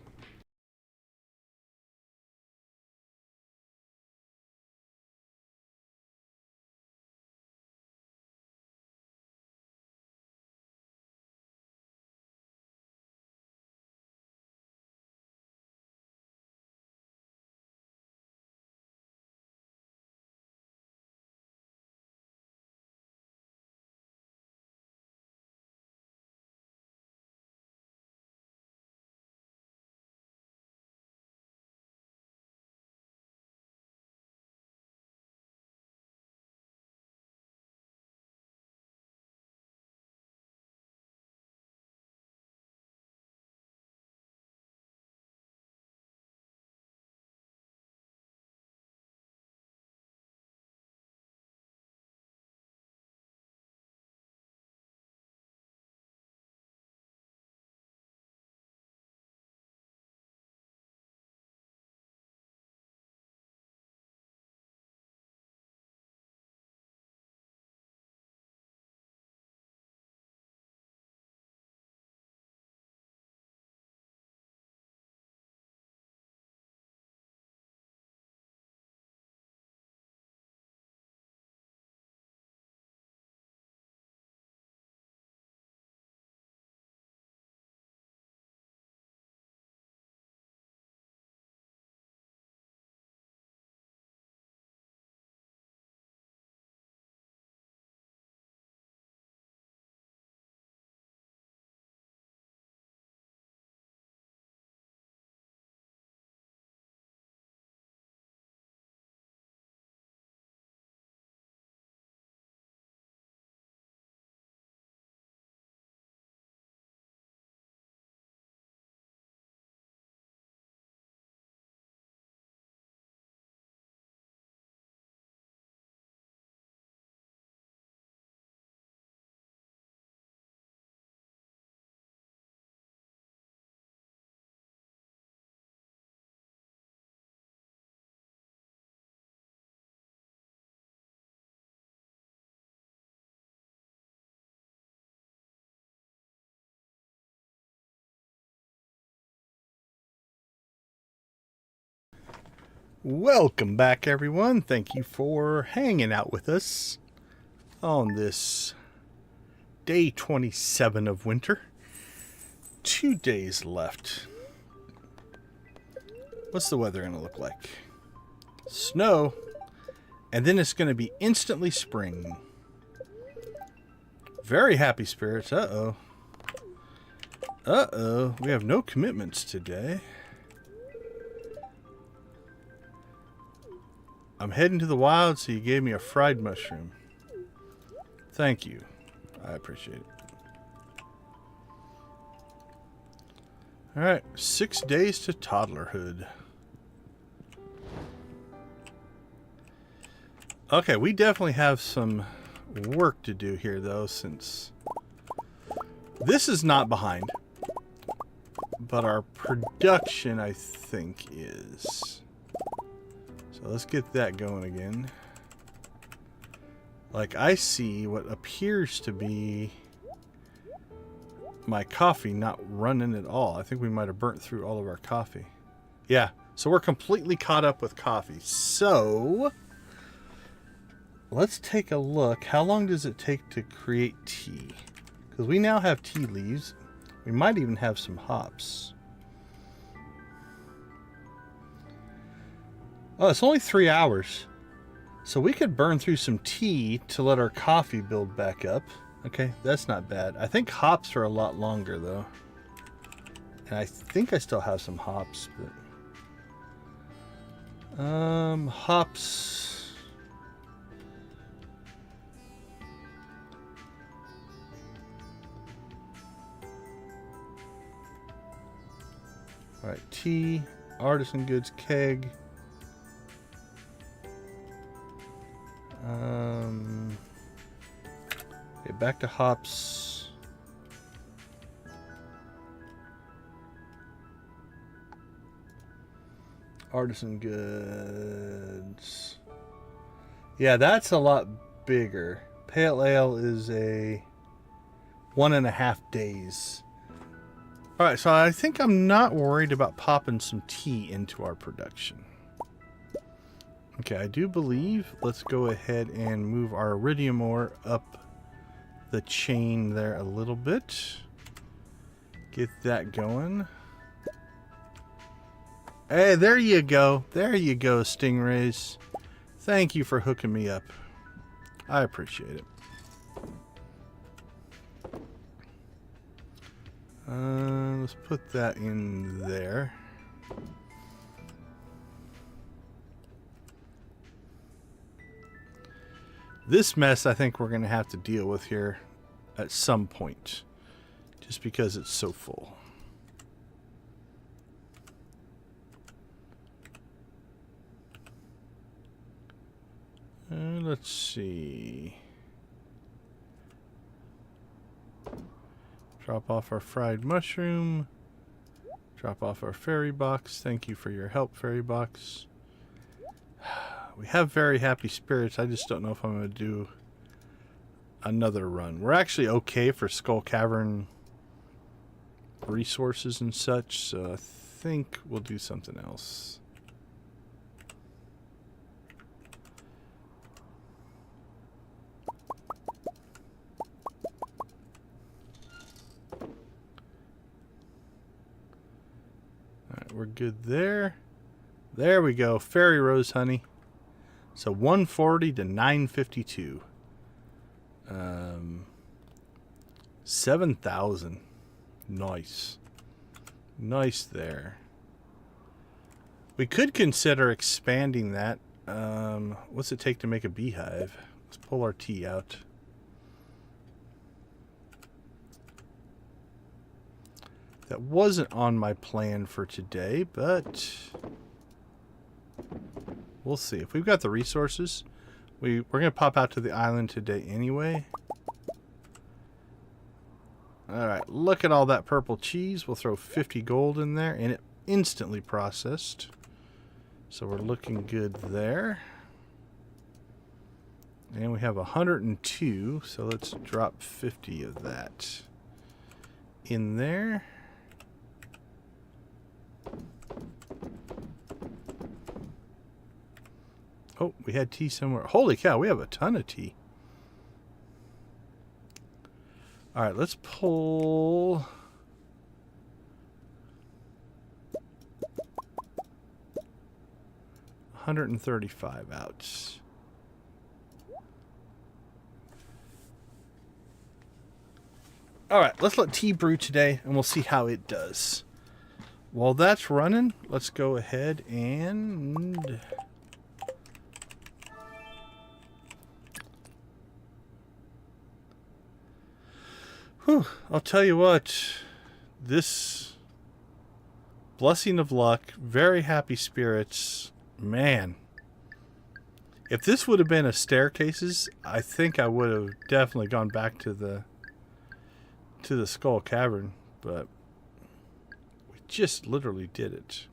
Welcome back, everyone. Thank you for hanging out with us on this day 27 of winter. 2 days left. What's the weather going to look like? Snow, and then it's going to be instantly spring. Very happy spirits. Uh-oh. Uh-oh. We have no commitments today. I'm heading to the wild, so you gave me a fried mushroom. Thank you. I appreciate it. Alright, 6 days to toddlerhood. Okay, we definitely have some work to do here, though, since this is not behind. But our production, I think, is. So let's get that going again. Like, I see what appears to be my coffee not running at all. I think we might have burnt through all of our coffee. Yeah, so we're completely caught up with coffee. So let's take a look. How long does it take to create tea? Because we now have tea leaves. We might even have some hops. Oh, it's only 3 hours. So we could burn through some tea to let our coffee build back up. Okay, that's not bad. I think hops are a lot longer, though. And I think I still have some hops, but... hops... Alright, tea, artisan goods, keg. Okay, back to hops. Artisan goods. Yeah, that's a lot bigger. Pale ale is a 1.5 days. Alright, so I think I'm not worried about popping some tea into our production. Okay, I do believe, let's go ahead and move our iridium ore up the chain there a little bit. Get that going. Hey, there you go. There you go, Stingrays. Thank you for hooking me up. I appreciate it. Let's put that in there. This mess I think we're going to have to deal with here at some point, just because it's so full. Let's see. Drop off our fried mushroom. Drop off our fairy box. Thank you for your help, fairy box. We have very happy spirits. I just don't know if I'm going to do another run. We're actually okay for Skull Cavern resources and such, so I think we'll do something else. Alright, we're good there. There we go. Fairy Rose Honey. So 140 to 952. 7,000. Nice. Nice there. We could consider expanding that. What's it take to make a beehive? Let's pull our tea out. That wasn't on my plan for today, but we'll see. If we've got the resources, we're going to pop out to the island today anyway. Alright, look at all that purple cheese. We'll throw 50 gold in there, and it instantly processed. So we're looking good there. And we have 102, so let's drop 50 of that in there. Oh, we had tea somewhere. Holy cow, we have a ton of tea. All right, let's pull... $135 out. All right, let's let tea brew today, and we'll see how it does. While that's running, let's go ahead and... Whew, I'll tell you what, this blessing of luck, very happy spirits, man. If this would have been a staircases, I think I would have definitely gone back to the Skull Cavern, but we just literally did it.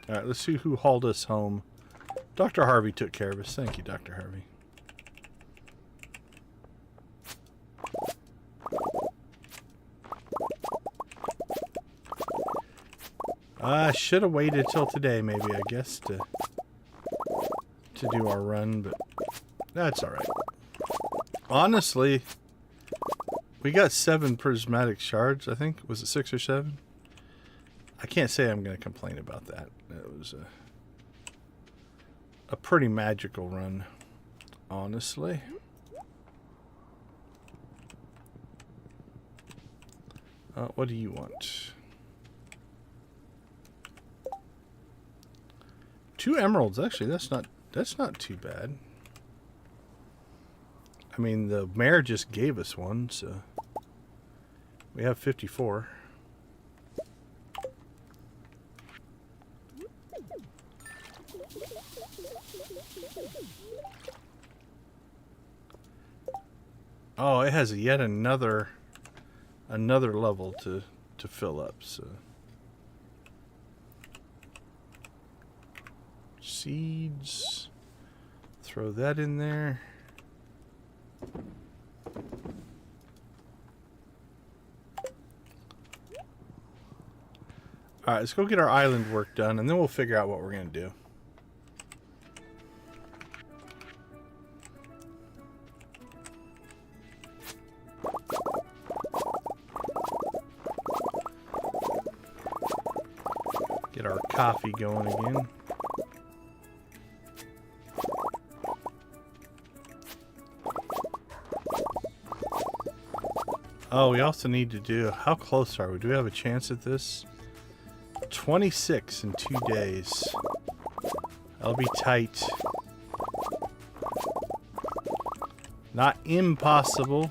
All right, let's see who hauled us home. Dr. Harvey took care of us. Thank you, Dr. Harvey. I should have waited till today, maybe, I guess, to do our run, but that's all right. Honestly, we got 7 prismatic shards, I think. Was it 6 or 7? I can't say I'm going to complain about that. It was a pretty magical run, honestly. What do you want? 2 emeralds, actually. That's not too bad. I mean, the mayor just gave us one, so We have 54. Oh, it has yet another level to fill up. So seeds, throw that in there. All right, let's go get our island work done, and then we'll figure out what we're going to do. Get our coffee going again. Oh, we also need to do... How close are we? Do we have a chance at this? 26 in 2 days. That'll be tight. Not impossible.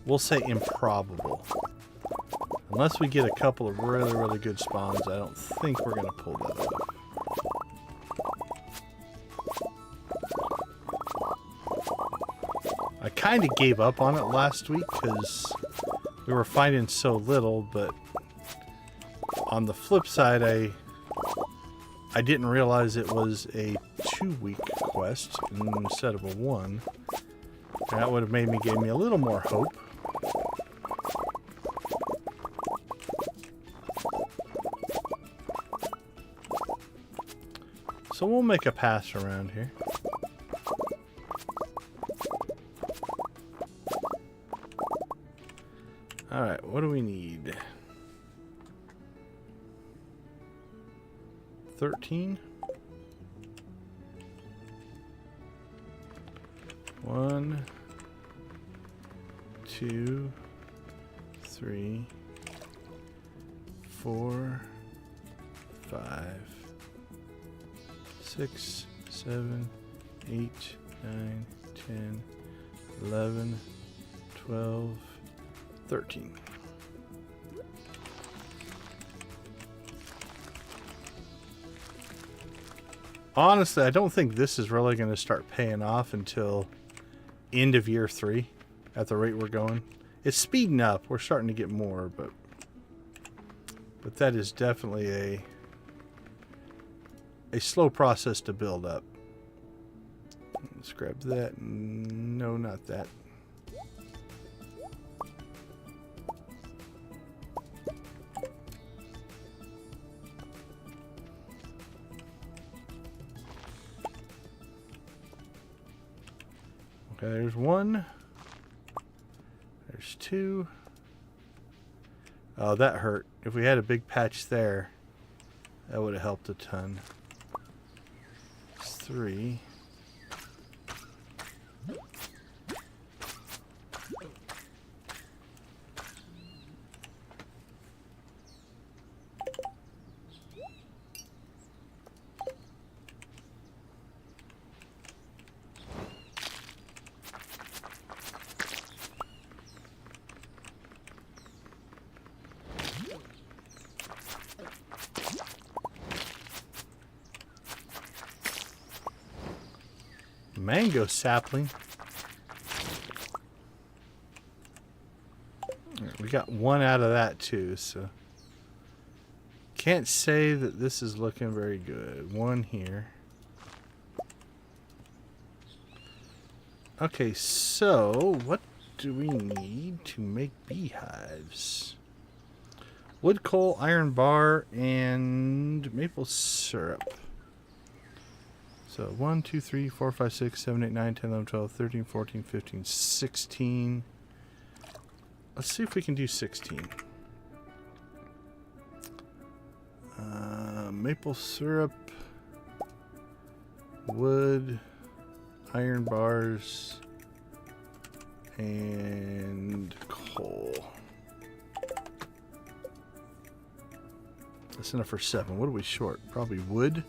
We'll say improbable. Unless we get a couple of really, really good spawns, I don't think we're going to pull that off. I kind of gave up on it last week because we were finding so little, but on the flip side, I didn't realize it was a 2-week quest instead of a 1. And that would have gave me a little more hope. So we'll make a pass around here. Alright, what do we need? 13? 1, 2, 3, 4, 5, 6, 7, 8, 9, 10, 11, 12, 13. Honestly, I don't think this is really going to start paying off until end of year 3 at the rate we're going. It's speeding up. We're starting to get more, but that is definitely a slow process to build up. Let's grab that. No, not that. Okay, there's 1. There's 2. Oh, that hurt. If we had a big patch there, that would have helped a ton. There's 3. Mango sapling. We got 1 out of that too, so can't say that this is looking very good. 1 here. Okay, so what do we need to make beehives? Wood, coal, iron bar, and maple syrup. So 1, 2, 3, 4, 5, 6, 7, 8, 9, 10, 11, 12, 13, 14, 15, 16. Let's see if we can do 16. Maple syrup, wood, iron bars, and coal. That's enough for 7. What are we short? Probably wood.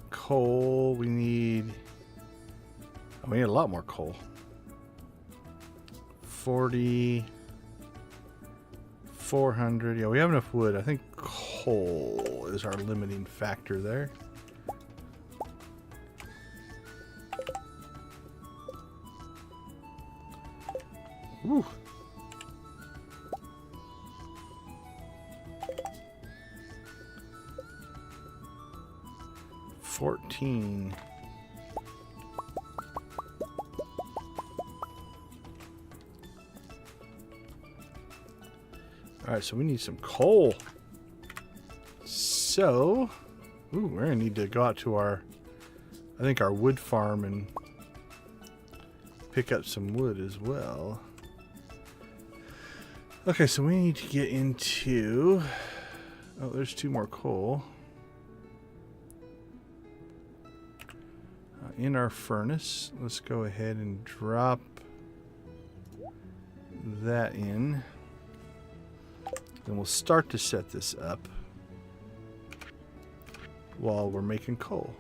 Coal, we need a lot more coal. 40, 400. Yeah, we have enough wood. I think coal is our limiting factor there. Woo. $14. All right, so we need some coal. So, ooh, we're gonna need to go out to our, I think our wood farm and pick up some wood as well. Okay, so we need to get into, oh, there's 2 more coal. In our furnace, let's go ahead and drop that in. Then we'll start to set this up while we're making coal.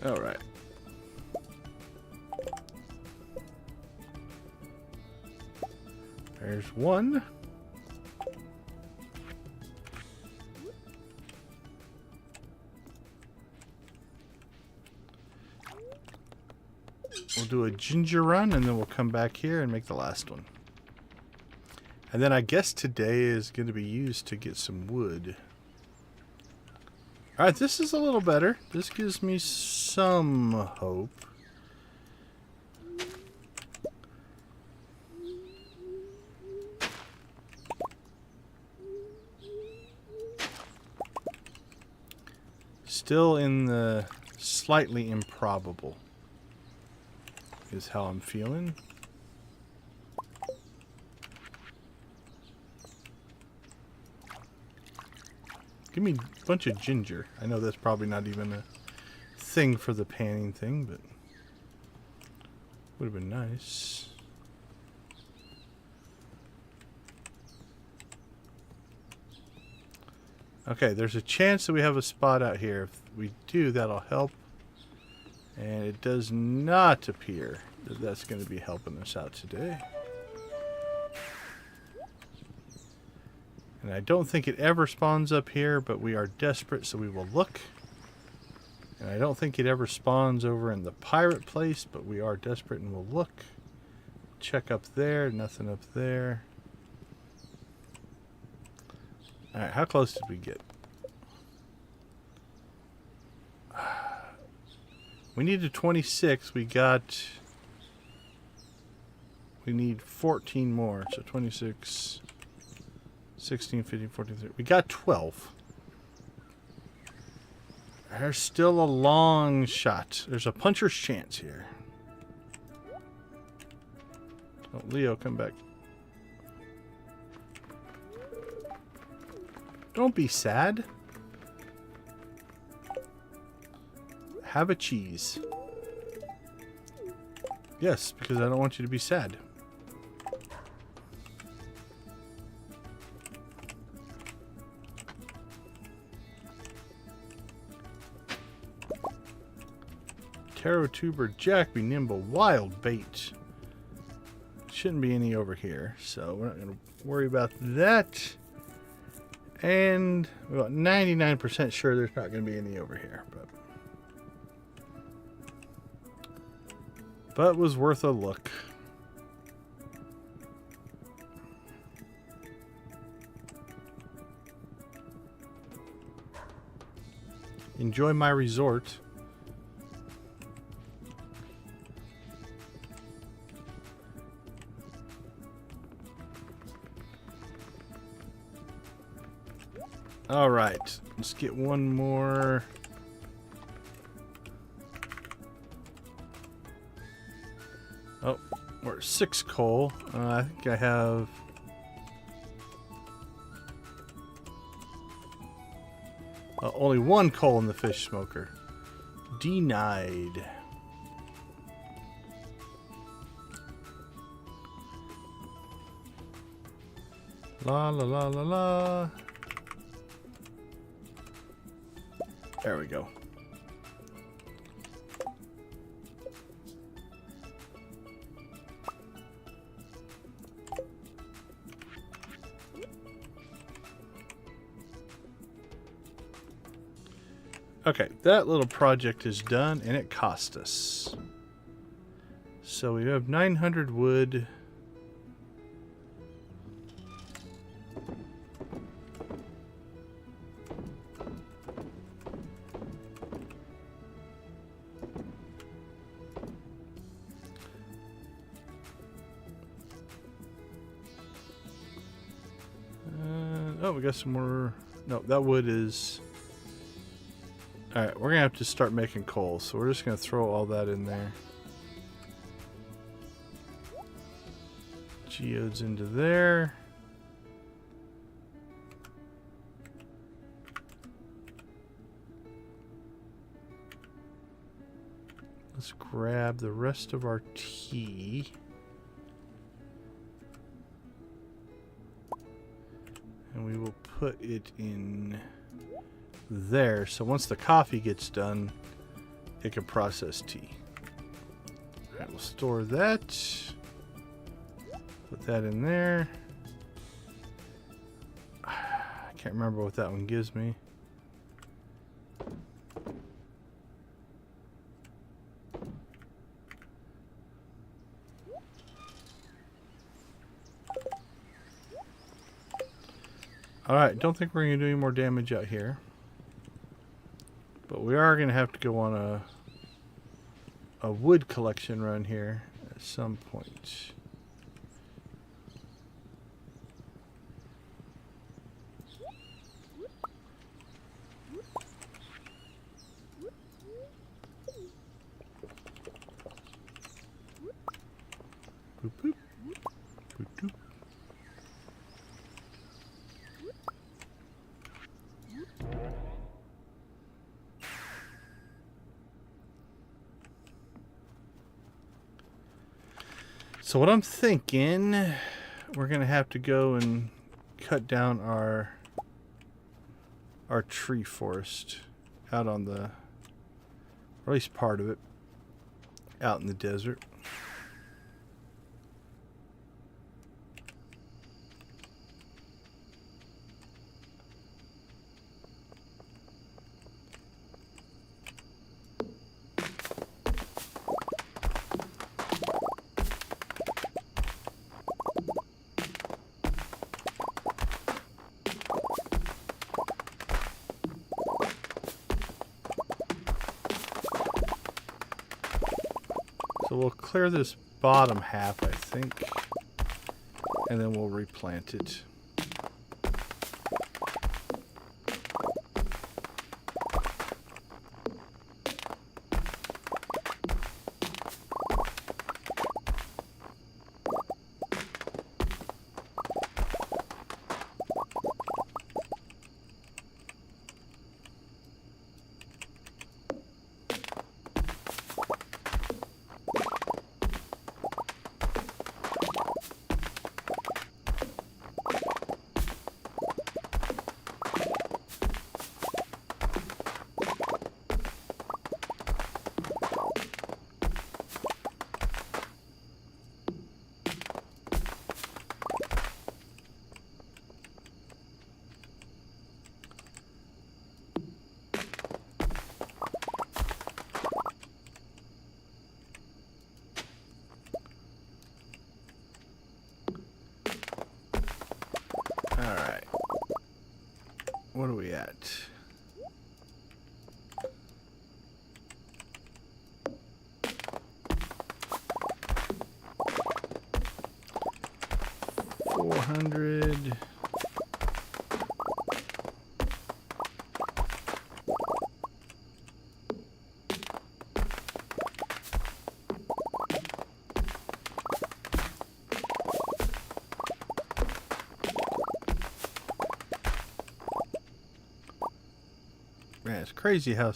All right. There's one. We'll do a ginger run and then we'll come back here and make the last one. And then I guess today is going to be used to get some wood. Alright, this is a little better. This gives me some hope. Still in the slightly improbable is how I'm feeling. Give me a bunch of ginger. I know that's probably not even a thing for the panning thing, but would have been nice. Okay, there's a chance that we have a spot out here. If we do, that'll help. And it does not appear that that's going to be helping us out today. And I don't think it ever spawns up here, but we are desperate, so we will look. And I don't think it ever spawns over in the pirate place, but we are desperate and we'll look. Check up there, nothing up there. Alright, how close did we get? We needed 26, we need 14 more, so 26... 16, 15, 14, 13. We got 12. There's still a long shot. There's a puncher's chance here. Oh, Leo, come back. Don't be sad. Have a cheese. Yes, because I don't want you to be sad. Taro tuber jack, be nimble, wild bait. Shouldn't be any over here, so we're not going to worry about that. And we're about 99% sure there's not going to be any over here, but it was worth a look. Enjoy my resort. All right, let's get one more. Oh, we're at 6 coal. I think I have... only 1 coal in the fish smoker. Denied. La la la la la. There we go. Okay, that little project is done, and it cost us. So we have 900 wood. Oh, we got some more. No, that wood is... Alright, we're going to have to start making coal, so we're just going to throw all that in there. Geodes into there. Let's grab the rest of our tea. And we will put it in there, so once the coffee gets done, it can process tea. Alright, we'll store that. Put that in there. I can't remember what that one gives me. Alright, don't think we're going to do any more damage out here. But we are going to have to go on a wood collection run here at some point. Boop, boop. Boop, boop. So what I'm thinking, we're going to have to go and cut down our tree forest out on the, or at least part of it, out in the desert. So we'll clear this bottom half, I think, and then we'll replant it. Alright. What are we at? $400. It's crazy how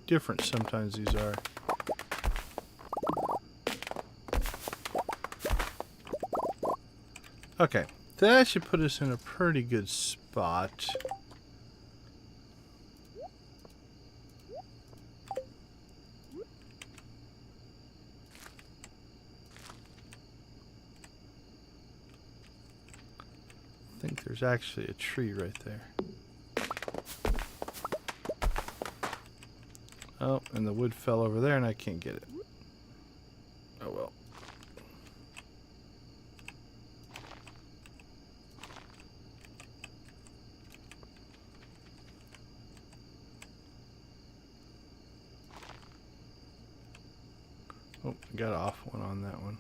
different sometimes these are. Okay, that should put us in a pretty good spot. I think there's actually a tree right there. Oh, and the wood fell over there and I can't get it. Oh well. Oh, got off one on that one.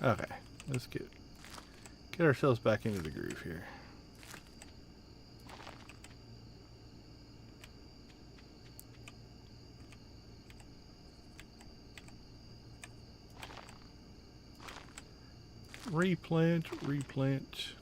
Okay, let's get ourselves back into the groove here. Replant, replant.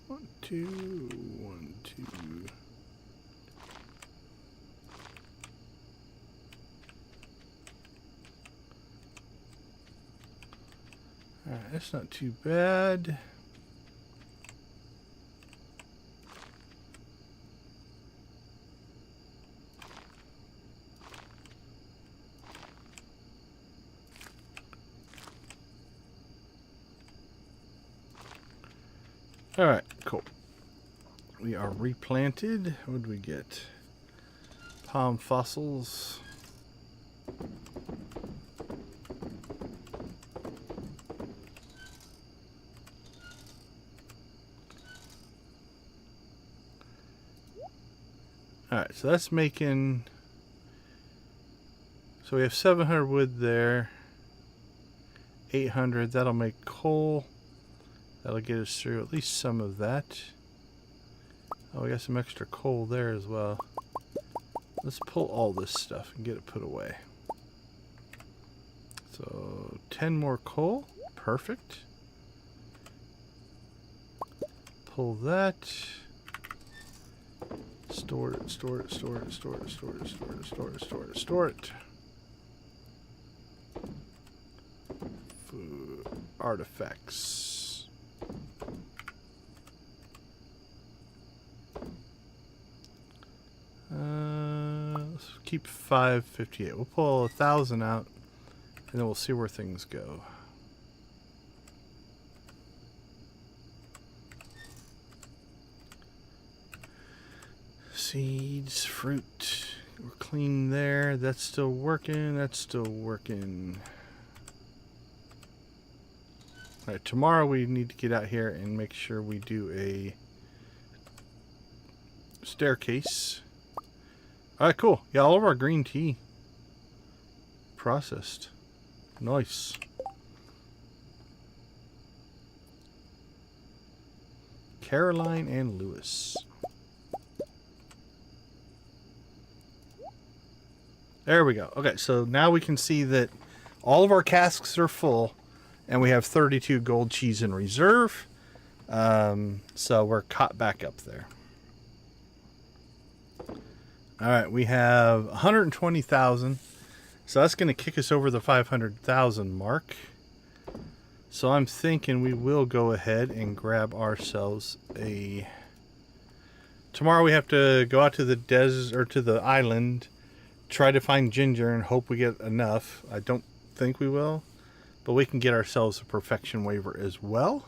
One, two, 1, 2. Alright, that's not too bad. Alright, cool. We are replanted. What did we get? Palm fossils. Alright, so that's making... So we have 700 wood there. 800, that'll make coal. That'll get us through at least some of that. Oh, we got some extra coal there as well. Let's pull all this stuff and get it put away. So, 10 more coal. Perfect. Pull that. Store it, store it, store it, store it, store it, store it, store it, store it, store it. Food. Artifacts. Let's keep 558. We'll pull 1,000 out, and then we'll see where things go. Seeds, fruit. We're clean there. That's still working. That's still working. Alright, tomorrow we need to get out here and make sure we do a staircase. Alright, cool. Yeah, all of our green tea processed. Nice. Caroline and Lewis. There we go. Okay, so now we can see that all of our casks are full and we have 32 gold cheese in reserve. So we're caught back up there. All right, we have 120,000. So that's going to kick us over the 500,000 mark. So I'm thinking we will go ahead and grab ourselves a... Tomorrow we have to go out to the desert or to the island, try to find ginger and hope we get enough. I don't think we will, but we can get ourselves a Perfection Waiver as well.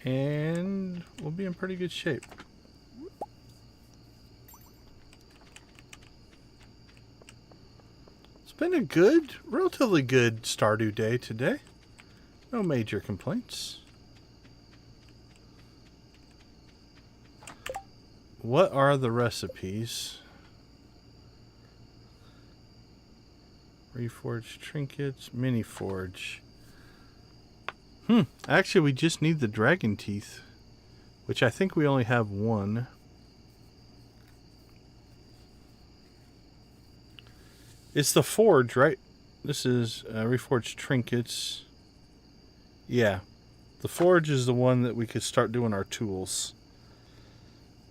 And we'll be in pretty good shape. It's been a good, relatively good Stardew day today. No major complaints. What are the recipes? Reforged trinkets, mini forge. Actually, we just need the dragon teeth, which I think we only have one. It's the forge, right? This is reforged trinkets. Yeah, the forge is the one that we could start doing our tools.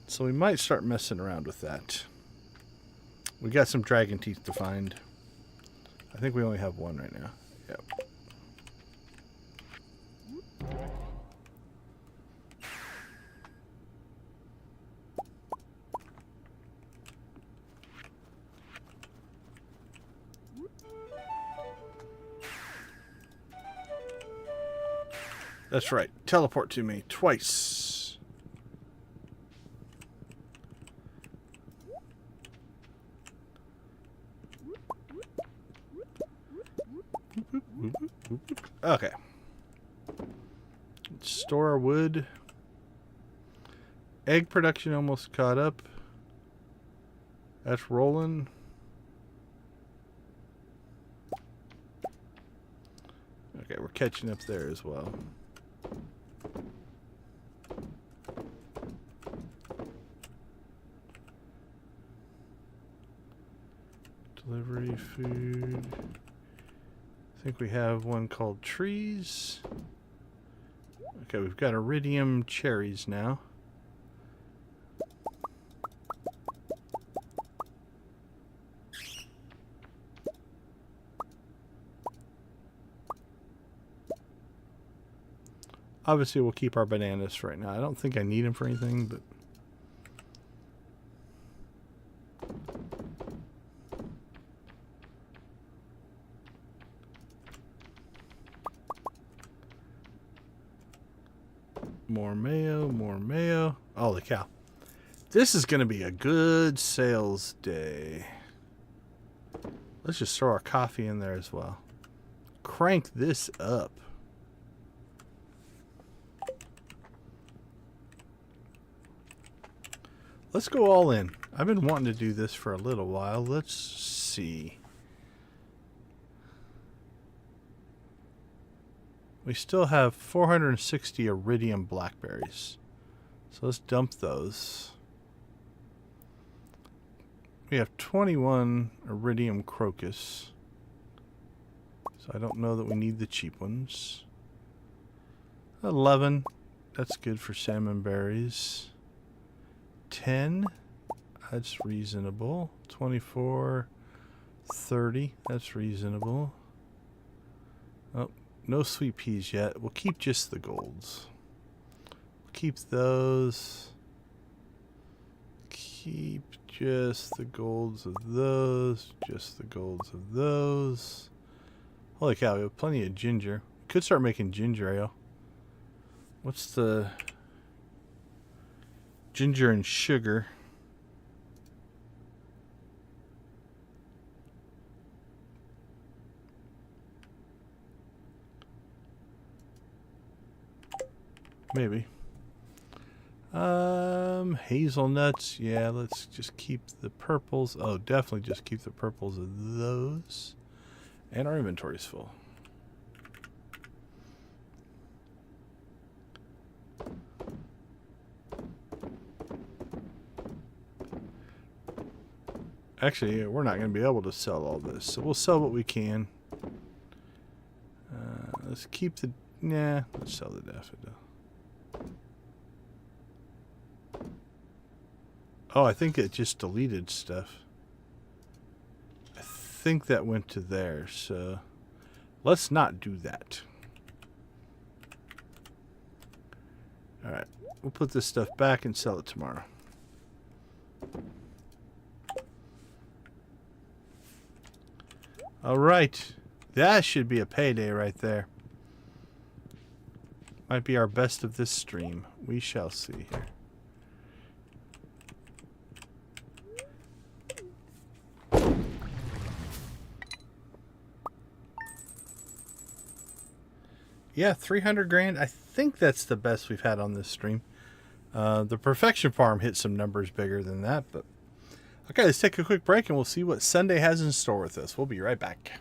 So we might start messing around with that. We got some dragon teeth to find. I think we only have one right now. Yep. That's right. Teleport to me twice. Okay. Let's store our wood. Egg production almost caught up. That's rolling. Okay, we're catching up there as well. Delivery food. I think we have one called trees. Okay, we've got iridium cherries now. Obviously, we'll keep our bananas for right now. I don't think I need them for anything, but... More mayo, more mayo. Holy cow. This is going to be a good sales day. Let's just throw our coffee in there as well. Crank this up. Let's go all in. I've been wanting to do this for a little while. Let's see. We still have 460 iridium blackberries. So let's dump those. We have 21 iridium crocus. So I don't know that we need the cheap ones. 11. That's good for salmon berries. 10. That's reasonable. 24. 30. That's reasonable. Oh, no sweet peas yet. We'll keep just the golds. We'll keep those. Keep just the golds of those. Just the golds of those. Holy cow, we have plenty of ginger. We could start making ginger ale. What's the... ginger and sugar. Maybe. Hazelnuts. Yeah, let's just keep the purples. Oh, definitely just keep the purples of those. And our inventory's full. Actually, we're not going to be able to sell all this, so we'll sell what we can. Let's keep the... Nah, let's sell the daffodil. Oh, I think it just deleted stuff. I think that went to there, so... let's not do that. Alright, we'll put this stuff back and sell it tomorrow. Alright, that should be a payday right there. Might be our best of this stream. We shall see here. Yeah, 300 grand. I think that's the best we've had on this stream. The Perfection Farm hit some numbers bigger than that, but okay, let's take a quick break and we'll see what Sunday has in store with us. We'll be right back.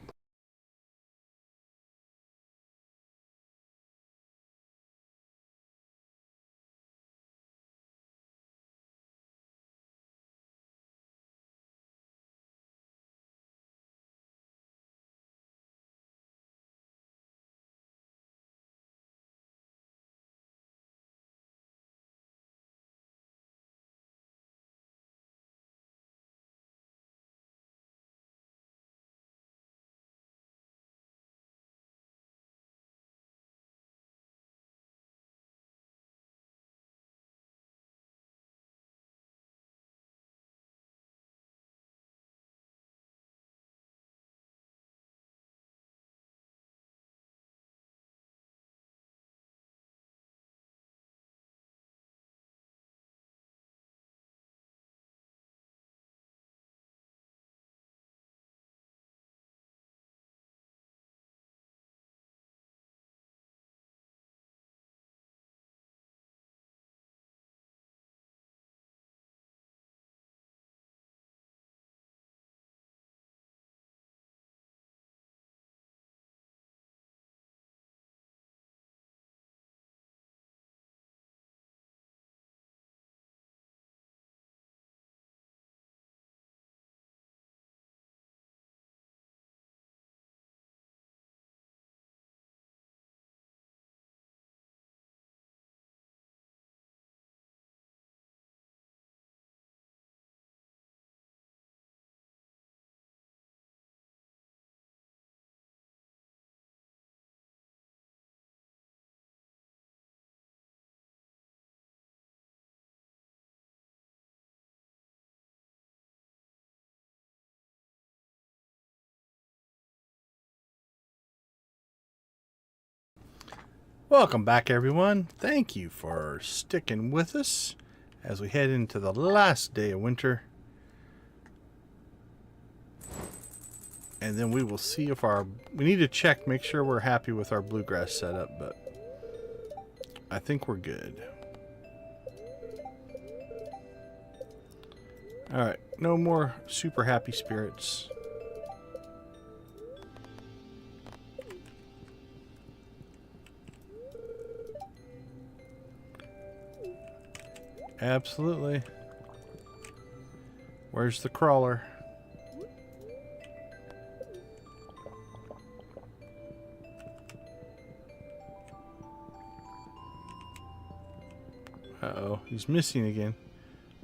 Welcome back, everyone. Thank you for sticking with us as we head into the last day of winter. And then we will see if we need to check, make sure we're happy with our bluegrass setup, but I think we're good. Alright, no more super happy spirits. Absolutely. Where's the crawler? Uh-oh, he's missing again.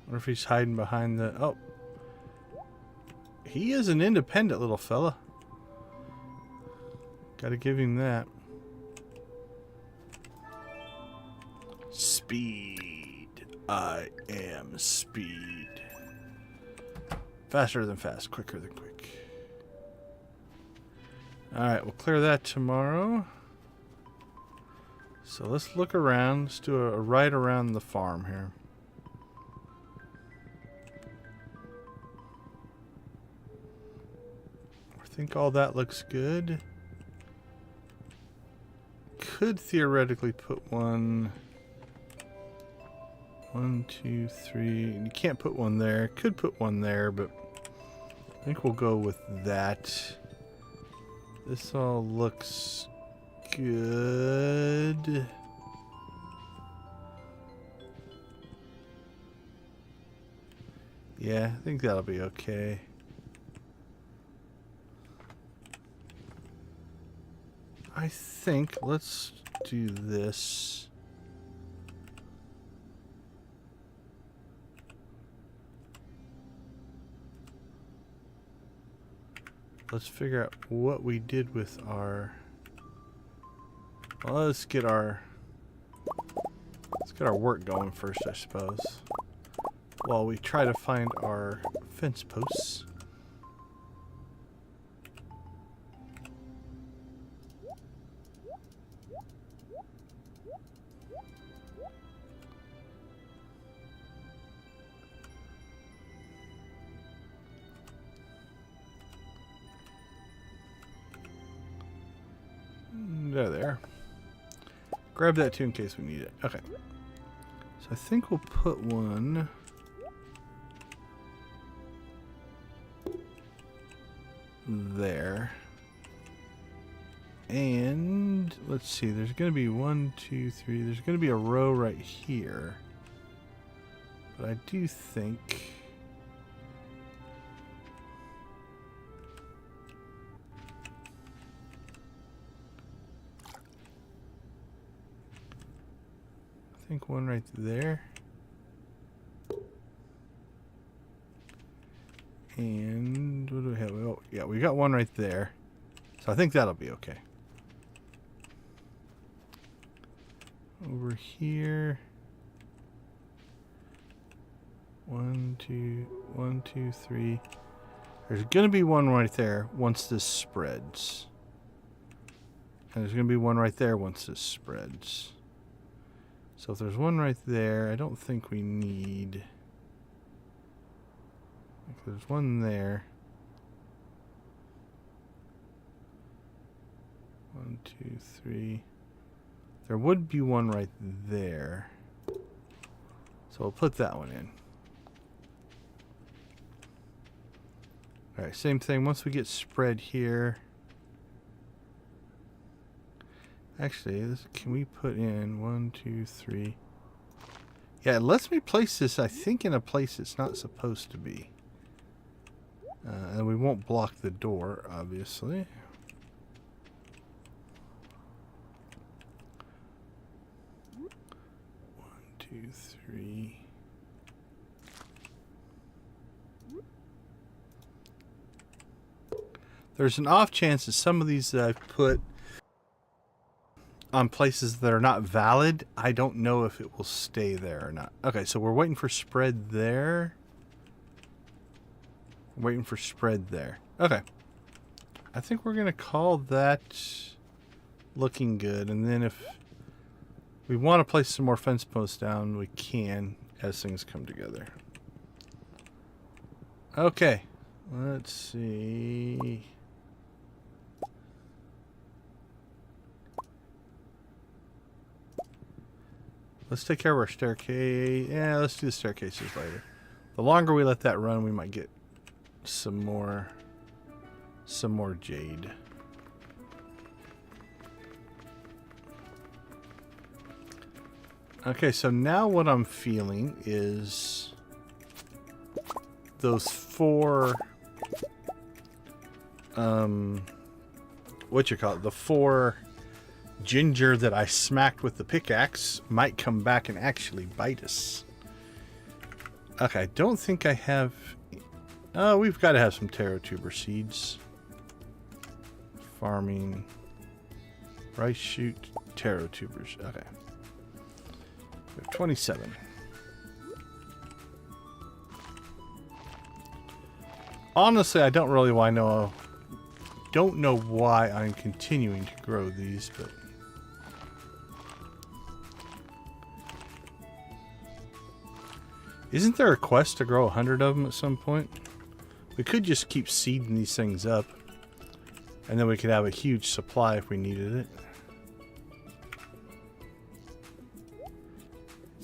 Wonder if he's hiding behind the... Oh. He is an independent little fella. Gotta give him that. Speed. I am speed. Faster than fast, quicker than quick. Alright, we'll clear that tomorrow. So let's look around. Let's do a ride around the farm here. I think all that looks good. Could theoretically put one... 1, 2, 3. You can't put one there. Could put one there, but I think we'll go with that. This all looks good. Yeah, I think that'll be okay. I think let's do this. Let's figure out what we did with our... Well, let's get our work going first, I suppose. While we try to find our fence posts. There. Grab that too in case we need it. Okay. So I think we'll put one there. And let's see, there's going to be 1, 2, 3. There's going to be a row right here. But I do think... I think one right there. And what do we have? Oh, yeah, we got one right there. So I think that'll be okay. Over here. 1, 2, 1, 2, 3. There's going to be one right there once this spreads. And there's going to be one right there once this spreads. So if there's one right there, I don't think we need... If there's one there. 1, 2, 3. There would be one right there. So we'll put that one in. Alright, same thing. Once we get spread here. Actually, can we put in 1, 2, 3? Yeah, it lets me place this, I think, in a place it's not supposed to be. And we won't block the door, obviously. 1, 2, 3. There's an off chance that some of these that I've put on places that are not valid, I don't know if it will stay there or not. Okay, so we're waiting for spread there. Waiting for spread there. Okay. I think we're going to call that looking good. And then if we want to place some more fence posts down, we can as things come together. Okay. Let's see. Let's take care of our staircase. Yeah, let's do the staircases later. The longer we let that run, we might get some more jade. Okay, so now what I'm feeling is those 4 what you call it, the 4 ginger that I smacked with the pickaxe might come back and actually bite us. Okay, I don't think I have... Oh, we've got to have some taro tuber seeds. Farming. Rice shoot, taro tubers. Okay. We have 27. Honestly, I don't really don't know why I'm continuing to grow these, but... Isn't there a quest to grow 100 of them at some point? We could just keep seeding these things up. And then we could have a huge supply if we needed it.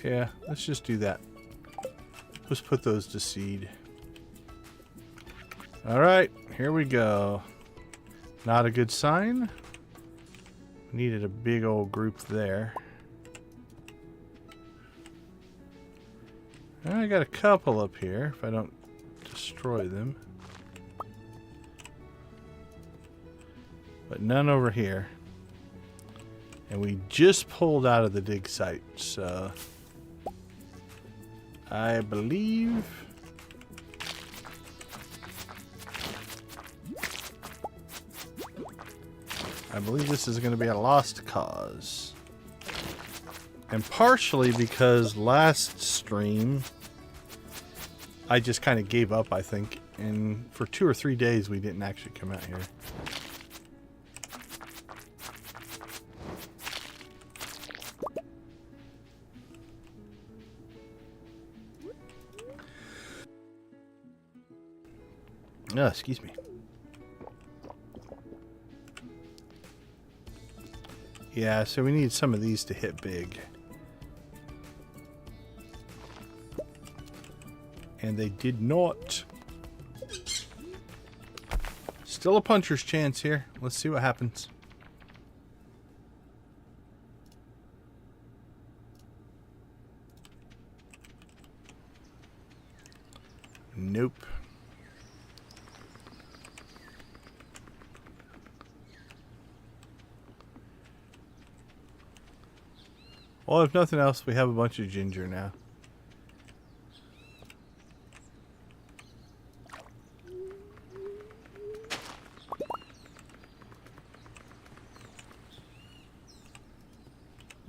Yeah, let's just do that. Let's put those to seed. Alright, here we go. Not a good sign. Needed a big old group there. I got a couple up here if I don't destroy them. But none over here. And we just pulled out of the dig site, so I believe this is going to be a lost cause. And partially because last stream I just kind of gave up, I think, and for 2 or 3 days we didn't actually come out here. Oh, excuse me. Yeah, so we need some of these to hit big. And they did not. Still a puncher's chance here. Let's see what happens. Nope. Well, if nothing else, we have a bunch of ginger now.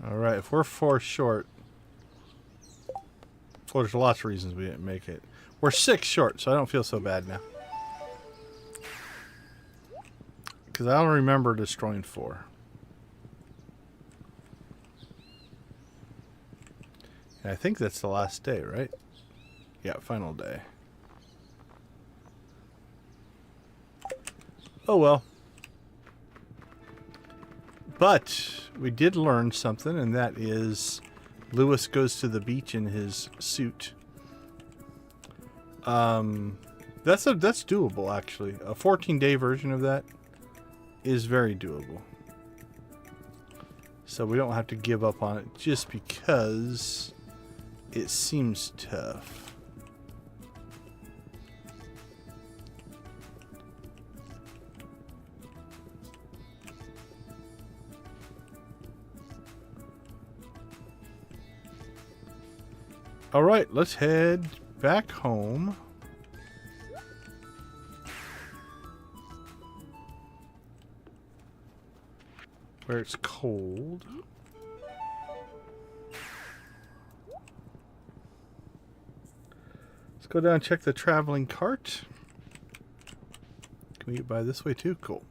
Alright, if we're 4 short... Well, there's lots of reasons we didn't make it. We're 6 short, so I don't feel so bad now. Because I don't remember destroying 4. And I think that's the last day, right? Yeah, final day. Oh well. But we did learn something, and that is Lewis goes to the beach in his suit. That's doable, actually. A 14-day version of that is very doable. So we don't have to give up on it just because it seems tough. All right, let's head back home. Where it's cold. Let's go down and check the traveling cart. Can we get by this way too? Cool.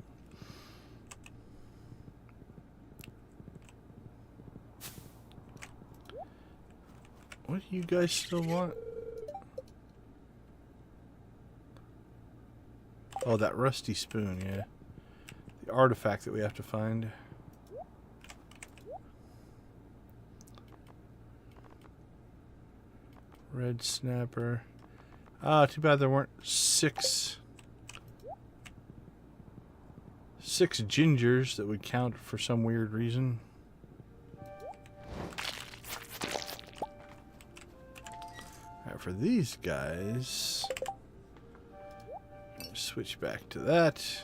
What do you guys still want? Oh, that rusty spoon, yeah. The artifact that we have to find. Red snapper. Ah, too bad there weren't 6 gingers that would count for some weird reason. Alright, for these guys, switch back to that.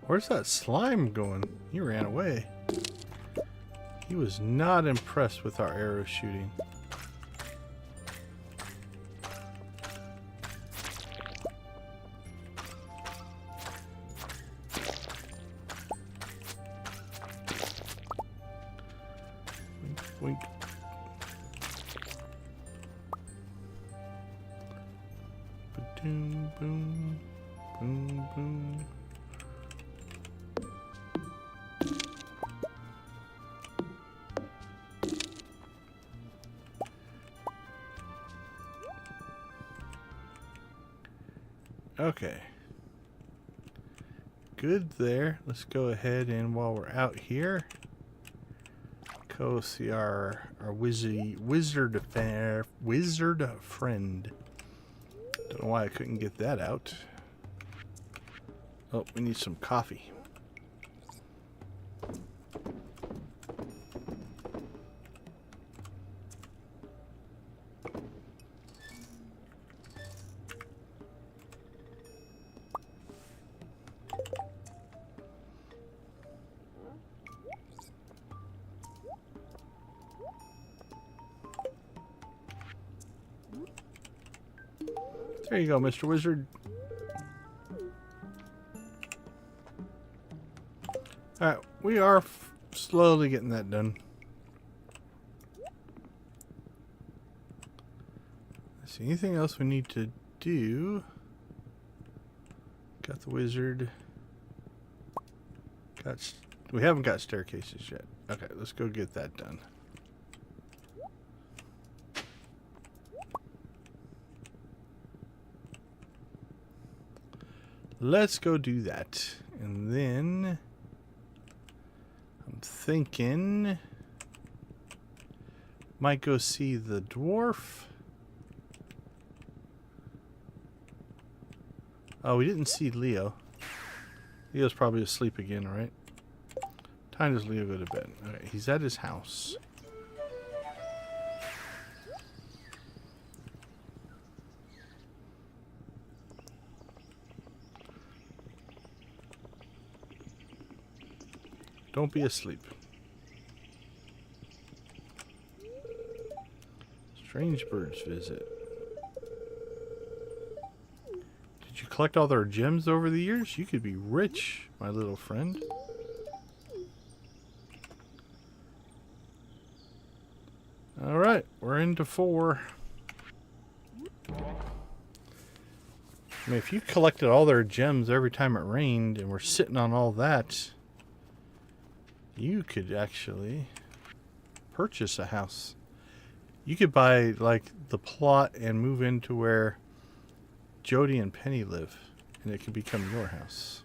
Where's that slime going? He ran away. He was not impressed with our arrow shooting. Wink, wink. Ba-doom, boom, boom, boom. Okay. Good there. Let's go ahead and while we're out here, go see our wizard friend. Don't know why I couldn't get that out. Oh, we need some coffee. There you go, Mr. Wizard. Alright, we are slowly getting that done. Let's see, anything else we need to do? Got the wizard. We haven't got staircases yet. Okay, let's go get that done. Let's go do that. And then I'm thinking might go see the dwarf. Oh, we didn't see Leo. Leo's probably asleep again, right? Time does Leo go to bed? Okay, he's at his house. Don't be asleep. Strange birds visit. Did you collect all their gems over the years? You could be rich, my little friend. Alright, we're into 4. I mean, if you collected all their gems every time it rained and we're sitting on all that, you could actually purchase a house. You could buy, like, the plot and move into where Jody and Penny live, and it could become your house.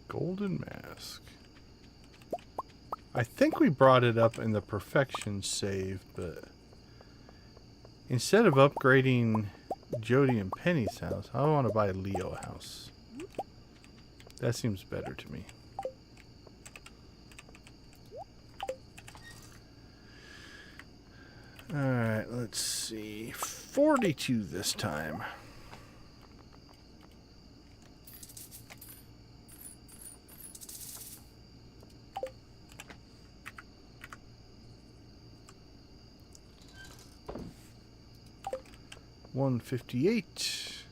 Golden mask. I think we brought it up in the Perfection save, but instead of upgrading Jody and Penny's house, I want to buy Leo a house. That seems better to me. Alright, let's see. 42 this time. $158.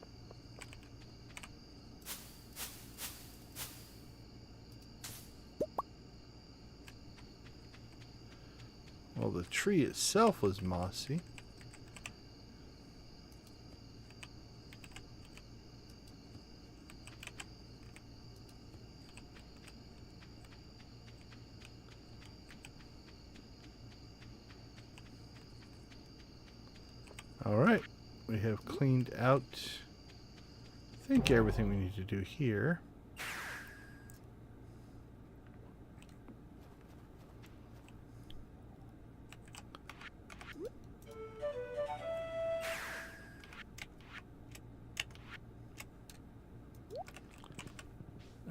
Well, the tree itself was mossy. All right. We have cleaned out, I think, everything we need to do here.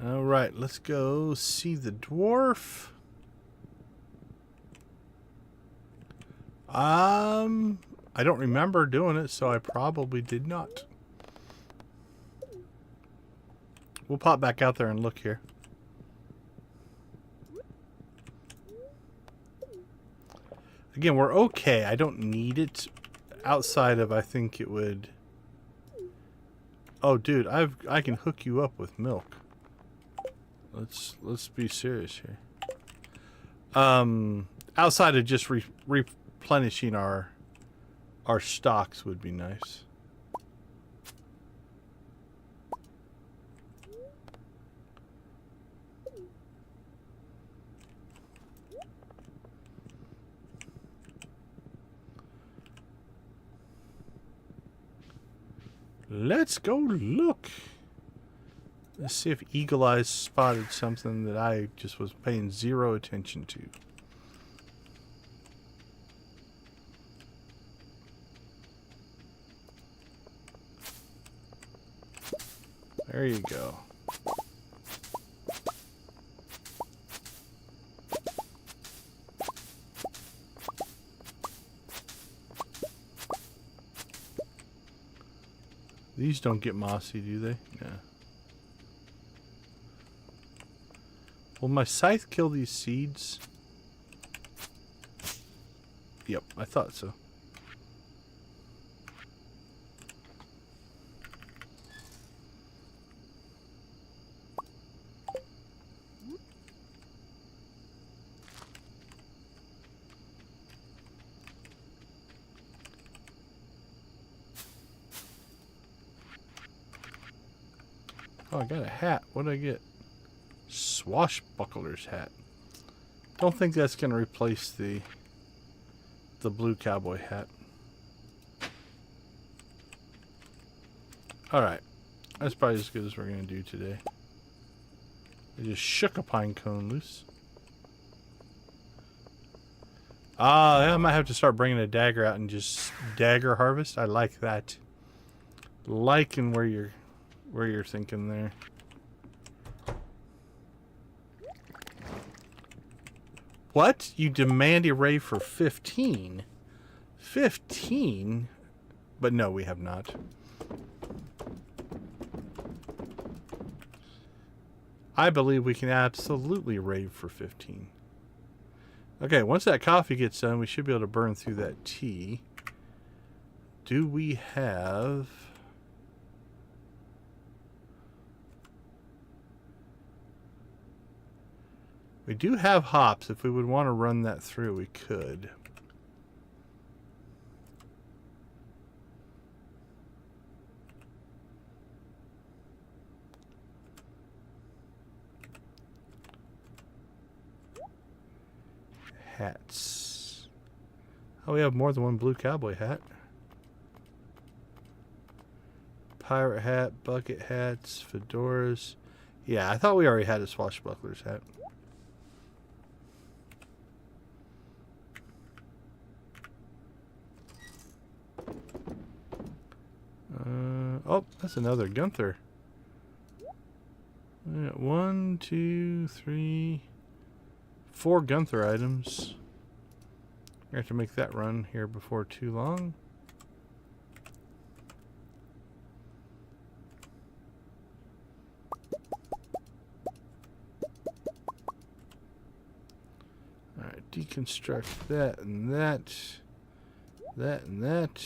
All right, let's go see the dwarf. I don't remember doing it, so I probably did not. We'll pop back out there and look here. Again, we're okay. I don't need it outside of, I think it would... Oh, dude, I can hook you up with milk. Let's be serious here. Outside of just replenishing our stocks would be nice. Let's go look. Let's see if Eagle Eyes spotted something that I just was paying zero attention to. There you go. These don't get mossy, do they? Yeah. Will my scythe kill these seeds? Yep, I thought so. Oh, I got a hat. What did I get? Swashbuckler's hat. Don't think that's going to replace the blue cowboy hat. Alright. That's probably as good as we're going to do today. I just shook a pine cone loose. I might have to start bringing a dagger out and just dagger harvest. I like that. Liking where you're thinking there. What? You demand a raid for 15? 15? But no, we have not. I believe we can absolutely raid for 15. Okay, once that coffee gets done, we should be able to burn through that tea. Do we have... We do have hops. If we would want to run that through, we could. Hats. Oh, we have more than one blue cowboy hat. Pirate hat, bucket hats, fedoras. Yeah, I thought we already had a swashbuckler's hat. Oh, that's another Gunther. 1, 2, 3, 4 Gunther items. We have to make that run here before too long. Alright, deconstruct that and that. That and that.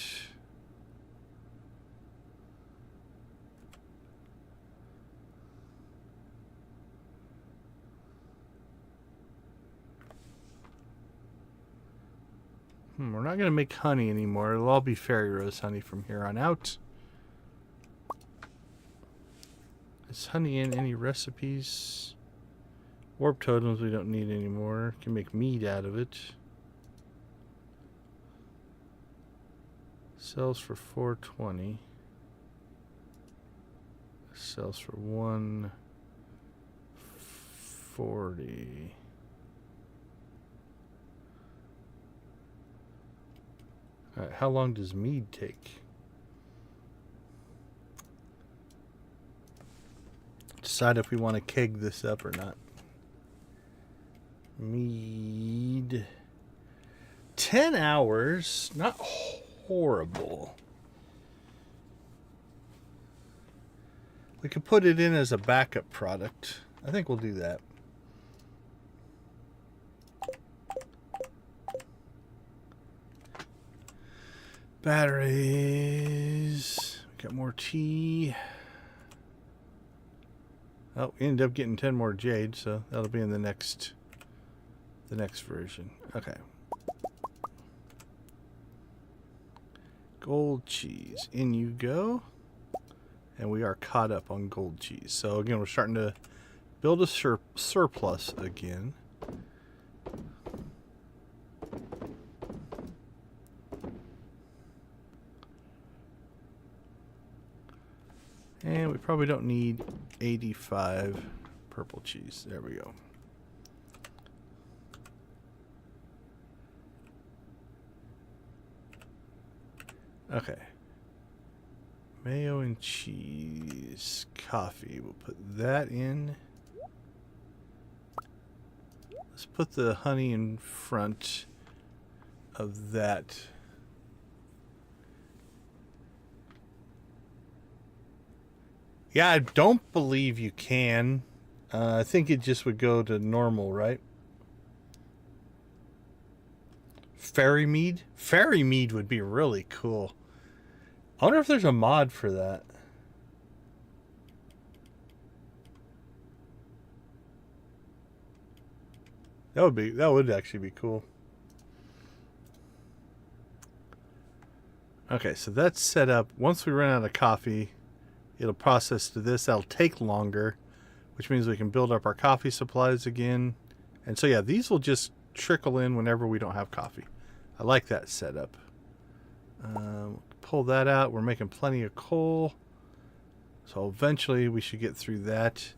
We're not going to make honey anymore. It'll all be fairy rose honey from here on out. Is honey in any recipes? Warp totems we don't need anymore. Can make mead out of it. Sells for 420. Sells for 140. Alright, how long does mead take? Decide if we want to keg this up or not. Mead. 10 hours. Not horrible. We could put it in as a backup product. I think we'll do that. Batteries. We got more tea. Oh, we ended up getting 10 more jade, so that'll be in the next version. Okay. Gold cheese. In you go. And we are caught up on gold cheese. So again, we're starting to build a surplus again. And we probably don't need 85 purple cheese. There we go. Okay. Mayo and cheese. Coffee. We'll put that in. Let's put the honey in front of that. Yeah, I don't believe you can. I think it just would go to normal, right? Fairy mead? Fairy mead would be really cool. I wonder if there's a mod for that. That would actually be cool. Okay, so that's set up. Once we run out of coffee, It'll process to this. That'll take longer, which means we can build up our coffee supplies again. And so, yeah, these will just trickle in whenever we don't have coffee. I like that setup. Pull that out. We're making plenty of coal. So eventually we should get through that.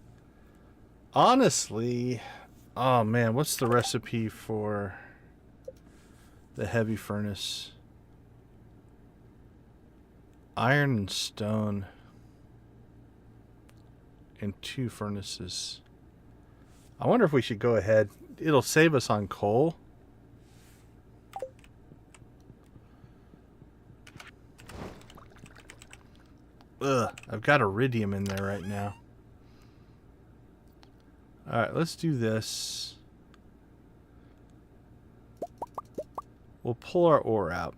Honestly, oh man, what's the recipe for the heavy furnace? Iron and stone. And 2 furnaces. I wonder if we should go ahead. It'll save us on coal. Ugh, I've got iridium in there right now. Alright, let's do this. We'll pull our ore out.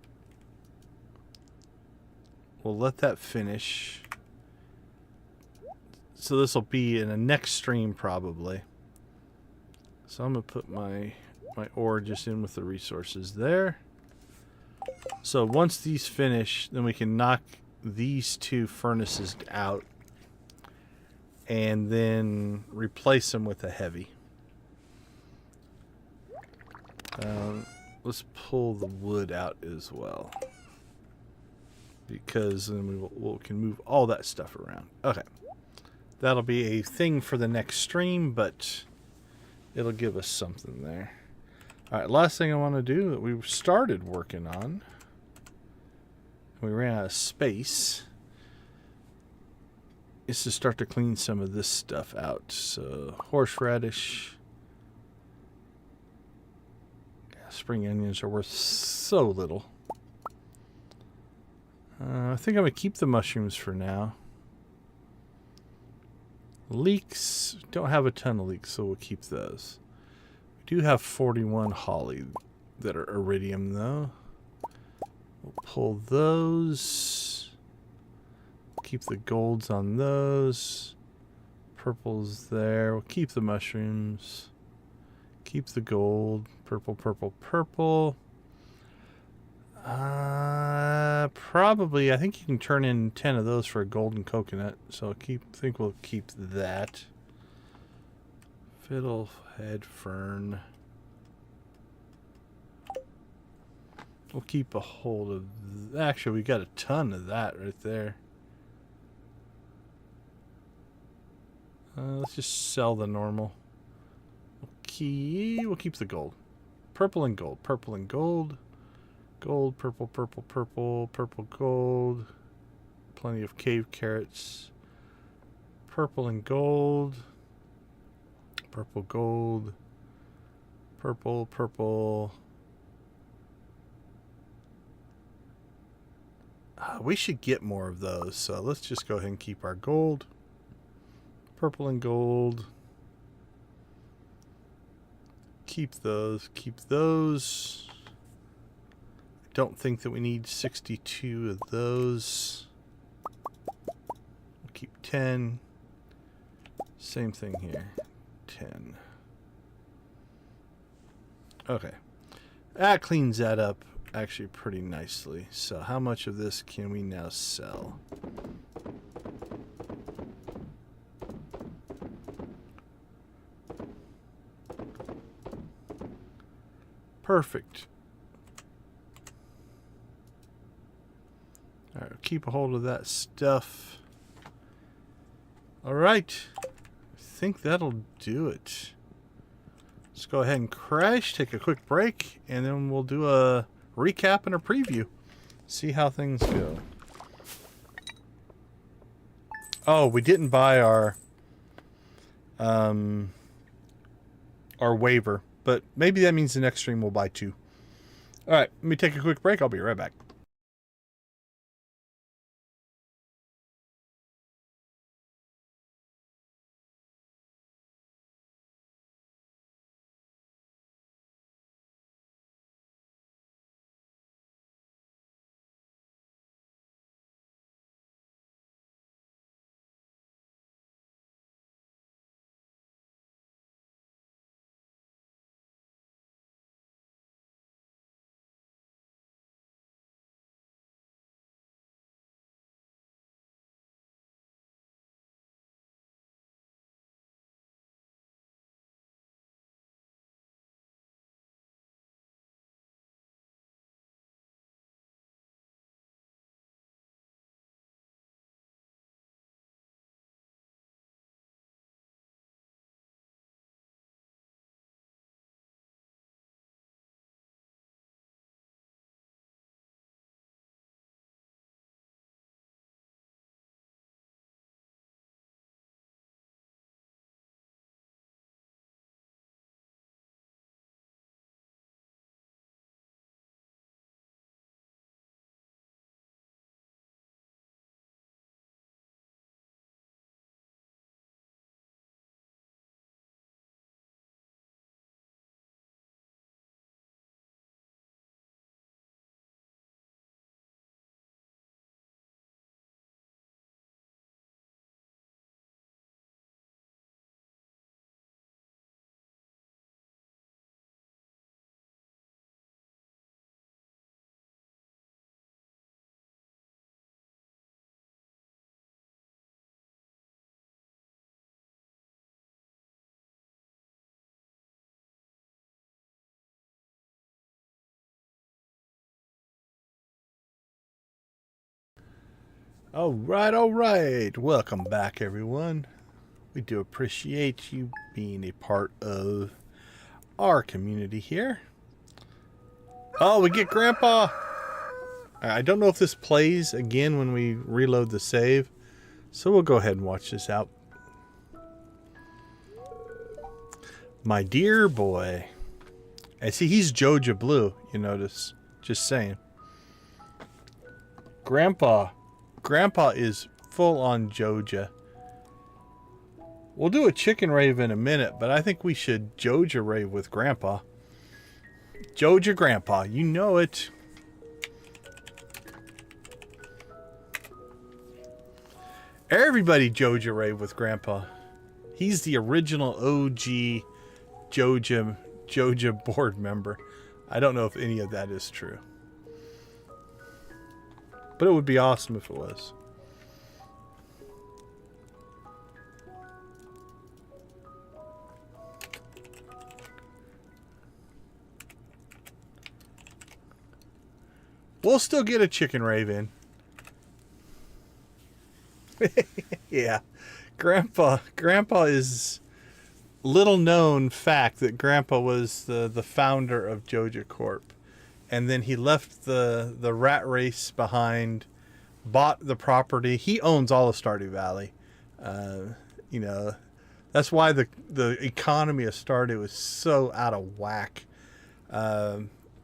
We'll let that finish. So this will be in the next stream probably. So I'm going to put my ore just in with the resources there. So once these finish, then we can knock these 2 furnaces out and then replace them with a heavy. Let's pull the wood out as well, because then we can move all that stuff around. Okay, that'll be a thing for the next stream, but it'll give us something there. All right, last thing I want to do that we started working on, we ran out of space, is to start to clean some of this stuff out. So horseradish, spring onions are worth so little. I think I'm gonna keep the mushrooms for now. Leeks, don't have a ton of leeks, so we'll keep those. We do have 41 holly that are iridium though. We'll pull those. Keep the golds on those. Purple's there. We'll keep the mushrooms. Keep the gold. Purple, purple, purple. Probably, I think you can turn in 10 of those for a golden coconut. So I think we'll keep that. Fiddlehead fern. We'll keep a hold of... Actually, we got a ton of that right there. Let's just sell the normal. We'll keep the gold. Purple and gold. Purple and gold. Gold, purple, purple, purple, purple, gold. Plenty of cave carrots. Purple and gold. Purple, gold. Purple, purple. We should get more of those, so let's just go ahead and keep our gold. Purple and gold. Keep those. Keep those. I don't think that we need 62 of those. We'll keep 10. Same thing here. 10. Okay. That cleans that up actually pretty nicely. So how much of this can we now sell? Perfect. All right, keep a hold of that stuff. All right, I think that'll do it. Let's go ahead and crash, take a quick break, and then we'll do a recap and a preview. See how things go. Oh, we didn't buy our waiver. But maybe that means the next stream we'll buy 2. All right, let me take a quick break. I'll be right back. All right. Welcome back, everyone. We do appreciate you being a part of our community here. Oh, we get Grandpa. I don't know if this plays again when we reload the save, so we'll go ahead and watch this out. My dear boy. And see, he's Joja Blue, you notice. Just saying. Grandpa is full on Joja. We'll do a chicken rave in a minute, but I think we should Joja rave with Grandpa. Joja Grandpa, you know it. Everybody Joja rave with Grandpa. He's the original OG Joja board member. I don't know if any of that is true. But it would be awesome if it was. We'll still get a chicken rave in. Yeah. Grandpa is little known fact that Grandpa was the founder of Joja Corp. And then he left the rat race behind, bought the property. He owns all of Stardew Valley. You know, that's why the economy of Stardew is so out of whack.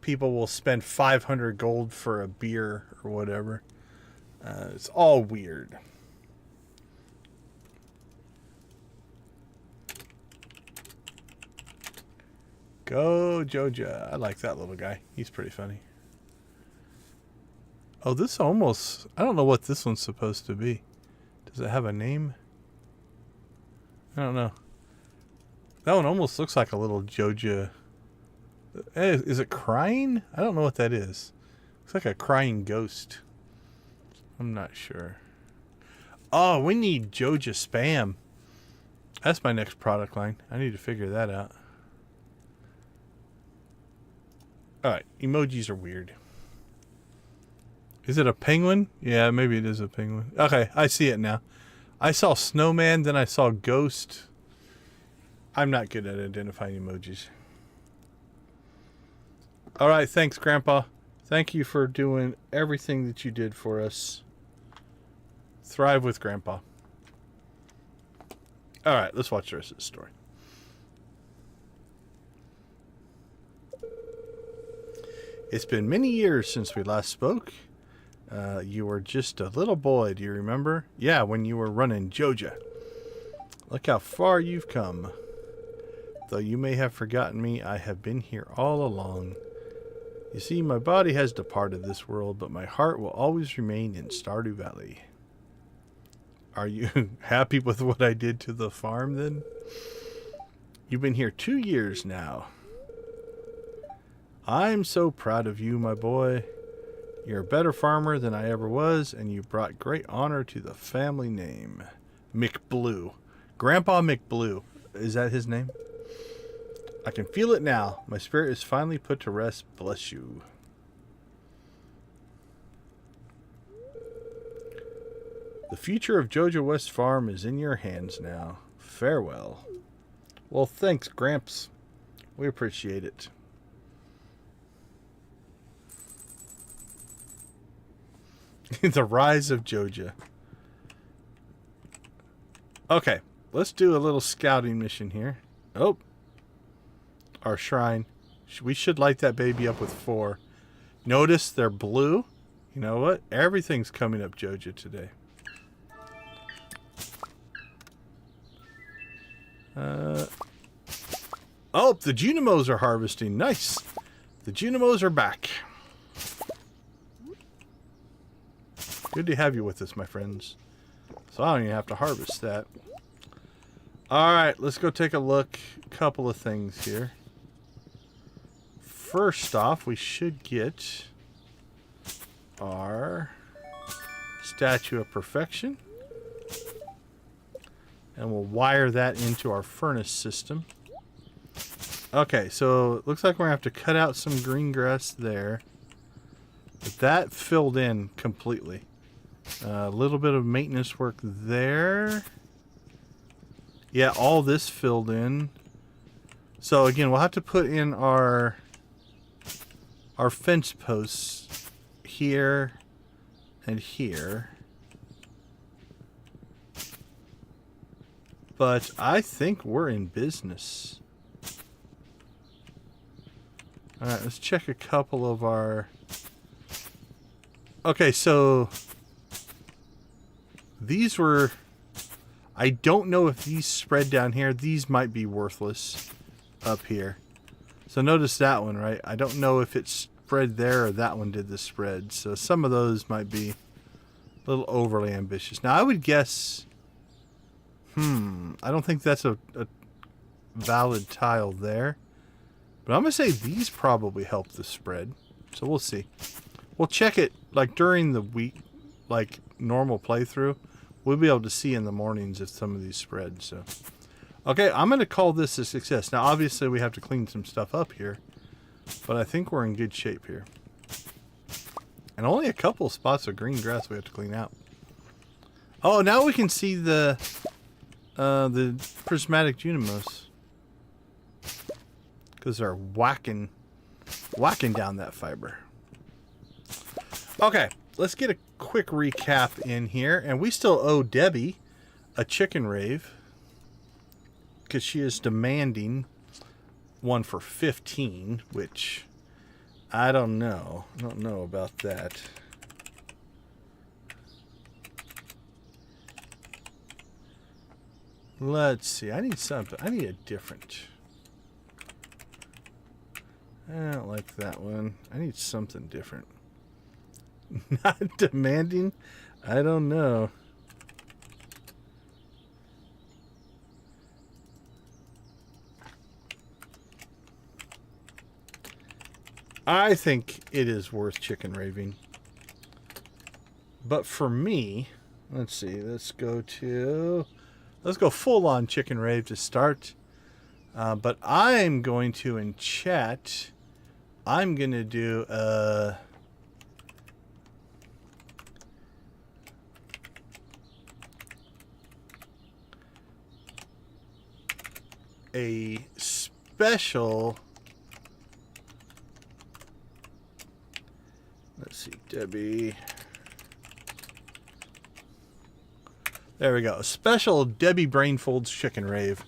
People will spend 500 gold for a beer or whatever. It's all weird. Go, Joja. I like that little guy. He's pretty funny. Oh, this almost... I don't know what this one's supposed to be. Does it have a name? I don't know. That one almost looks like a little Joja. Is it crying? I don't know what that is. Looks like a crying ghost. I'm not sure. Oh, we need Joja Spam. That's my next product line. I need to figure that out. Alright, emojis are weird. Is it a penguin? Yeah, maybe it is a penguin. Okay, I see it now. I saw snowman, then I saw ghost. I'm not good at identifying emojis. Alright, thanks, Grandpa. Thank you for doing everything that you did for us. Thrive with Grandpa. Alright, let's watch the rest of the story. It's been many years since we last spoke. You were just a little boy, do you remember? Yeah, when you were running Joja. Look how far you've come. Though you may have forgotten me, I have been here all along. You see, my body has departed this world, but my heart will always remain in Stardew Valley. Are you happy with what I did to the farm, then? You've been here 2 years now. I'm so proud of you, my boy. You're a better farmer than I ever was, and you brought great honor to the family name. McBlue. Grandpa McBlue. Is that his name? I can feel it now. My spirit is finally put to rest. Bless you. The future of Joja West Farm is in your hands now. Farewell. Well, thanks, Gramps. We appreciate it. The rise of Joja. Okay, let's do a little scouting mission here. Oh, our shrine. We should light that baby up with 4. Notice they're blue. You know what? Everything's coming up Joja today. Oh, the Junimos are harvesting. Nice. The Junimos are back. Good to have you with us, my friends. So I don't even have to harvest that. Alright, let's go take a look. A couple of things here. First off, we should get our Statue of Perfection. And we'll wire that into our furnace system. Okay, so it looks like we're going to have to cut out some green grass there. But that filled in completely. A little bit of maintenance work there. Yeah, all this filled in. So again, we'll have to put in our fence posts here and here. But I think we're in business. Alright, let's check a couple of our... Okay, so... These were... I don't know if these spread down here. These might be worthless up here. So notice that one, right? I don't know if it spread there or that one did the spread. So some of those might be a little overly ambitious. Now I would guess... I don't think that's a valid tile there. But I'm going to say these probably help the spread. So we'll see. We'll check it like during the week, like normal playthrough. We'll be able to see in the mornings if some of these spread. So, okay, I'm going to call this a success. Now, obviously, we have to clean some stuff up here. But I think we're in good shape here. And only a couple spots of green grass we have to clean out. Oh, now we can see the prismatic Junimos. Because they're whacking down that fiber. Okay, let's get a quick recap in here. And we still owe Debbie a chicken rave. Because she is demanding one for 15, which I don't know. I don't know about that. Let's see. I need something. I need a different. I don't like that one. I need something different. Not demanding? I don't know. I think it is worth chicken raving. But for me, let's see. Let's go full on chicken rave to start. But I'm going to, in chat, I'm going to do a special, let's see, Debbie. There we go. A special Debbie Brainfolds chicken rave.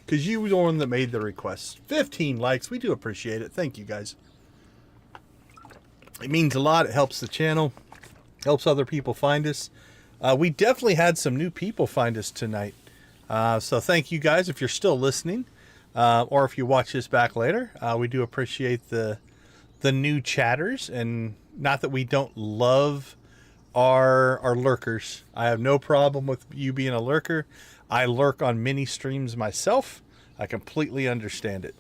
Because you were the one that made the request. 15 likes. We do appreciate it. Thank you, guys. It means a lot. It helps the channel. Helps other people find us. We definitely had some new people find us tonight. So thank you, guys, if you're still listening. Or if you watch this back later. We do appreciate the new chatters. And not that we don't love our lurkers. I have no problem with you being a lurker. I lurk on many streams myself. I completely understand it.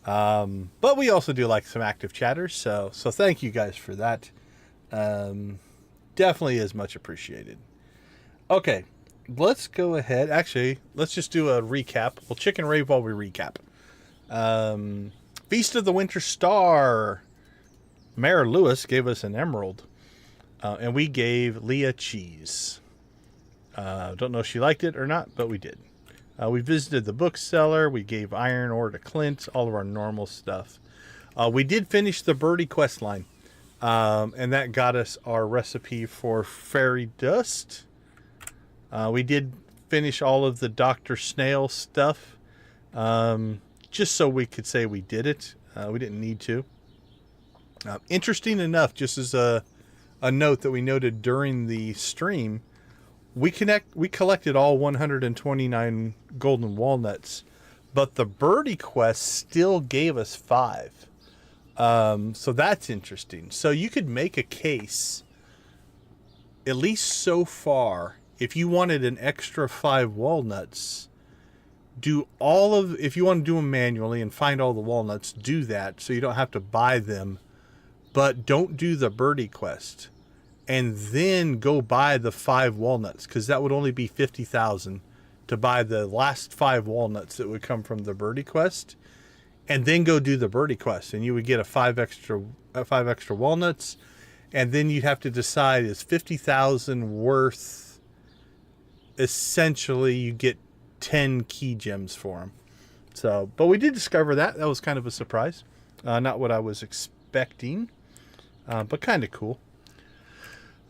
But we also do like some active chatters. So thank you guys for that. Definitely is much appreciated. Okay, let's go ahead. Actually, let's just do a recap. We'll chicken rave while we recap. Feast of the Winter Star. Mayor Lewis gave us an emerald. And we gave Leah cheese. Don't know if she liked it or not, but we did. We visited the bookseller. We gave iron ore to Clint. All of our normal stuff. We did finish the Birdie quest line. And that got us our recipe for fairy dust. We did finish all of the Dr. Snail stuff. Just so we could say we did it. We didn't need to. Interesting enough, just as a note that we noted during the stream, we collected all 129 golden walnuts, but the Birdie quest still gave us 5. So that's interesting. So you could make a case, at least so far, if you wanted an extra 5 walnuts, if you want to do them manually and find all the walnuts, do that so you don't have to buy them, but don't do the Birdie quest. And then go buy the 5 walnuts, because that would only be 50,000 to buy the last 5 walnuts that would come from the Birdie quest, and then go do the Birdie quest, and you would get 5 extra walnuts, And then you have to decide, is 50,000 worth, essentially you get 10 key gems for them. So, but we did discover that. That was kind of a surprise. Not what I was expecting, but kind of cool.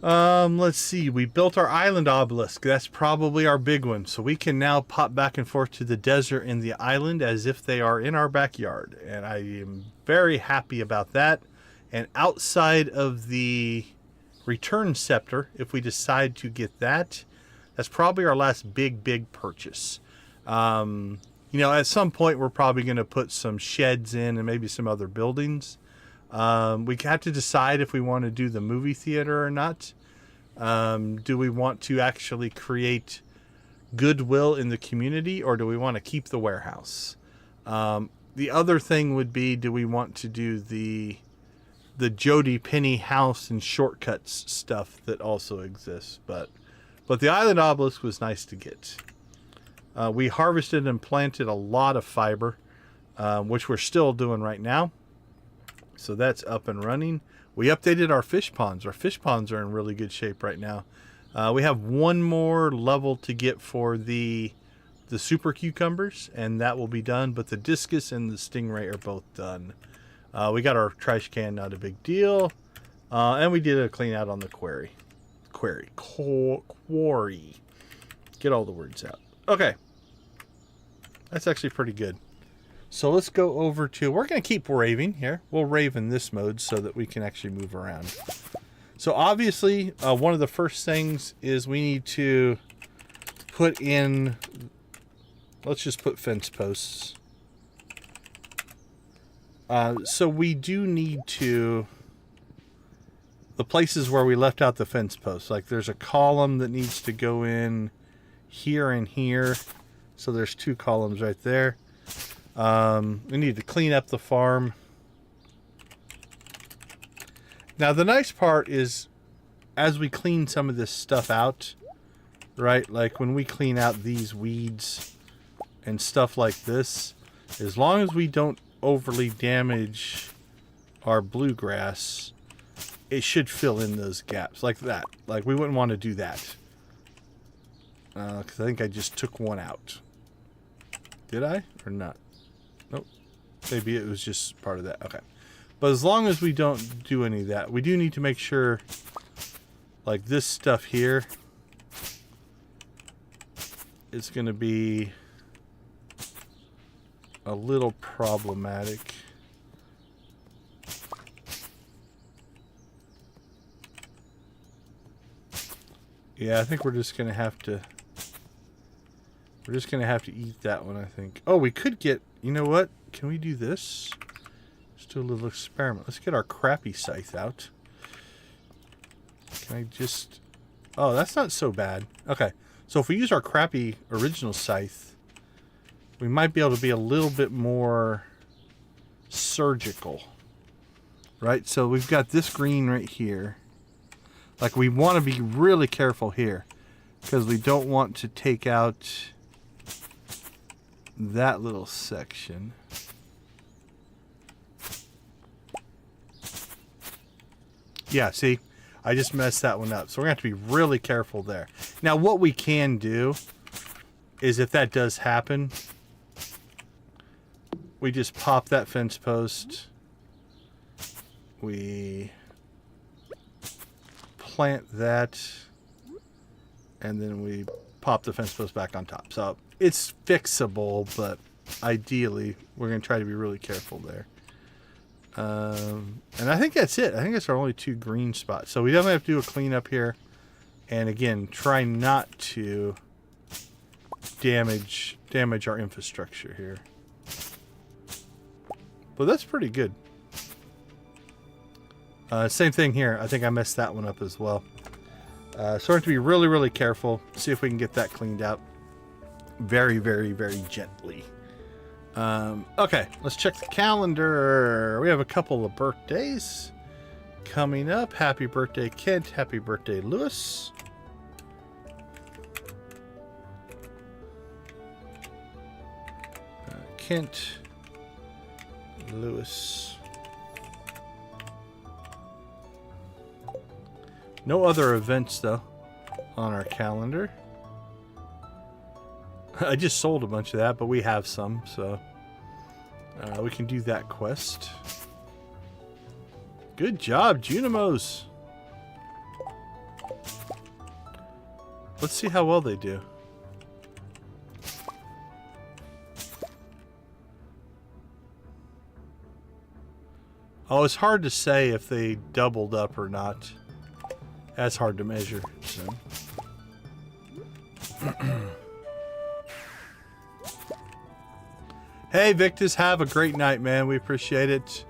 Let's see. We built our island obelisk. That's probably our big one. So we can now pop back and forth to the desert and the island as if they are in our backyard. And I am very happy about that. And outside of the return scepter, if we decide to get that, that's probably our last big purchase. You know, at some point we're probably going to put some sheds in and maybe some other buildings. We have to decide if we want to do the movie theater or not. Do we want to actually create goodwill in the community, or do we want to keep the warehouse? The other thing would be, do we want to do the Jody Penny house and shortcuts stuff that also exists? But the island obelisk was nice to get. We harvested and planted a lot of fiber, which we're still doing right now. So that's up and running. We updated our fish ponds. Our fish ponds are in really good shape right now. We have one more level to get for the super cucumbers, and that will be done. But the discus and the stingray are both done. We got our trash can, not a big deal. And we did a clean out on the quarry. Get all the words out. Okay. That's actually pretty good. So let's go over to, we're going to keep raving here. We'll rave in this mode so that we can actually move around. So obviously, one of the first things is we need to put in, let's just put fence posts. So we do need to, the places where we left out the fence posts, like there's a column that needs to go in here and here. So there's 2 columns right there. We need to clean up the farm. Now the nice part is, as we clean some of this stuff out, right, like when we clean out these weeds and stuff like this, as long as we don't overly damage our bluegrass, it should fill in those gaps like that. Like we wouldn't want to do that, because I think I just took one out. Did I or not? Nope. Maybe it was just part of that. Okay. But as long as we don't do any of that, we do need to make sure, like this stuff here, is going to be a little problematic. Yeah, I think we're just going to have to, eat that one, I think. Oh, we could get, you know what? Can we do this? Let's do a little experiment. Let's get our crappy scythe out. Can I just... Oh, that's not so bad. Okay. So if we use our crappy original scythe, we might be able to be a little bit more surgical. Right? So we've got this green right here. Like, we want to be really careful here, because we don't want to take out that little section. Yeah, see? I just messed that one up. So we're going to have to be really careful there. Now, what we can do is, if that does happen, we just pop that fence post. We plant that. And then we pop the fence post back on top. So it's fixable, but ideally we're going to try to be really careful there. And I think that's it. I think that's our only 2 green spots. So we definitely have to do a cleanup here. And again, try not to damage our infrastructure here. But that's pretty good. Same thing here. I think I messed that one up as well. So we have to be really, really careful. See if we can get that cleaned out very, very, very gently. Okay, let's check the calendar. We have a couple of birthdays coming up. Happy birthday, Kent. Happy birthday, Lewis. Kent, Lewis. No other events, though, on our calendar. I just sold a bunch of that, but we have some, so we can do that quest. Good job, Junimos. Let's see how well they do. Oh, it's hard to say if they doubled up or not. That's hard to measure, so. Hey, Victus, have a great night, man. We appreciate it.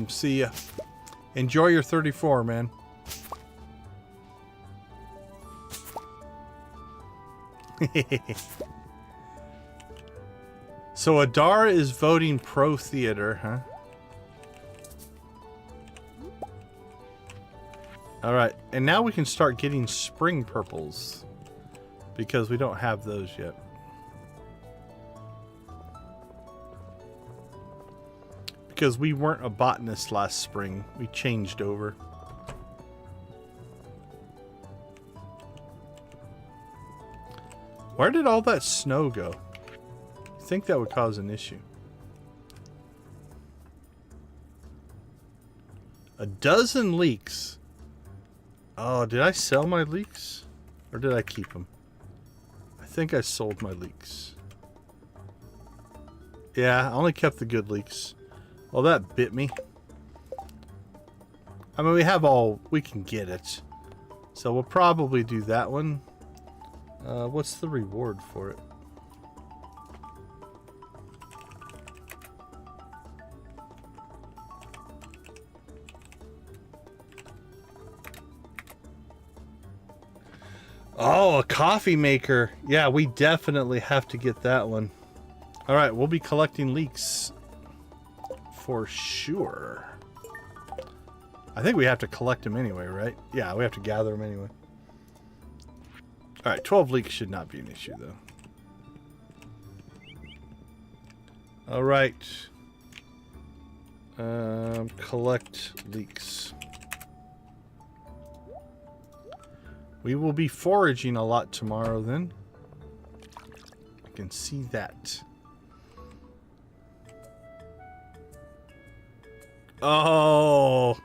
See ya. Enjoy your 34, man. So Adara is voting pro theater, huh? Alright, and now we can start getting spring purples. Because we don't have those yet. Because we weren't a botanist last spring. We changed over. Where did all that snow go? I think that would cause an issue. A dozen leeks. Oh, did I sell my leeks? Or did I keep them? I think I sold my leeks. Yeah, I only kept the good leeks. Well, that bit me. I mean, we have all... We can get it. So we'll probably do that one. What's the reward for it? Oh, a coffee maker. Yeah, we definitely have to get that one. All right, we'll be collecting leeks. For sure. I think we have to collect them anyway, right? Yeah, we have to gather them anyway. Alright, 12 leeks should not be an issue, though. Alright. Collect leeks. We will be foraging a lot tomorrow, then. I can see that. Oh,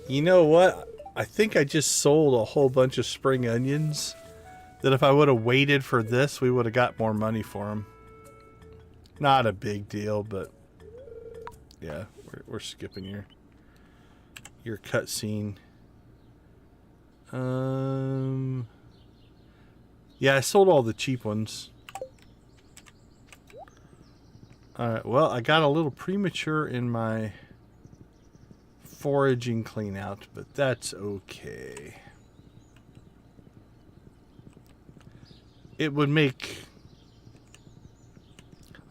you know what? I think I just sold a whole bunch of spring onions that if I would have waited for this, we would have got more money for them. Not a big deal, but yeah, we're skipping your cutscene. Yeah, I sold all the cheap ones. Alright, well, I got a little premature in my foraging clean out, but that's okay. It would make...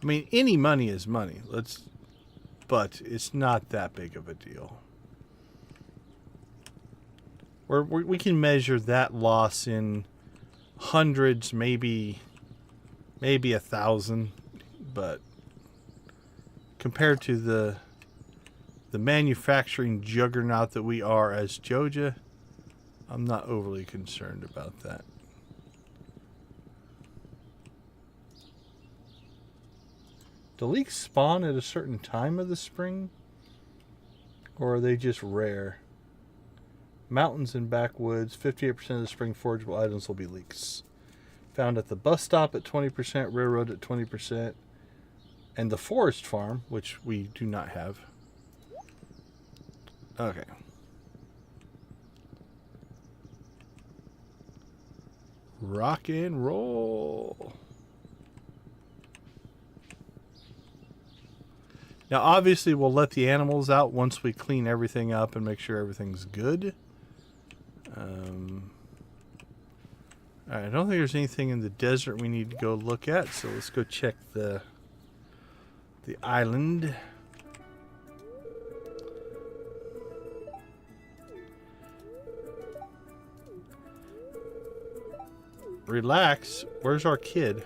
I mean, any money is money. But it's not that big of a deal. We can measure that loss in hundreds, maybe 1,000, but compared to the manufacturing juggernaut that we are as Joja, I'm not overly concerned about that. Do leeks spawn at a certain time of the spring? Or are they just rare? Mountains and backwoods, 58% of the spring forageable items will be leeks. Found at the bus stop at 20%, railroad at 20%, and the forest farm, which we do not have. Okay. Rock and roll. Now, obviously, we'll let the animals out once we clean everything up and make sure everything's good. Alright, I don't think there's anything in the desert we need to go look at, so let's go check the island. Relax. Where's our kid?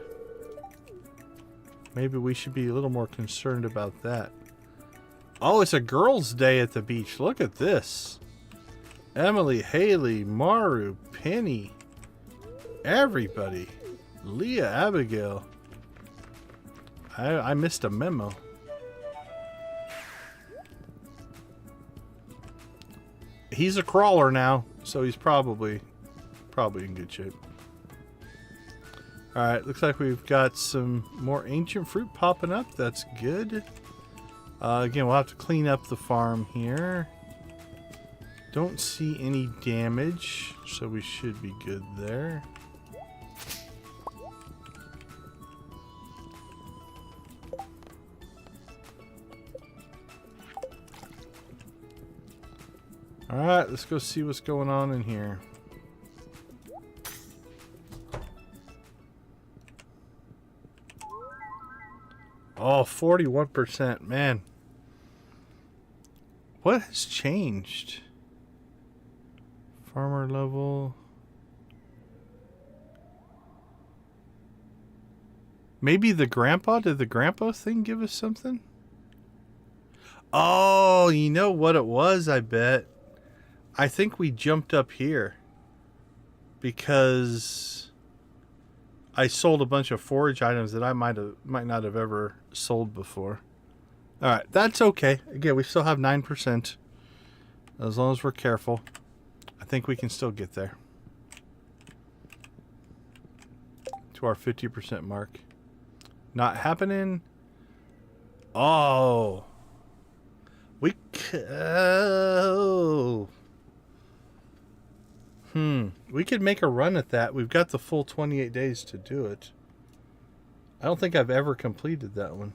Maybe we should be a little more concerned about that. Oh, it's a girls' day at the beach. Look at this. Emily, Haley, Maru, Penny, everybody. Leah, Abigail. I missed a memo. He's a crawler now, so he's probably in good shape. Alright, looks like we've got some more ancient fruit popping up. That's good. Again, we'll have to clean up the farm here. Don't see any damage, so we should be good there. Alright, let's go see what's going on in here. Oh, 41%, man. What has changed? Farmer level. Maybe the grandpa? Did the grandpa thing give us something? Oh, you know what it was, I bet. I think we jumped up here because I sold a bunch of forage items that I might not have ever sold before. All right, that's okay. Again, we still have 9%. As long as we're careful, I think we can still get there to our 50% mark. Not happening. Oh, we we could make a run at that. We've got the full 28 days to do it. I don't think I've ever completed that one.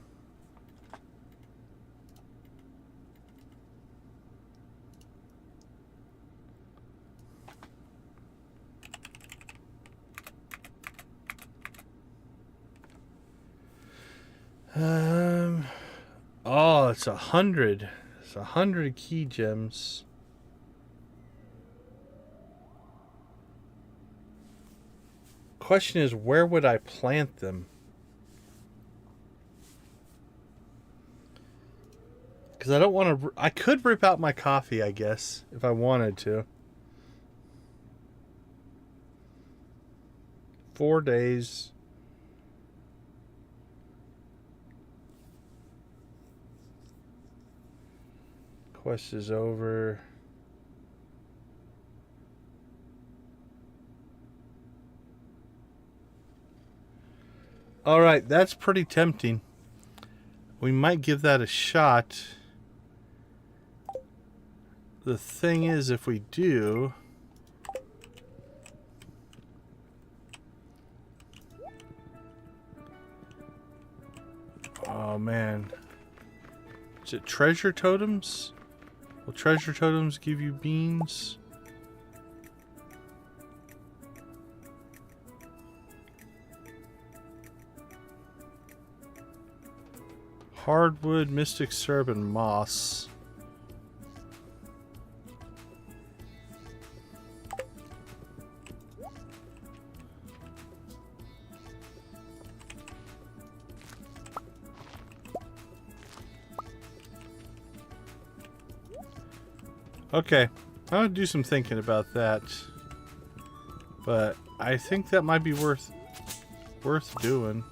Oh, it's 100. It's 100 key gems. Question is, where would I plant them? Because I don't want to. I could rip out my coffee, I guess, if I wanted to. 4 days. Quest is over. All right, that's pretty tempting. We might give that a shot. The thing is, if we do, oh man, is it treasure totems? Will treasure totems give you beans? Hardwood, mystic syrup, and moss. Okay, I'll do some thinking about that, but I think that might be worth doing.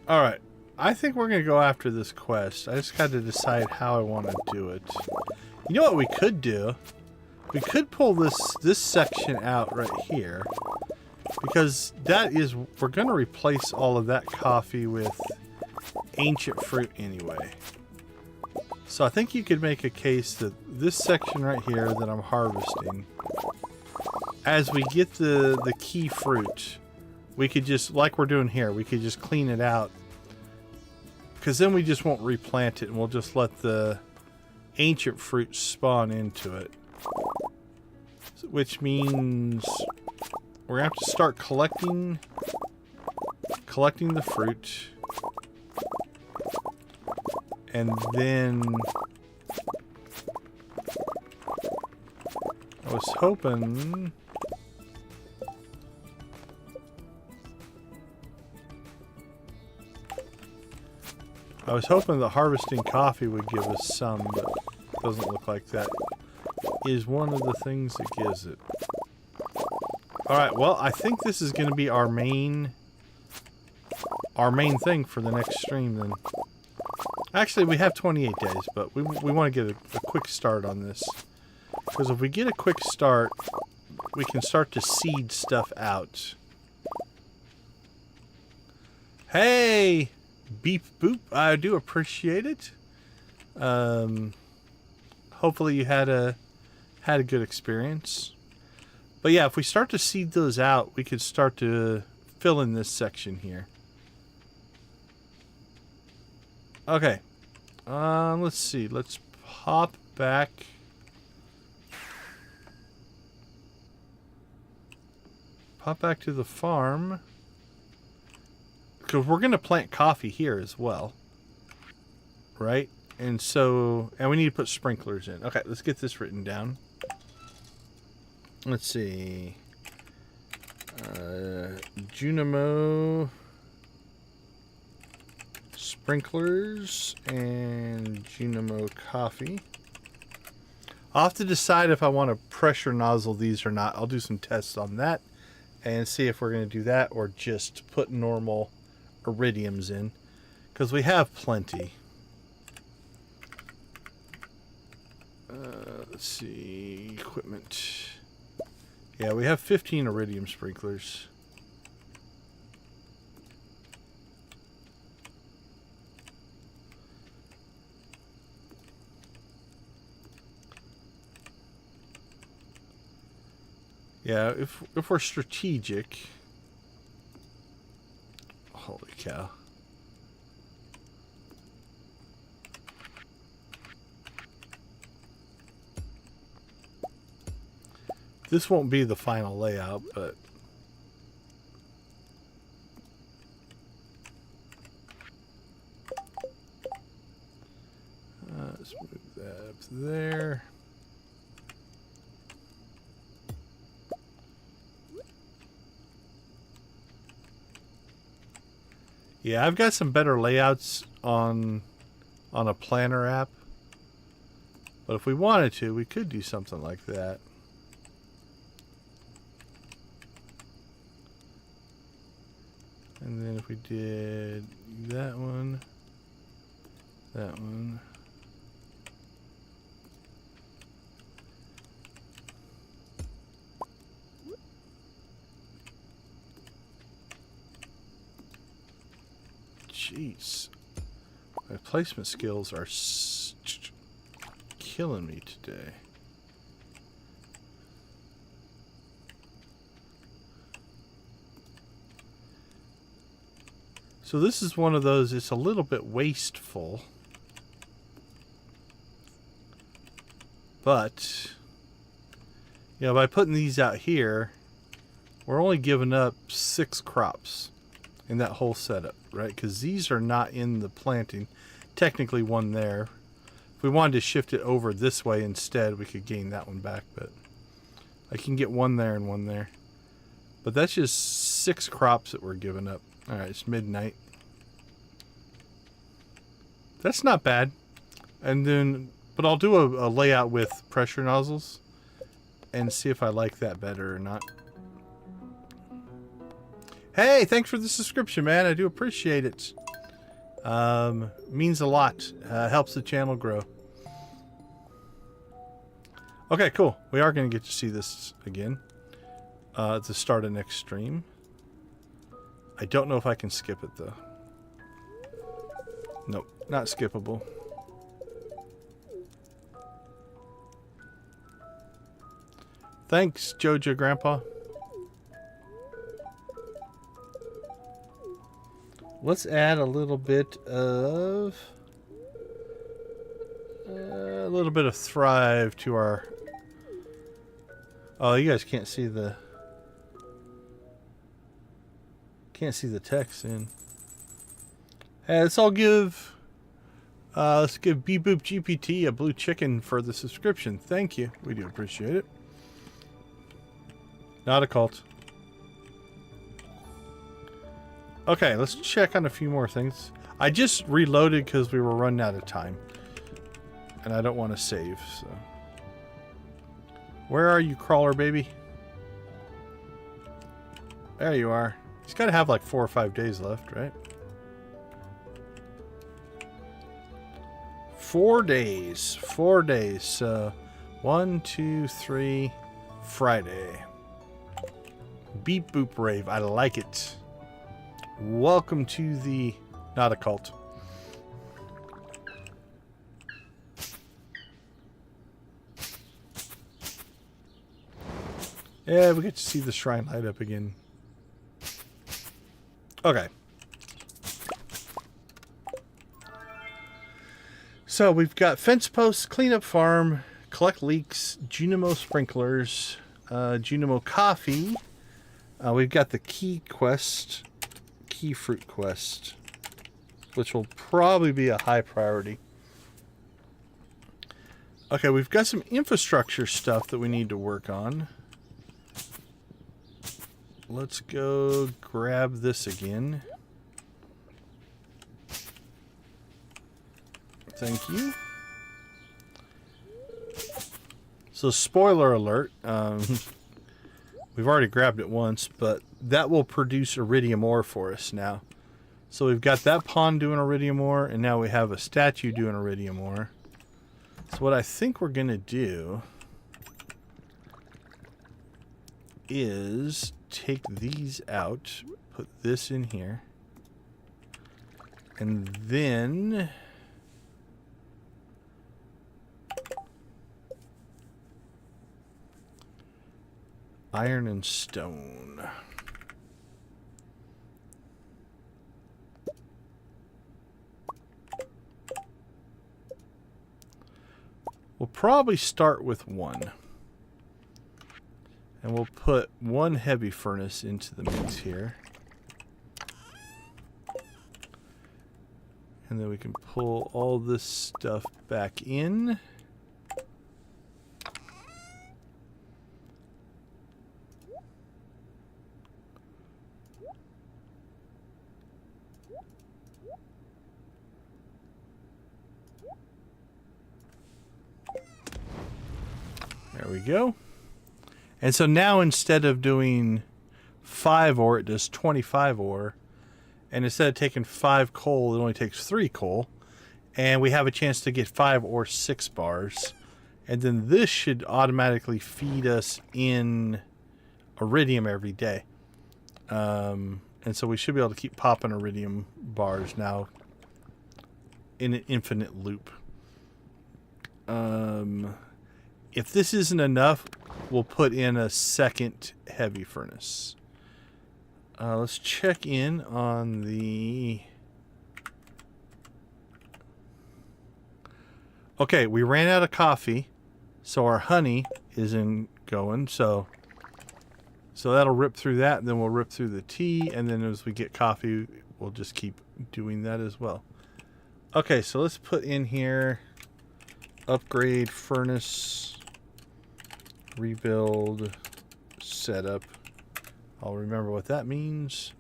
All right, I think we're gonna go after this quest. I just got to decide how I want to do it. You know what we could do? We could pull this section out right here, because that is, we're gonna replace all of that coffee with ancient fruit anyway. So I think you could make a case that this section right here that I'm harvesting, as we get the key fruit, we could just, like we're doing here, we could just clean it out. Because then we just won't replant it, and we'll just let the ancient fruit spawn into it. Which means we're going to have to start collecting the fruit. And then I was hoping that harvesting coffee would give us some, but it doesn't look like that is one of the things that gives it. Alright, well, I think this is going to be our main thing for the next stream then. Actually, we have 28 days, but we want to get a quick start on this. Because if we get a quick start, we can start to seed stuff out. Hey! Beep boop. I do appreciate it. Hopefully you had a good experience. But yeah, if we start to seed those out, we could start to fill in this section here. Okay. Let's see. Let's pop back. Pop back to the farm. Because we're going to plant coffee here as well. Right? And so, and we need to put sprinklers in. Okay, let's get this written down. Let's see. Junimo sprinklers and Junimo coffee. I'll have to decide if I want to pressure nozzle these or not. I'll do some tests on that and see if we're going to do that or just put normal iridiums in, because we have plenty. Let's see, equipment. Yeah, we have 15 iridium sprinklers. Yeah, if we're strategic. Holy cow. This won't be the final layout, but let's move that up to there. Yeah, I've got some better layouts on a planner app. But if we wanted to, we could do something like that. And then if we did that one, that one. Jeez. My placement skills are killing me today. So this is one of those, it's a little bit wasteful. But, you know, by putting these out here, we're only giving up 6 crops in that whole setup, right? Because these are not in the planting. Technically one there. If we wanted to shift it over this way instead, we could gain that one back, but I can get one there and one there. But that's just 6 crops that we're giving up. Alright, it's midnight. That's not bad. And then, but I'll do a layout with pressure nozzles and see if I like that better or not. Hey, thanks for the subscription, man. I do appreciate it. Means a lot. Helps the channel grow. Okay, cool. We are going to get to see this again at the start of next stream. I don't know if I can skip it, though. Nope, not skippable. Thanks, Joja Grandpa. Let's add a little bit of thrive to our. Oh, you guys can't see the text in. Hey, let's give Beep Boop GPT a blue chicken for the subscription. Thank you. We do appreciate it. Not a cult. Okay, let's check on a few more things. I just reloaded because we were running out of time. And I don't want to save, so. Where are you, crawler baby? There you are. He's got to have like 4 or 5 days left, right? 4 days. 4 days. So 1, 2, 3, Friday. Beep boop rave. I like it. Welcome to the not a cult. Yeah, we get to see the shrine light up again. Okay. So we've got fence posts, clean up farm, collect leaks, Junimo sprinklers, Junimo coffee. We've got the key quest, key fruit quest, which will probably be a high priority. Okay, we've got some infrastructure stuff that we need to work on. Let's go grab this again. Thank you. So, spoiler alert. We've already grabbed it once, but that will produce iridium ore for us now. So we've got that pond doing iridium ore, and now we have a statue doing iridium ore. So what I think we're going to do is take these out, put this in here, and then iron and stone. We'll probably start with one. And we'll put one heavy furnace into the mix here. And then we can pull all this stuff back in. There we go. And so now instead of doing 5 ore, it does 25 ore. And instead of taking 5 coal, it only takes 3 coal. And we have a chance to get 5 or 6 bars. And then this should automatically feed us in iridium every day. And so we should be able to keep popping iridium bars now in an infinite loop. If this isn't enough, we'll put in a second heavy furnace. Let's check in on the... Okay, we ran out of coffee, so our honey isn't going. So that'll rip through that, and then we'll rip through the tea, and then as we get coffee, we'll just keep doing that as well. Okay, so let's put in here upgrade furnace, rebuild, setup. I'll remember what that means.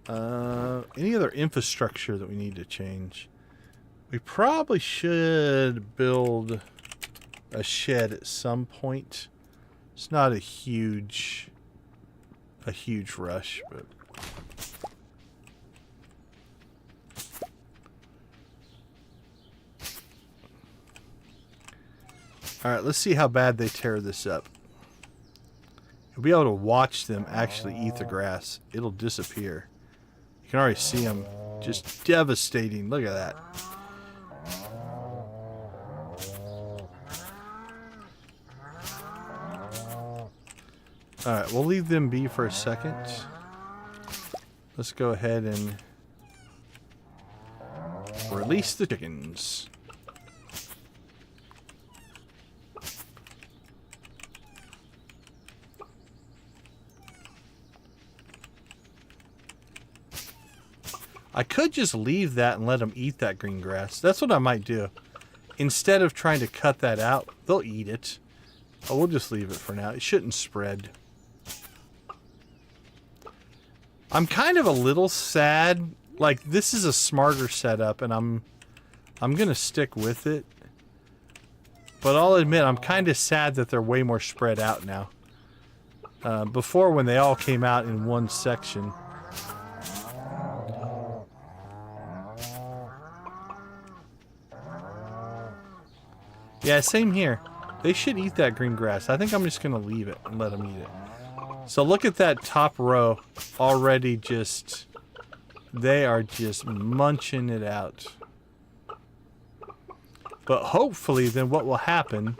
Any other infrastructure that we need to change? We probably should build a shed at some point. It's not a huge rush, but all right, let's see how bad they tear this up. You'll be able to watch them actually eat the grass. It'll disappear. You can already see them. Just devastating. Look at that. Alright, we'll leave them be for a second. Let's go ahead and Release the chickens. I could just leave that and let them eat that green grass. That's what I might do. Instead of trying to cut that out, they'll eat it. Oh, we'll just leave it for now. It shouldn't spread. I'm kind of a little sad. Like, this is a smarter setup, and I'm gonna stick with it. But I'll admit, I'm kind of sad that they're way more spread out now. Before, when they all came out in one section. Yeah, same here. They should eat that green grass. I think I'm just gonna leave it and let them eat it. So look at that top row. Already just... They are just munching it out. But hopefully then what will happen...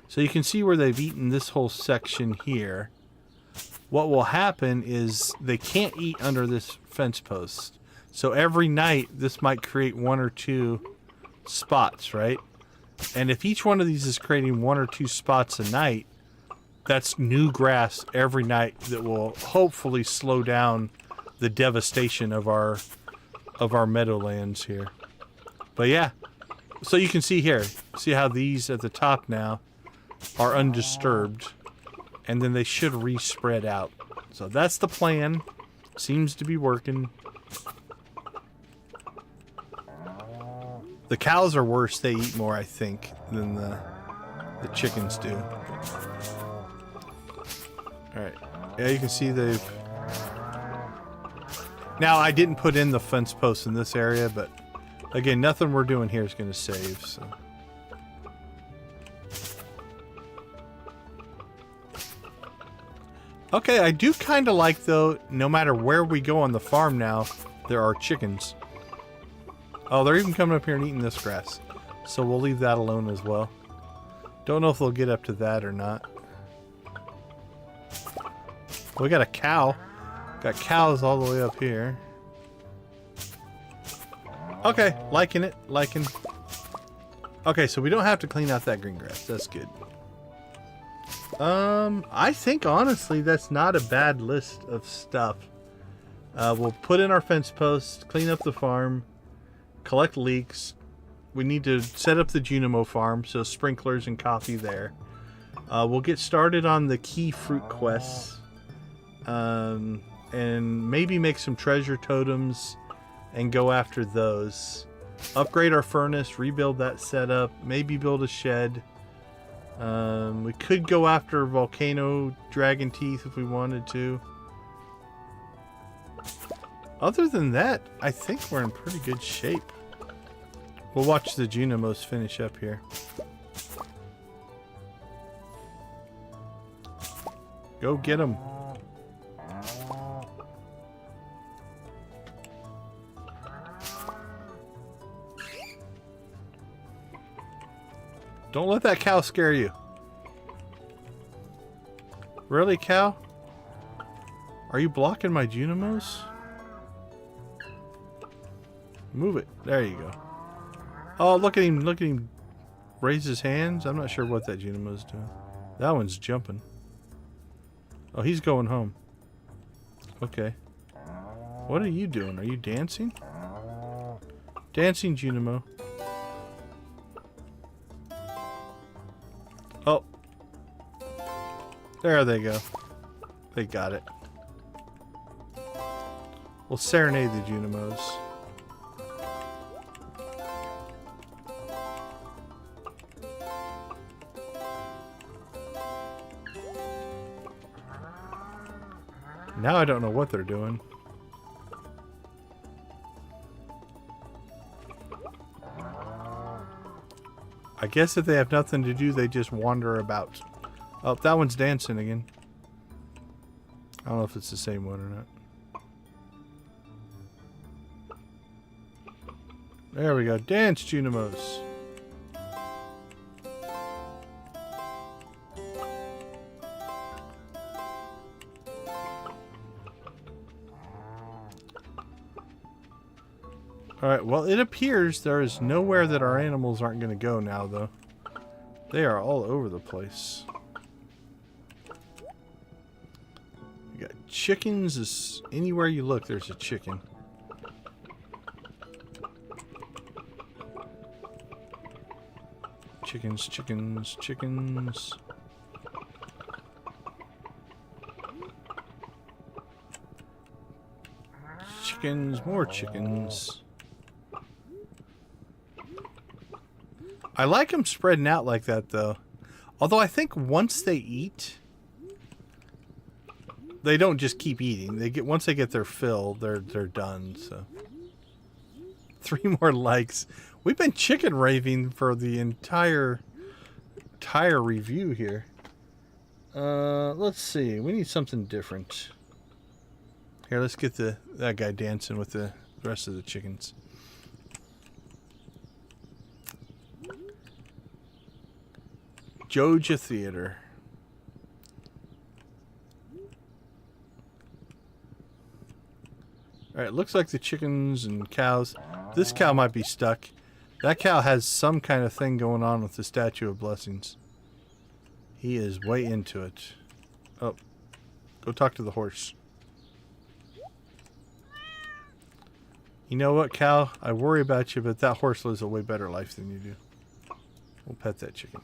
So you can see where they've eaten this whole section here. What will happen is they can't eat under this fence post. So every night this might create 1 or 2 spots, right? And if each one of these is creating 1 or 2 spots a night, that's new grass every night that will hopefully slow down the devastation of our meadowlands here. But yeah, so you can see here, see how these at the top now are undisturbed, and then they should re-spread out. So that's the plan. Seems to be working. The cows are worse. They eat more, I think, than the chickens do. Alright. Yeah, you can see they've... Now, I didn't put in the fence posts in this area, but again, nothing we're doing here is going to save, so... Okay, I do kind of like, though, no matter where we go on the farm now, there are chickens. Oh, they're even coming up here and eating this grass. So we'll leave that alone as well. Don't know if they'll get up to that or not. We got a cow. Got cows all the way up here. Okay, liking it. Liking. Okay, so we don't have to clean out that green grass. That's good. I think honestly that's not a bad list of stuff. We'll put in our fence posts, clean up the farm, collect leaks. We need to set up the Junimo farm, so sprinklers and coffee there. We'll get started on the key fruit quests, and maybe make some treasure totems and go after those. Upgrade our furnace, rebuild that setup, maybe build a shed. We could go after volcano dragon teeth if we wanted to. Other than that, I think we're in pretty good shape. We'll watch the Junimos finish up here. Go get them. Don't let that cow scare you. Really, cow? Are you blocking my Junimos? Move it. There you go. Oh, look at him. Look at him raise his hands. I'm not sure what that Junimo's doing. That one's jumping. Oh, he's going home. Okay. What are you doing? Are you dancing? Dancing Junimo. Oh. There they go. They got it. We'll serenade the Junimos. Now I don't know what they're doing. I guess if they have nothing to do, they just wander about. Oh, that one's dancing again. I don't know if it's the same one or not. There we go. Dance, Junimos. Alright, well, it appears there is nowhere that our animals aren't going to go now, though. They are all over the place. You got chickens. Anywhere you look, there's a chicken. Chickens, chickens, chickens. Chickens, more chickens. I like them spreading out like that, though. Although I think once they eat, they don't just keep eating. Once they get their fill, they're done. So 3 more likes. We've been chicken raving for the entire review here. Let's see. We need something different. Here, let's get that guy dancing with the rest of the chickens. Joja Theater. Alright, looks like the chickens and cows. This cow might be stuck. That cow has some kind of thing going on with the Statue of Blessings. He is way into it. Oh, go talk to the horse. You know what, cow? I worry about you, but that horse lives a way better life than you do. We'll pet that chicken.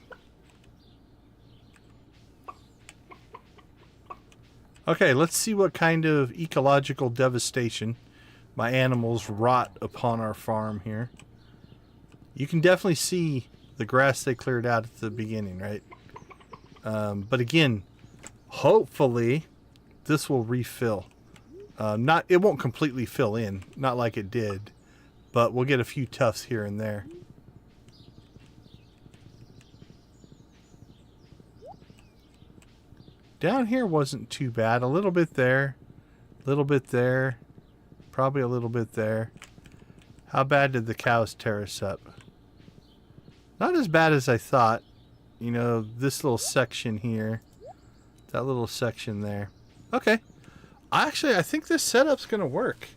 Okay, let's see what kind of ecological devastation my animals wrought upon our farm here. You can definitely see the grass they cleared out at the beginning, right? But again, hopefully this will refill. It won't completely fill in, not like it did, but we'll get a few tufts here and there. Down here wasn't too bad. A little bit there, a little bit there, probably a little bit there. How bad did the cows tear us up? Not as bad as I thought. You know, this little section here, that little section there. Okay. Actually, I think this setup's going to work.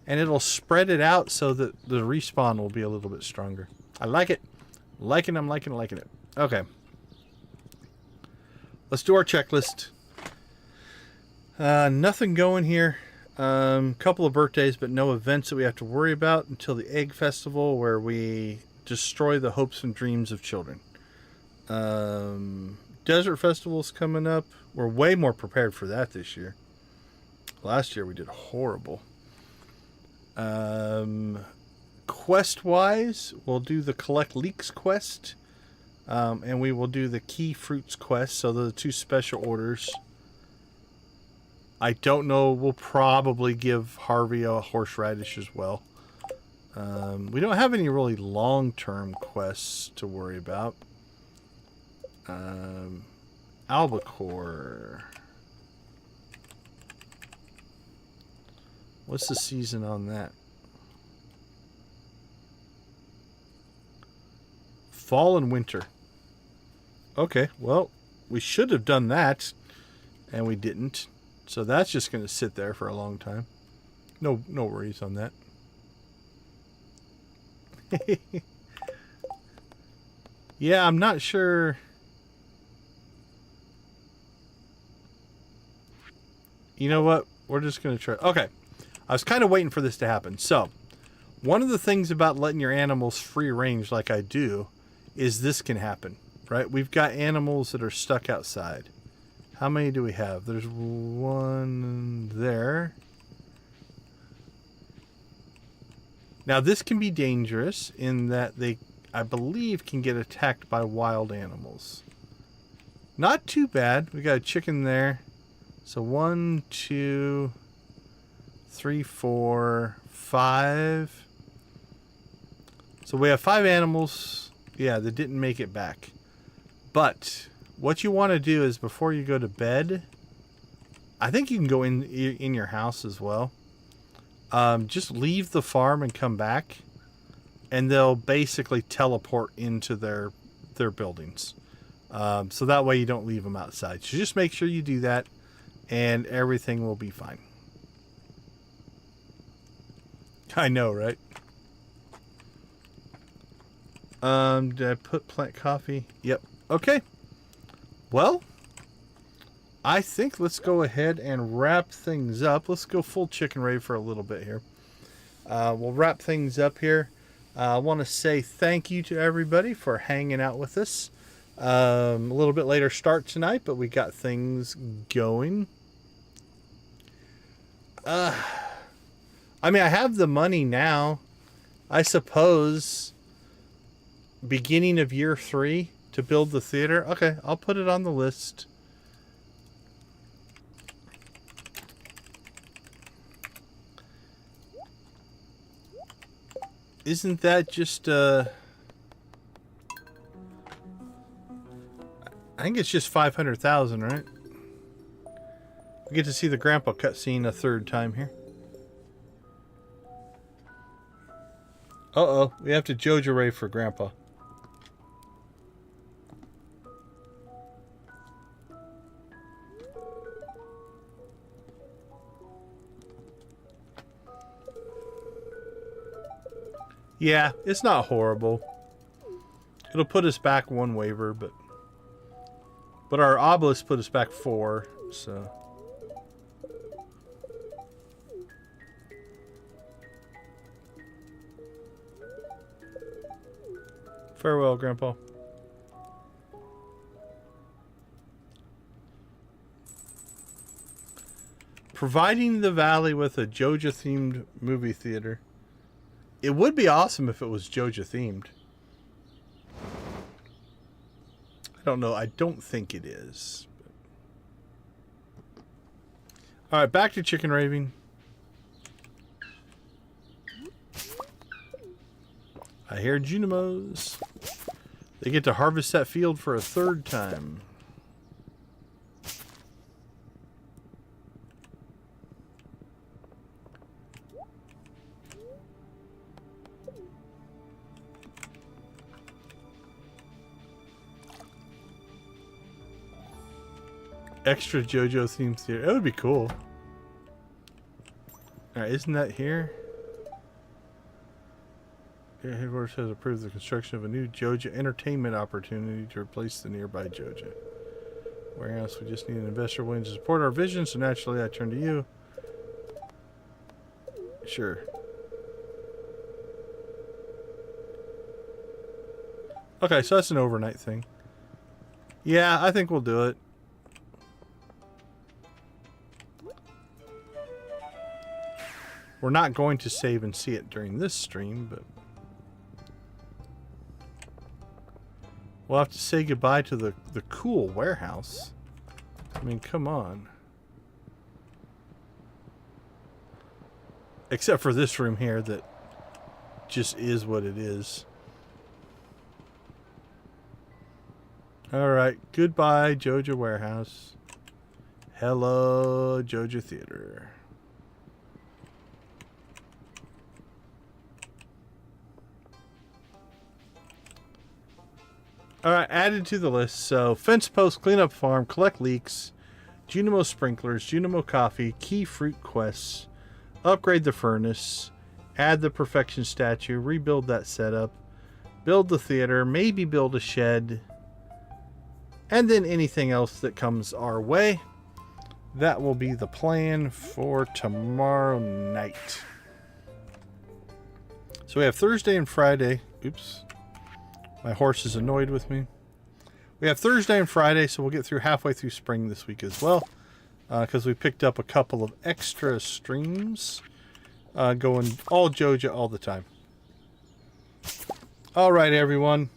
And it'll spread it out so that the respawn will be a little bit stronger. I like it. I'm liking it. Okay. Let's do our checklist. Nothing going here. Couple of birthdays, but no events that we have to worry about until the Egg Festival, where we destroy the hopes and dreams of children. Desert Festival's coming up. We're way more prepared for that this year. Last year we did horrible. Quest-wise, we'll do the Collect Leeks quest. And we will do the Key Fruits quest. So those are 2 special orders. I don't know. We'll probably give Harvey a horseradish as well. We don't have any really long-term quests to worry about. Albacore. What's the season on that? Fall and winter. Okay, well, we should have done that, and we didn't. So that's just going to sit there for a long time. No worries on that. Yeah, I'm not sure. You know what? We're just going to try. Okay. I was kind of waiting for this to happen. So, one of the things about letting your animals free range like I do is this can happen, right? We've got animals that are stuck outside. How many do we have? There's 1 there. Now, this can be dangerous in that they, I believe, can get attacked by wild animals. Not too bad. We got a chicken there. So 1, 2, 3, 4, 5. So we have 5 animals, yeah, that didn't make it back. But what you want to do is before you go to bed, I think you can go in your house as well. Just leave the farm and come back, and they'll basically teleport into their buildings. So that way you don't leave them outside. So just make sure you do that, and everything will be fine. I know, right? Did I put plant coffee? Yep. Okay. Well, I think let's go ahead and wrap things up. Let's go full chicken rave for a little bit here. We'll wrap things up here. I want to say thank you to everybody for hanging out with us. A little bit later start tonight, but we got things going. I mean, I have the money now. I suppose beginning of year 3 to build the theater. Okay, I'll put it on the list. Isn't that just I think it's just 500,000, right? We get to see the grandpa cutscene a third time here. Uh-oh, we have to Joja rave for grandpa. Yeah, it's not horrible. It'll put us back 1 waiver, but our Obelisk put us back 4, so. Farewell, Grandpa. Providing the Valley with a Joja-themed movie theater. It would be awesome if it was Joja-themed. I don't know. I don't think it is. All right, back to chicken raving. I hear Junimos. They get to harvest that field for a 3rd time. Extra JoJo themed theater. That would be cool. Alright, isn't that here? Yeah, headquarters has approved the construction of a new Joja entertainment opportunity to replace the nearby Joja. Warehouse, we just need an investor willing to support our vision, so naturally I turn to you. Sure. Okay, so that's an overnight thing. Yeah, I think we'll do it. We're not going to save and see it during this stream, but we'll have to say goodbye to the cool warehouse. I mean, come on. Except for this room here that just is what it is. Alright, goodbye, Joja Warehouse. Hello, Joja Theater. Alright, added to the list. So, fence post, clean up farm, collect leaks, Junimo sprinklers, Junimo coffee, key fruit quests, upgrade the furnace, add the perfection statue, rebuild that setup, build the theater, maybe build a shed, and then anything else that comes our way. That will be the plan for tomorrow night. So we have Thursday and Friday. Oops. My horse is annoyed with me. We have Thursday and Friday, so we'll get through halfway through spring this week as well. Because we picked up a couple of extra streams. Going all Joja all the time. Alright, everyone.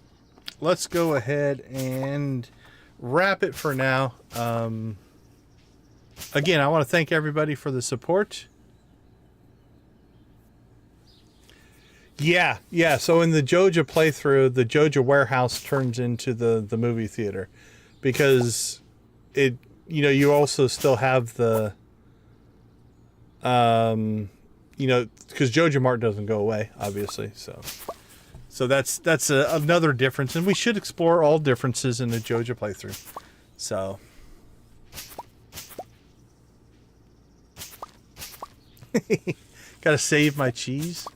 Let's go ahead and wrap it for now. Again, I want to thank everybody for the support. Yeah. So in the Joja playthrough, the Joja warehouse turns into the movie theater, because it, you know, you also still have the, you know, because Joja Mart doesn't go away, obviously. So that's another difference, and we should explore all differences in the Joja playthrough. So. Gotta save my cheese.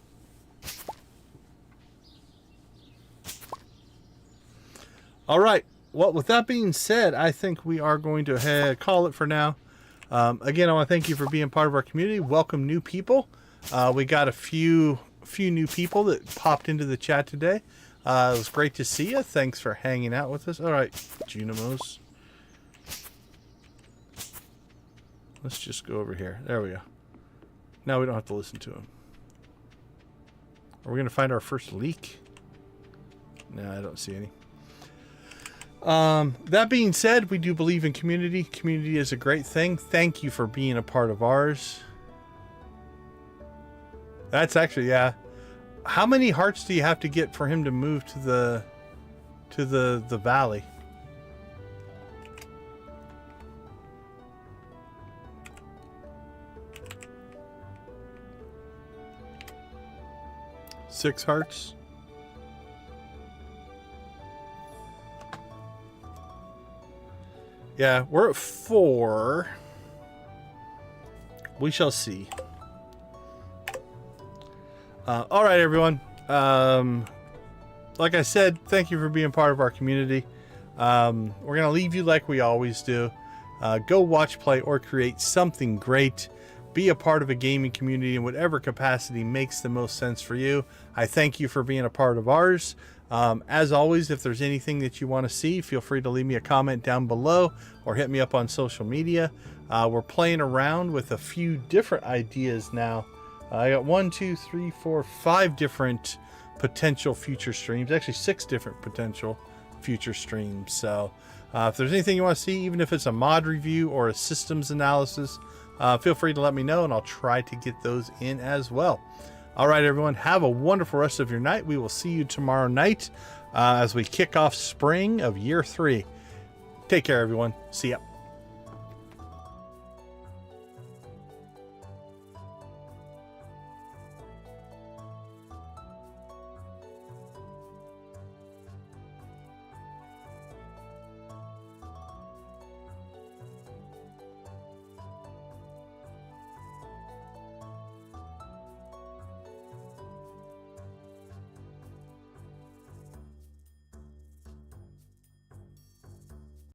All right. Well, with that being said, I think we are going to call it for now. Again, I want to thank you for being part of our community. Welcome new people. We got a few new people that popped into the chat today. It was great to see you. Thanks for hanging out with us. All right, Junimos. Let's just go over here. There we go. Now we don't have to listen to him. Are we going to find our first leak? No, I don't see any. That being said, we do believe in community. Community is a great thing. Thank you for being a part of ours. That's actually, yeah. How many hearts do you have to get for him to move to the valley? Six hearts. Yeah, we're at 4. We shall see. All right, everyone. Like I said, thank you for being part of our community. We're going to leave you like we always do. Go watch, play, or create something great. Be a part of a gaming community in whatever capacity makes the most sense for you. I thank you for being a part of ours. As always, if there's anything that you want to see, feel free to leave me a comment down below or hit me up on social media. We're playing around with a few different ideas now. I got 1, 2, 3, 4, 5 different potential future streams. Actually, 6 different potential future streams. So if there's anything you want to see, even if it's a mod review or a systems analysis, feel free to let me know and I'll try to get those in as well. All right, everyone, have a wonderful rest of your night. We will see you tomorrow night as we kick off spring of year 3. Take care, everyone. See ya.